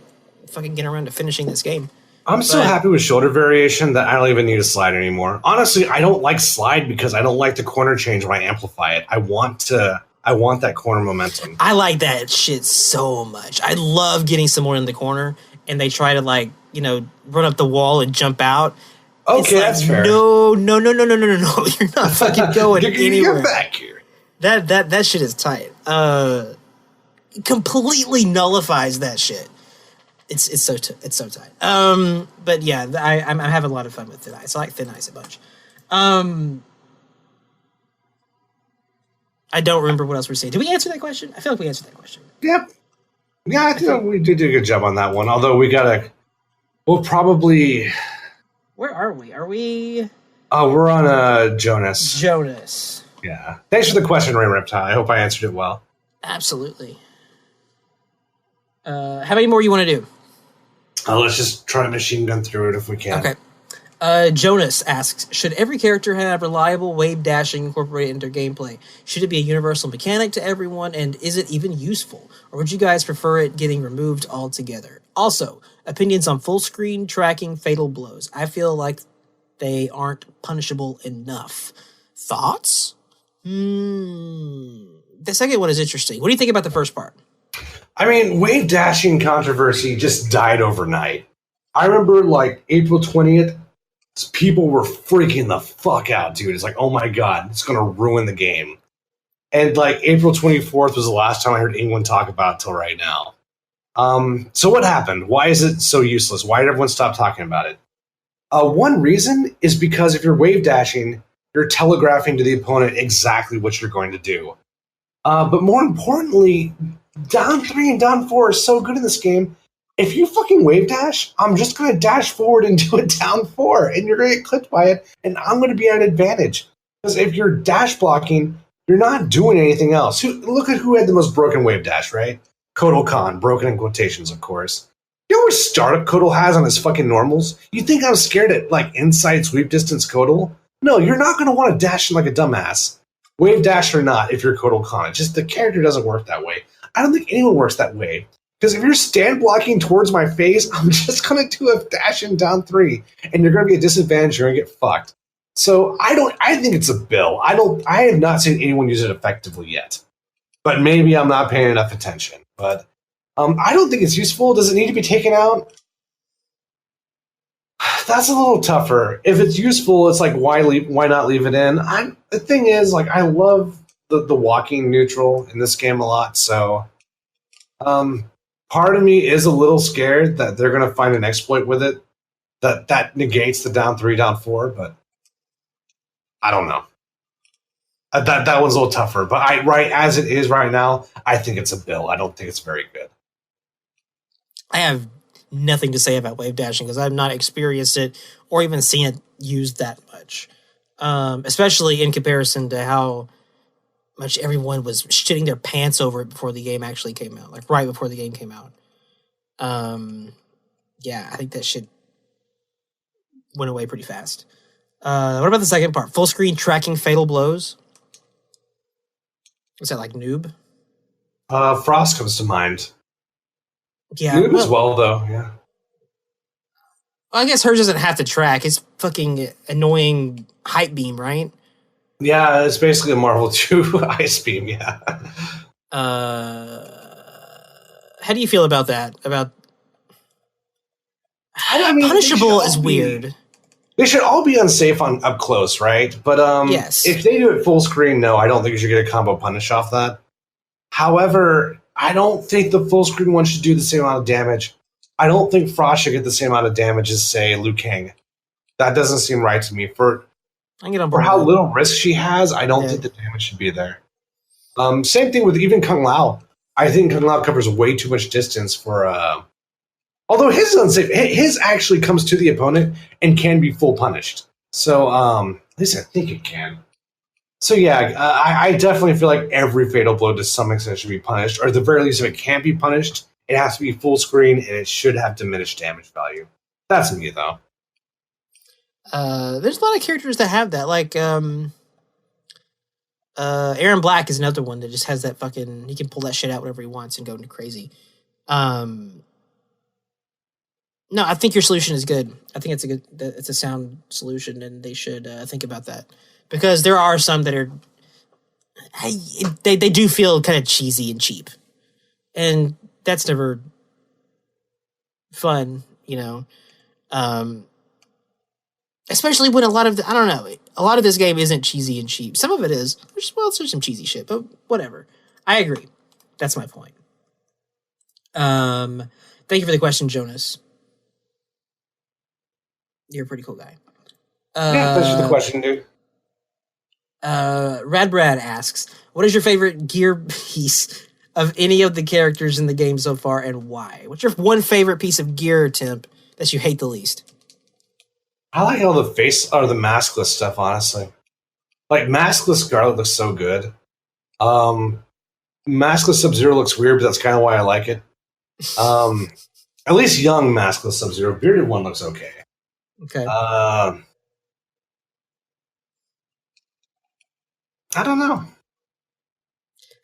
fucking get around to finishing this game. I'm so happy with shoulder variation that I don't even need a slide anymore. Honestly, I don't like slide because I don't like the corner change when I amplify it. I want that corner momentum. I like that shit so much. I love getting someone in the corner and they try to run up the wall and jump out. Okay, that's fair. No. You're not fucking going anywhere. Get back here. That shit is tight. Completely nullifies that shit. It's so tight. But yeah, I'm having a lot of fun with Thin Ice. I like Thin Ice a bunch. I don't remember what else we're saying. Did we answer that question? I feel like we answered that question. Yep. Yeah, I think we did do a good job on that one. Although we'll probably. Where are we? Are we? Oh, we're on Jonas. Jonas. Yeah. Thanks for the question, Ray Reptile. I hope I answered it well. Absolutely. How many more you want to do? Let's just try to machine gun through it if we can. Okay. Jonas asks, should every character have reliable wave dashing incorporated into gameplay? Should it be a universal mechanic to everyone, and is it even useful? Or would you guys prefer it getting removed altogether? Also, opinions on full screen tracking fatal blows. I feel like they aren't punishable enough. Thoughts? The second one is interesting. What do you think about the first part? I mean, wave dashing controversy just died overnight. I remember, like, April 20th, people were freaking the fuck out, dude. It's like, oh my god, it's going to ruin the game. And, like, April 24th was the last time I heard anyone talk about it till right now. So what happened? Why is it so useless? Why did everyone stop talking about it? One reason is because if you're wave dashing, you're telegraphing to the opponent exactly what you're going to do. But more importantly, down 3 and down 4 are so good in this game. If you fucking wave dash, I'm just going to dash forward and do a down 4, and you're going to get clipped by it, and I'm going to be at an advantage. Because if you're dash blocking, you're not doing anything else. Look at who had the most broken wave dash, right? Kotal Khan, broken in quotations, of course. You know what startup Kotal has on his fucking normals? You think I'm scared at, like, inside sweep distance Kotal? No, you're not going to want to dash like a dumbass. Wave dash or not, if you're Kotal Khan. It's just the character doesn't work that way. I don't think anyone works that way. Because if you're stand blocking towards my face, I'm just going to do a dash and down 3. And you're going to be at a disadvantage. You're going to get fucked. So I think it's a bill. I have not seen anyone use it effectively yet. But maybe I'm not paying enough attention. But I don't think it's useful. Does it need to be taken out? That's a little tougher. If it's useful, it's like, why not leave it in? The thing is, like, I love the walking neutral in this game a lot, so part of me is a little scared that they're going to find an exploit with it that negates the down 3, down 4, but I don't know. That one's a little tougher, but as it is right now, I think it's a bill. I don't think it's very good. I have nothing to say about wave dashing because I've not experienced it or even seen it used that much, especially in comparison to how much everyone was shitting their pants over it before the game actually came out, like right before the game came out. Yeah, I think that shit went away pretty fast. What about the second part? Full screen tracking fatal blows? Is that like noob? Frost comes to mind. Yeah, noob as well, though. Yeah. Well, I guess hers doesn't have to track. It's fucking annoying hype beam, right? Yeah, it's basically a Marvel 2 ice beam. Yeah. How do you feel about that? I mean, punishable is weird. They should all be unsafe on up close, right? But yes. If they do it full screen, no, I don't think you should get a combo punish off that. However, I don't think the full screen one should do the same amount of damage. I don't think Frost should get the same amount of damage as, say, Liu Kang. That doesn't seem right to me. For how little risk she has, I don't think the damage should be there. Same thing with even Kung Lao. I think Kung Lao covers way too much distance for... although his is unsafe. His actually comes to the opponent and can be full punished. So, at least I think it can. So yeah, I definitely feel like every fatal blow to some extent should be punished, or at the very least, if it can't be punished, it has to be full screen and it should have diminished damage value. That's me, though. There's a lot of characters that have that, like Aaron Black is another one that just has that fucking, he can pull that shit out whenever he wants and go into crazy. No, I think your solution is good. I think it's a sound solution, and they should think about that, because there are some that are they do feel kind of cheesy and cheap, and that's never fun, you know. Especially when a lot of I don't know, a lot of this game isn't cheesy and cheap. Some of it is. There's some cheesy shit, but whatever. I agree. That's my point. Thank you for the question, Jonas. You're a pretty cool guy. Yeah, thanks for the question, dude. Rad Brad asks, what is your favorite gear piece of any of the characters in the game so far, and why? What's your one favorite piece of gear, Temp, that you hate the least? I like all the face or the maskless stuff, honestly. Like maskless Scarlet looks so good. Maskless Sub-Zero looks weird, but that's kind of why I like it. At least young maskless Sub-Zero. Bearded one looks okay. Okay. I don't know.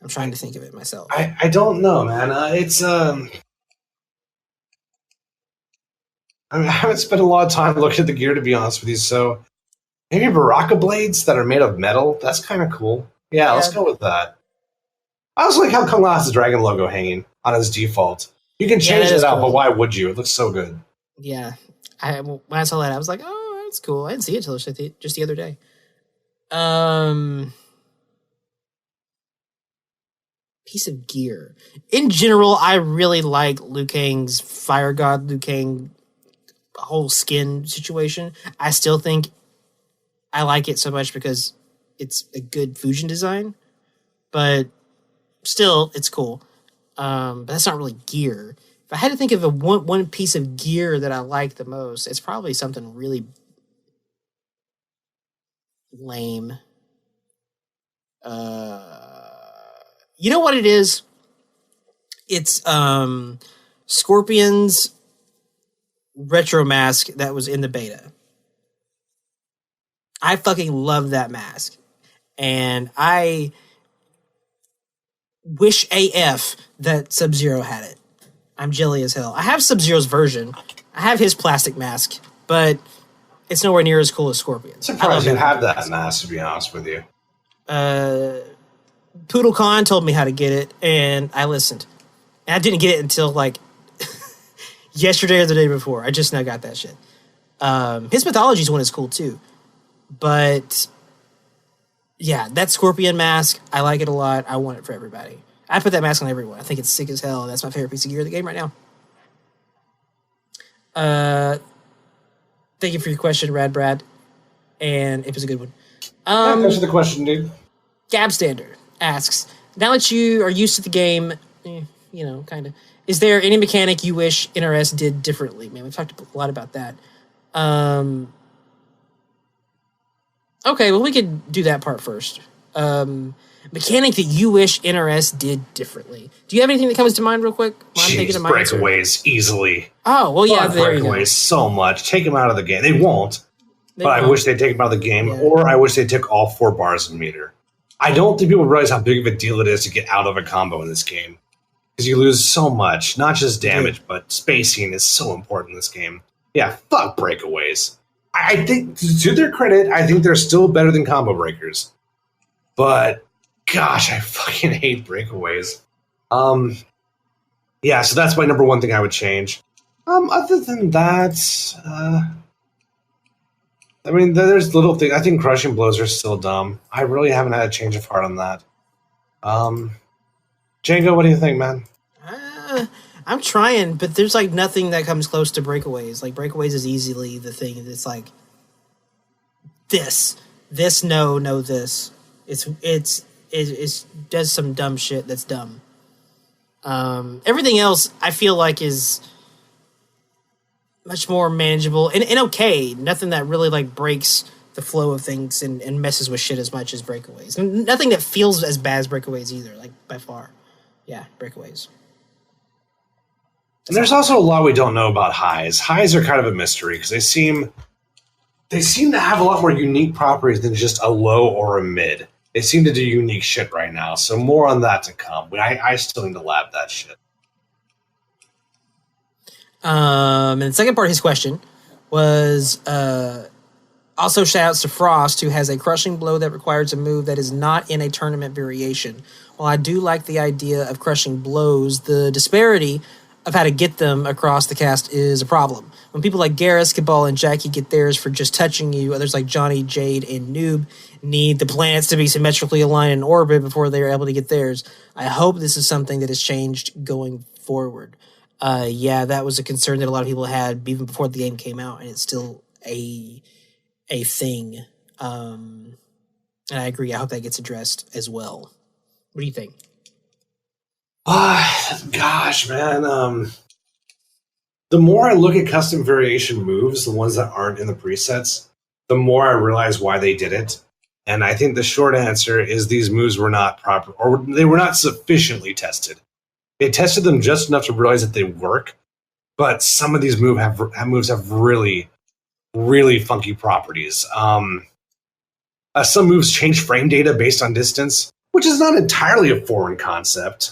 I'm trying to think of it myself. I don't know, man. It's I mean, I haven't spent a lot of time looking at the gear, to be honest with you. So maybe Baraka blades that are made of metal. That's kind of cool. Yeah, let's go with that. I also like how Kung Lao has the dragon logo hanging on his default. You can change it out, cool. But why would you? It looks so good. Yeah. When I saw that, I was like, oh, that's cool. I didn't see it until just the other day. Piece of gear. In general, I really like Liu Kang's Fire God Liu Kang whole skin situation. I still think I like it so much because it's a good Fusion design, but still, it's cool. But that's not really gear. If I had to think of one piece of gear that I like the most, it's probably something really lame. You know what it is? It's Scorpion's retro mask that was in the beta. I fucking love that mask. And I wish AF that Sub-Zero had it. I'm jelly as hell. I have Sub-Zero's version. I have his plastic mask, but it's nowhere near as cool as Scorpion. Surprised you have that mask, to be honest with you. Poodle Khan told me how to get it, and I listened. And I didn't get it until, like, yesterday or the day before. I just now got that shit. His Mythologies one is cool, too. But, yeah, that Scorpion mask, I like it a lot. I want it for everybody. I put that mask on everyone. I think it's sick as hell. That's my favorite piece of gear in the game right now. Thank you for your question, Rad Brad. And it was a good one. Thanks for the question, dude. Gabstander asks, now that you are used to the game, kind of, is there any mechanic you wish NRS did differently? Man, we've talked a lot about that. Okay, well, we could do that part first. Mechanic that you wish NRS did differently. Do you have anything that comes to mind real quick? Jeez, breakaways, easily. Oh, well, yeah, there you go. Breakaways so much. Take them out of the game. They won't. I wish they'd take them out of the game, or I wish they took all 4 bars in meter. I don't think people realize how big of a deal it is to get out of a combo in this game. Because you lose so much, not just damage, but spacing is so important in this game. Yeah, fuck breakaways. I think, to their credit, I think they're still better than combo breakers. But, gosh, I fucking hate breakaways. Yeah, so that's my number one thing I would change. Other than that, I mean, there's little things. I think crushing blows are still dumb. I really haven't had a change of heart on that. Django, what do you think, man? I'm trying, but there's like nothing that comes close to breakaways. Like breakaways is easily the thing that's like this, no, this. It does some dumb shit that's dumb. Everything else I feel like is much more manageable and okay. Nothing that really like breaks the flow of things and messes with shit as much as breakaways. And nothing that feels as bad as breakaways either, like by far. Yeah, breakaways. And there's also a lot we don't know about highs. Highs are kind of a mystery because they seem to have a lot more unique properties than just a low or a mid. They seem to do unique shit right now, so more on that to come. I still need to lab that shit. And the second part of his question was also shout-outs to Frost, who has a crushing blow that requires a move that is not in a tournament variation. While I do like the idea of crushing blows, the disparity of how to get them across the cast is a problem. When people like Garrus, Cabal, and Jackie get theirs for just touching you, others like Johnny, Jade, and Noob need the planets to be symmetrically aligned in orbit before they are able to get theirs. I hope this is something that has changed going forward. Yeah, that was a concern that a lot of people had even before the game came out, and it's still a thing. And I agree. I hope that gets addressed as well. What do you think? Gosh, man. The more I look at custom variation moves, the ones that aren't in the presets, the more I realize why they did it. And I think the short answer is these moves were not proper, or they were not sufficiently tested. They tested them just enough to realize that they work, but some of these moves have really, really funky properties. Some moves change frame data based on distance, which is not entirely a foreign concept.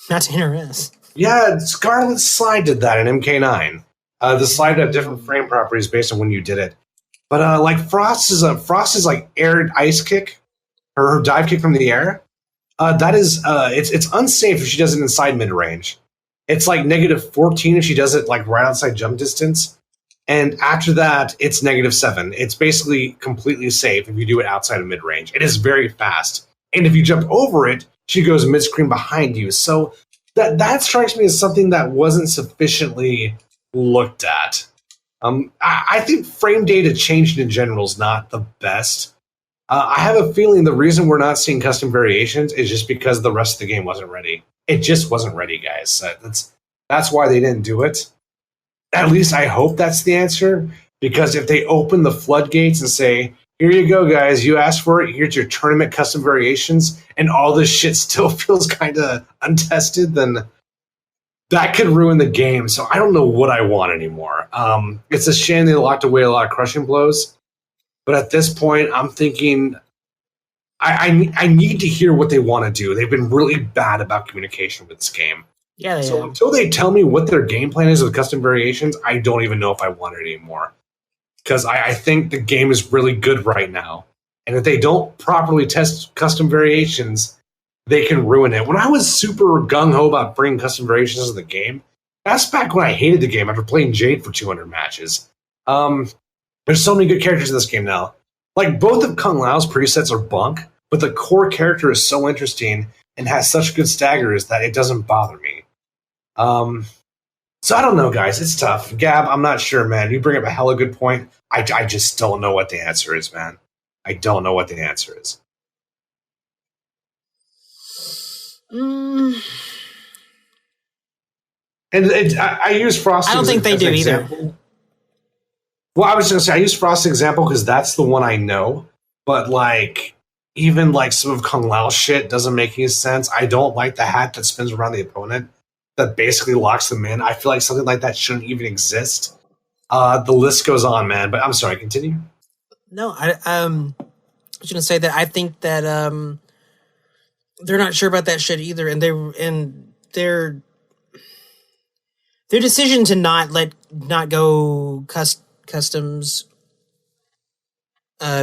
That's interesting. Yeah, Scarlet's slide did that in MK9. The slide had different frame properties based on when you did it. But like Frost's like air ice kick, or her dive kick from the air. That is it's unsafe if she does it inside mid range. It's like -14 if she does it like right outside jump distance. And after that, it's -7. It's basically completely safe if you do it outside of mid range. It is very fast. And if you jump over it, she goes mid screen behind you. So that strikes me as something that wasn't sufficiently looked at. I think frame data changed in general is not the best. I have a feeling the reason we're not seeing custom variations is just because the rest of the game wasn't ready. It just wasn't ready, guys. That's why they didn't do it. At least I hope that's the answer, because if they open the floodgates and say, here you go, guys, you asked for it, here's your tournament custom variations, and all this shit still feels kind of untested, then that could ruin the game. So I don't know what I want anymore. It's a shame they locked away a lot of crushing blows, but at this point, I'm thinking I need to hear what they want to do. They've been really bad about communication with this game. Yeah. So until they tell me what their game plan is with custom variations, I don't even know if I want it anymore. Because I think the game is really good right now. And if they don't properly test custom variations, they can ruin it. When I was super gung-ho about bringing custom variations to the game, that's back when I hated the game after playing Jade for 200 matches. There's so many good characters in this game now. Like, both of Kung Lao's presets are bunk, but the core character is so interesting and has such good staggers that it doesn't bother me. So I don't know, guys. It's tough. Gab, I'm not sure, man. You bring up a hella good point. I just don't know what the answer is, man. I don't know what the answer is. And I use Frost. I don't think they do either. Well, I was going to say I use Frost's example because that's the one I know. But like, even like some of Kung Lao's shit doesn't make any sense. I don't like the hat that spins around the opponent that basically locks them in. I feel like something like that shouldn't even exist. The list goes on, man. But I'm sorry, continue. No, I was going to say that I think that they're not sure about that shit either, and their decision to not go customs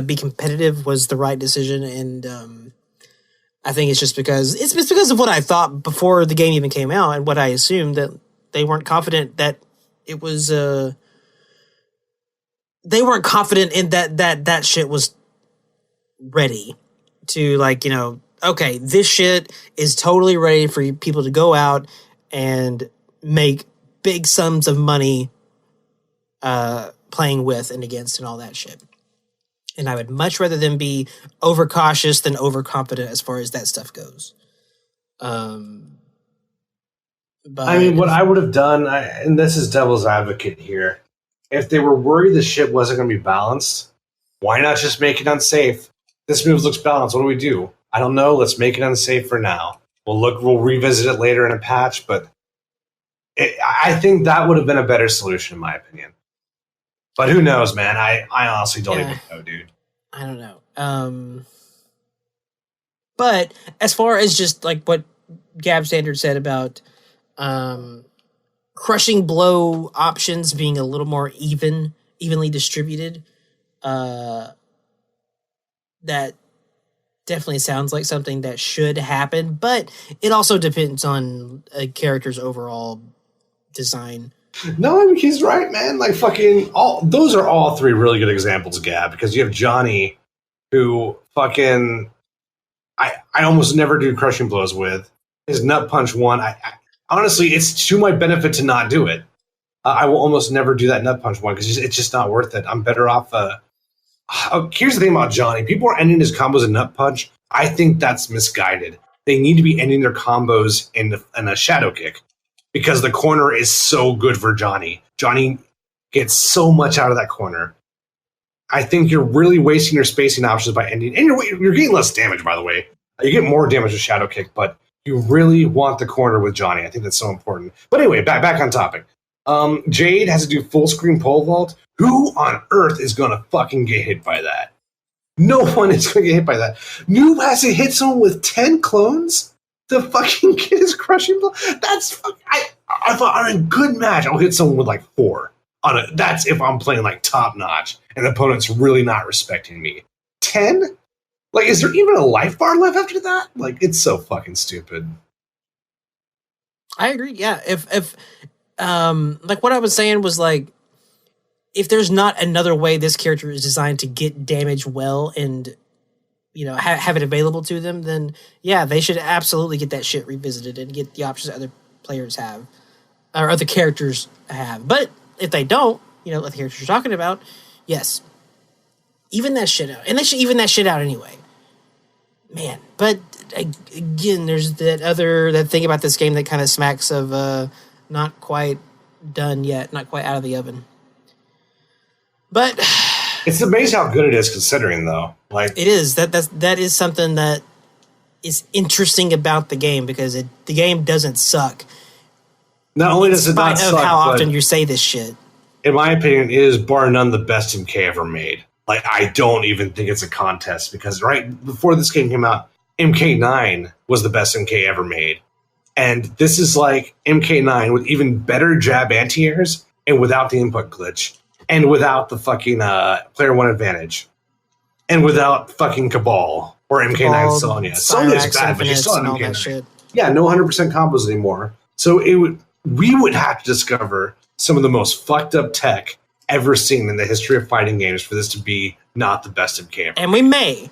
be competitive was the right decision, and I think it's just because of what I thought before the game even came out, and what I assumed that they weren't confident that it was. They weren't confident in that shit was ready to, like, you know, okay, this shit is totally ready for people to go out and make big sums of money playing with and against and all that shit. And I would much rather them be overcautious than overconfident as far as that stuff goes. But I mean, what I would have done, and this is devil's advocate here, if they were worried the shit wasn't going to be balanced, why not just make it unsafe? This move looks balanced. What do we do? I don't know. Let's make it unsafe for now. We'll revisit it later in a patch, but I think that would have been a better solution, in my opinion. But who knows, man? I honestly don't even know, dude. I don't know. But as far as just like what Gab Standard said about crushing blow options being a little more evenly distributed, that definitely sounds like something that should happen, but it also depends on a character's overall design. No, I mean, he's right, man. Like fucking all those are all three really good examples, Gab, because you have Johnny, who fucking I almost never do crushing blows with. His nut punch one, I honestly, it's to my benefit to not do it. I will almost never do that nut punch one because it's just not worth it. I'm better off. Here's the thing about Johnny: people are ending his combos in nut punch. I think that's misguided. They need to be ending their combos in a shadow kick because the corner is so good for Johnny. Johnny gets so much out of that corner. I think you're really wasting your spacing options by ending, and you're getting less damage, by the way. You get more damage with shadow kick, but you really want the corner with Johnny. I think that's so important. But anyway, back on topic. Jade has to do full screen pole vault. Who on earth is going to fucking get hit by that? No one is going to get hit by that. Noob has to hit someone with 10 clones to fucking get his crushing blow. That's I thought on a good match, I'll hit someone with like 4. That's if I'm playing like top notch and the opponent's really not respecting me. 10? Like, is there even a life bar left after that? Like, it's so fucking stupid. I agree. Yeah. If like what I was saying was like, if there's not another way this character is designed to get damage well and, you know, have it available to them, then yeah, they should absolutely get that shit revisited and get the options that other players have or other characters have. But if they don't, you know, like the characters you're talking about, yes, even that shit out. And they should even that shit out anyway. Man, but again, there's that thing about this game that kind of smacks of not quite done yet, not quite out of the oven. But it's amazing how good it is, considering though. Like it is that is something that is interesting about the game because the game doesn't suck. Not only does it not suck, how often you say this shit. In my opinion, it is bar none the best MK ever made. Like, I don't even think it's a contest because right before this game came out, MK9 was the best MK ever made. And this is like MK9 with even better jab anti-airs and without the input glitch and without the fucking player one advantage and without fucking Cabal or MK9 Sonya. Sonya's bad, but you still have MK9. Yeah, no 100% combos anymore. So we would have to discover some of the most fucked up tech ever seen in the history of fighting games for this to be not the best MK ever. And we may.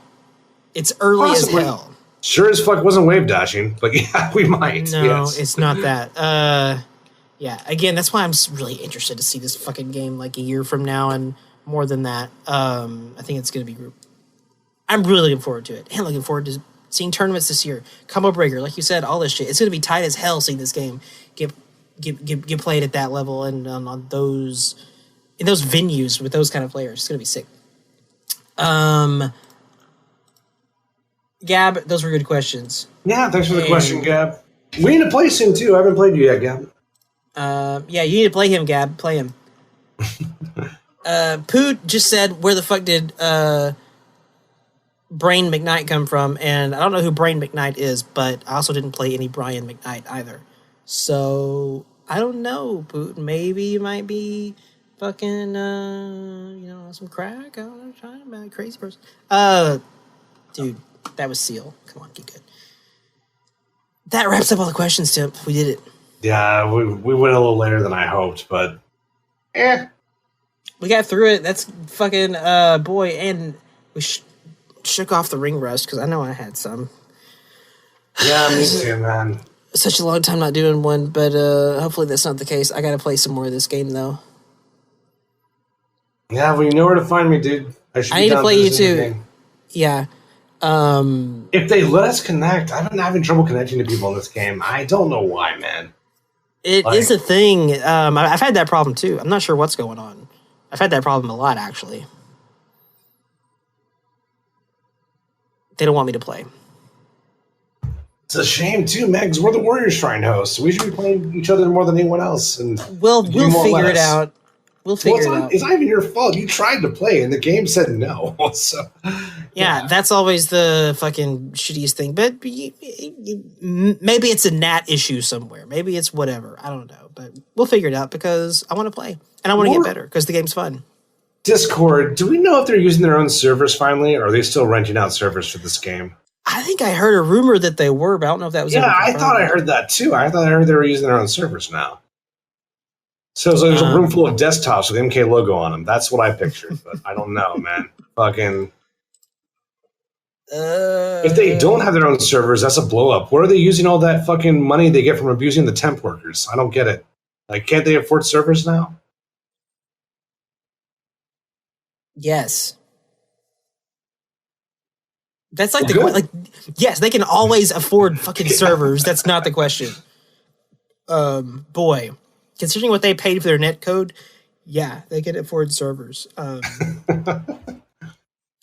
It's early Possibly. As hell. Sure as fuck wasn't wave dashing, but yeah, we might. No, yes. It's not that. Yeah, again, that's why I'm really interested to see this fucking game like a year from now and more than that. I think it's going to be... I'm really looking forward to it. And looking forward to seeing tournaments this year. Combo Breaker, like you said, all this shit. It's going to be tight as hell seeing this game get played at that level and on those... in those venues with those kind of players. It's going to be sick. Gab, those were good questions. Yeah, thanks for the question, Gab. We need to play soon, too. I haven't played you yet, Gab. Yeah, you need to play him, Gab. Play him. Poot just said, where the fuck did Brain McKnight come from? And I don't know who Brain McKnight is, but I also didn't play any Brian McKnight either. So, I don't know, Poot. Maybe you might be... fucking, some crack. I don't know, trying to be a crazy person. Dude, that was Seal. Come on, get good. That wraps up all the questions, Tim. We did it. Yeah, we went a little later than I hoped, but we got through it. That's fucking boy, and we shook off the ring rust because I know I had some. Yeah, me too, man. Such a long time not doing one, but hopefully that's not the case. I got to play some more of this game though. Yeah, well, you know where to find me, dude. I need to play you too. Yeah. If they let us connect, I've been having trouble connecting to people in this game. I don't know why, man. It is a thing. I've had that problem too. I'm not sure what's going on. I've had that problem a lot, actually. They don't want me to play. It's a shame too, man, because we're the Warrior Shrine hosts. We should be playing each other more than anyone else. And we'll figure it out. We'll figure it out. It's not even your fault. You tried to play, and the game said no. So, yeah, that's always the fucking shittiest thing. But maybe it's a NAT issue somewhere. Maybe it's whatever. I don't know. But we'll figure it out because I want to play. And I want to get better because the game's fun. Discord, do we know if they're using their own servers finally, or are they still renting out servers for this game? I think I heard a rumor that they were, but I don't know if that was... Yeah, I thought I heard that too. I thought I heard they were using their own servers now. So there's a room full of desktops with MK logo on them. That's what I pictured, but I don't know, man. Fucking. If they don't have their own servers, that's a blow up. Where are they using all that fucking money they get from abusing the temp workers? I don't get it. Like, can't they afford servers now? Yes. That's like yes, they can always afford fucking servers. That's not the question. Boy, considering what they paid for their net code, yeah, they can afford servers.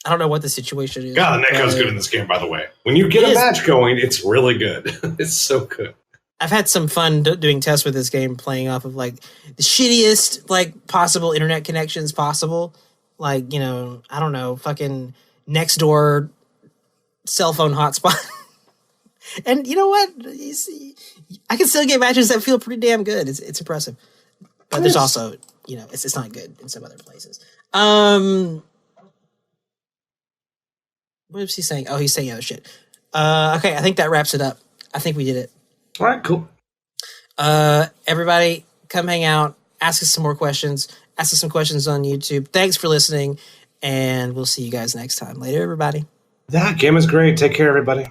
I don't know what the situation is. God, the net code's good in this game, by the way. When you get a match going, it's really good. It's so good. I've had some fun doing tests with this game, playing off of like the shittiest like possible internet connections possible. Like, you know, I don't know, fucking next door cell phone hotspot. And you know what? I can still get matches that feel pretty damn good. It's impressive. But there's also, you know, it's not good in some other places. What is he saying? Oh, he's saying other shit. Okay, I think that wraps it up. I think we did it. All right, cool. Everybody, come hang out. Ask us some more questions. Ask us some questions on YouTube. Thanks for listening, and we'll see you guys next time. Later, everybody. That game is great. Take care, everybody.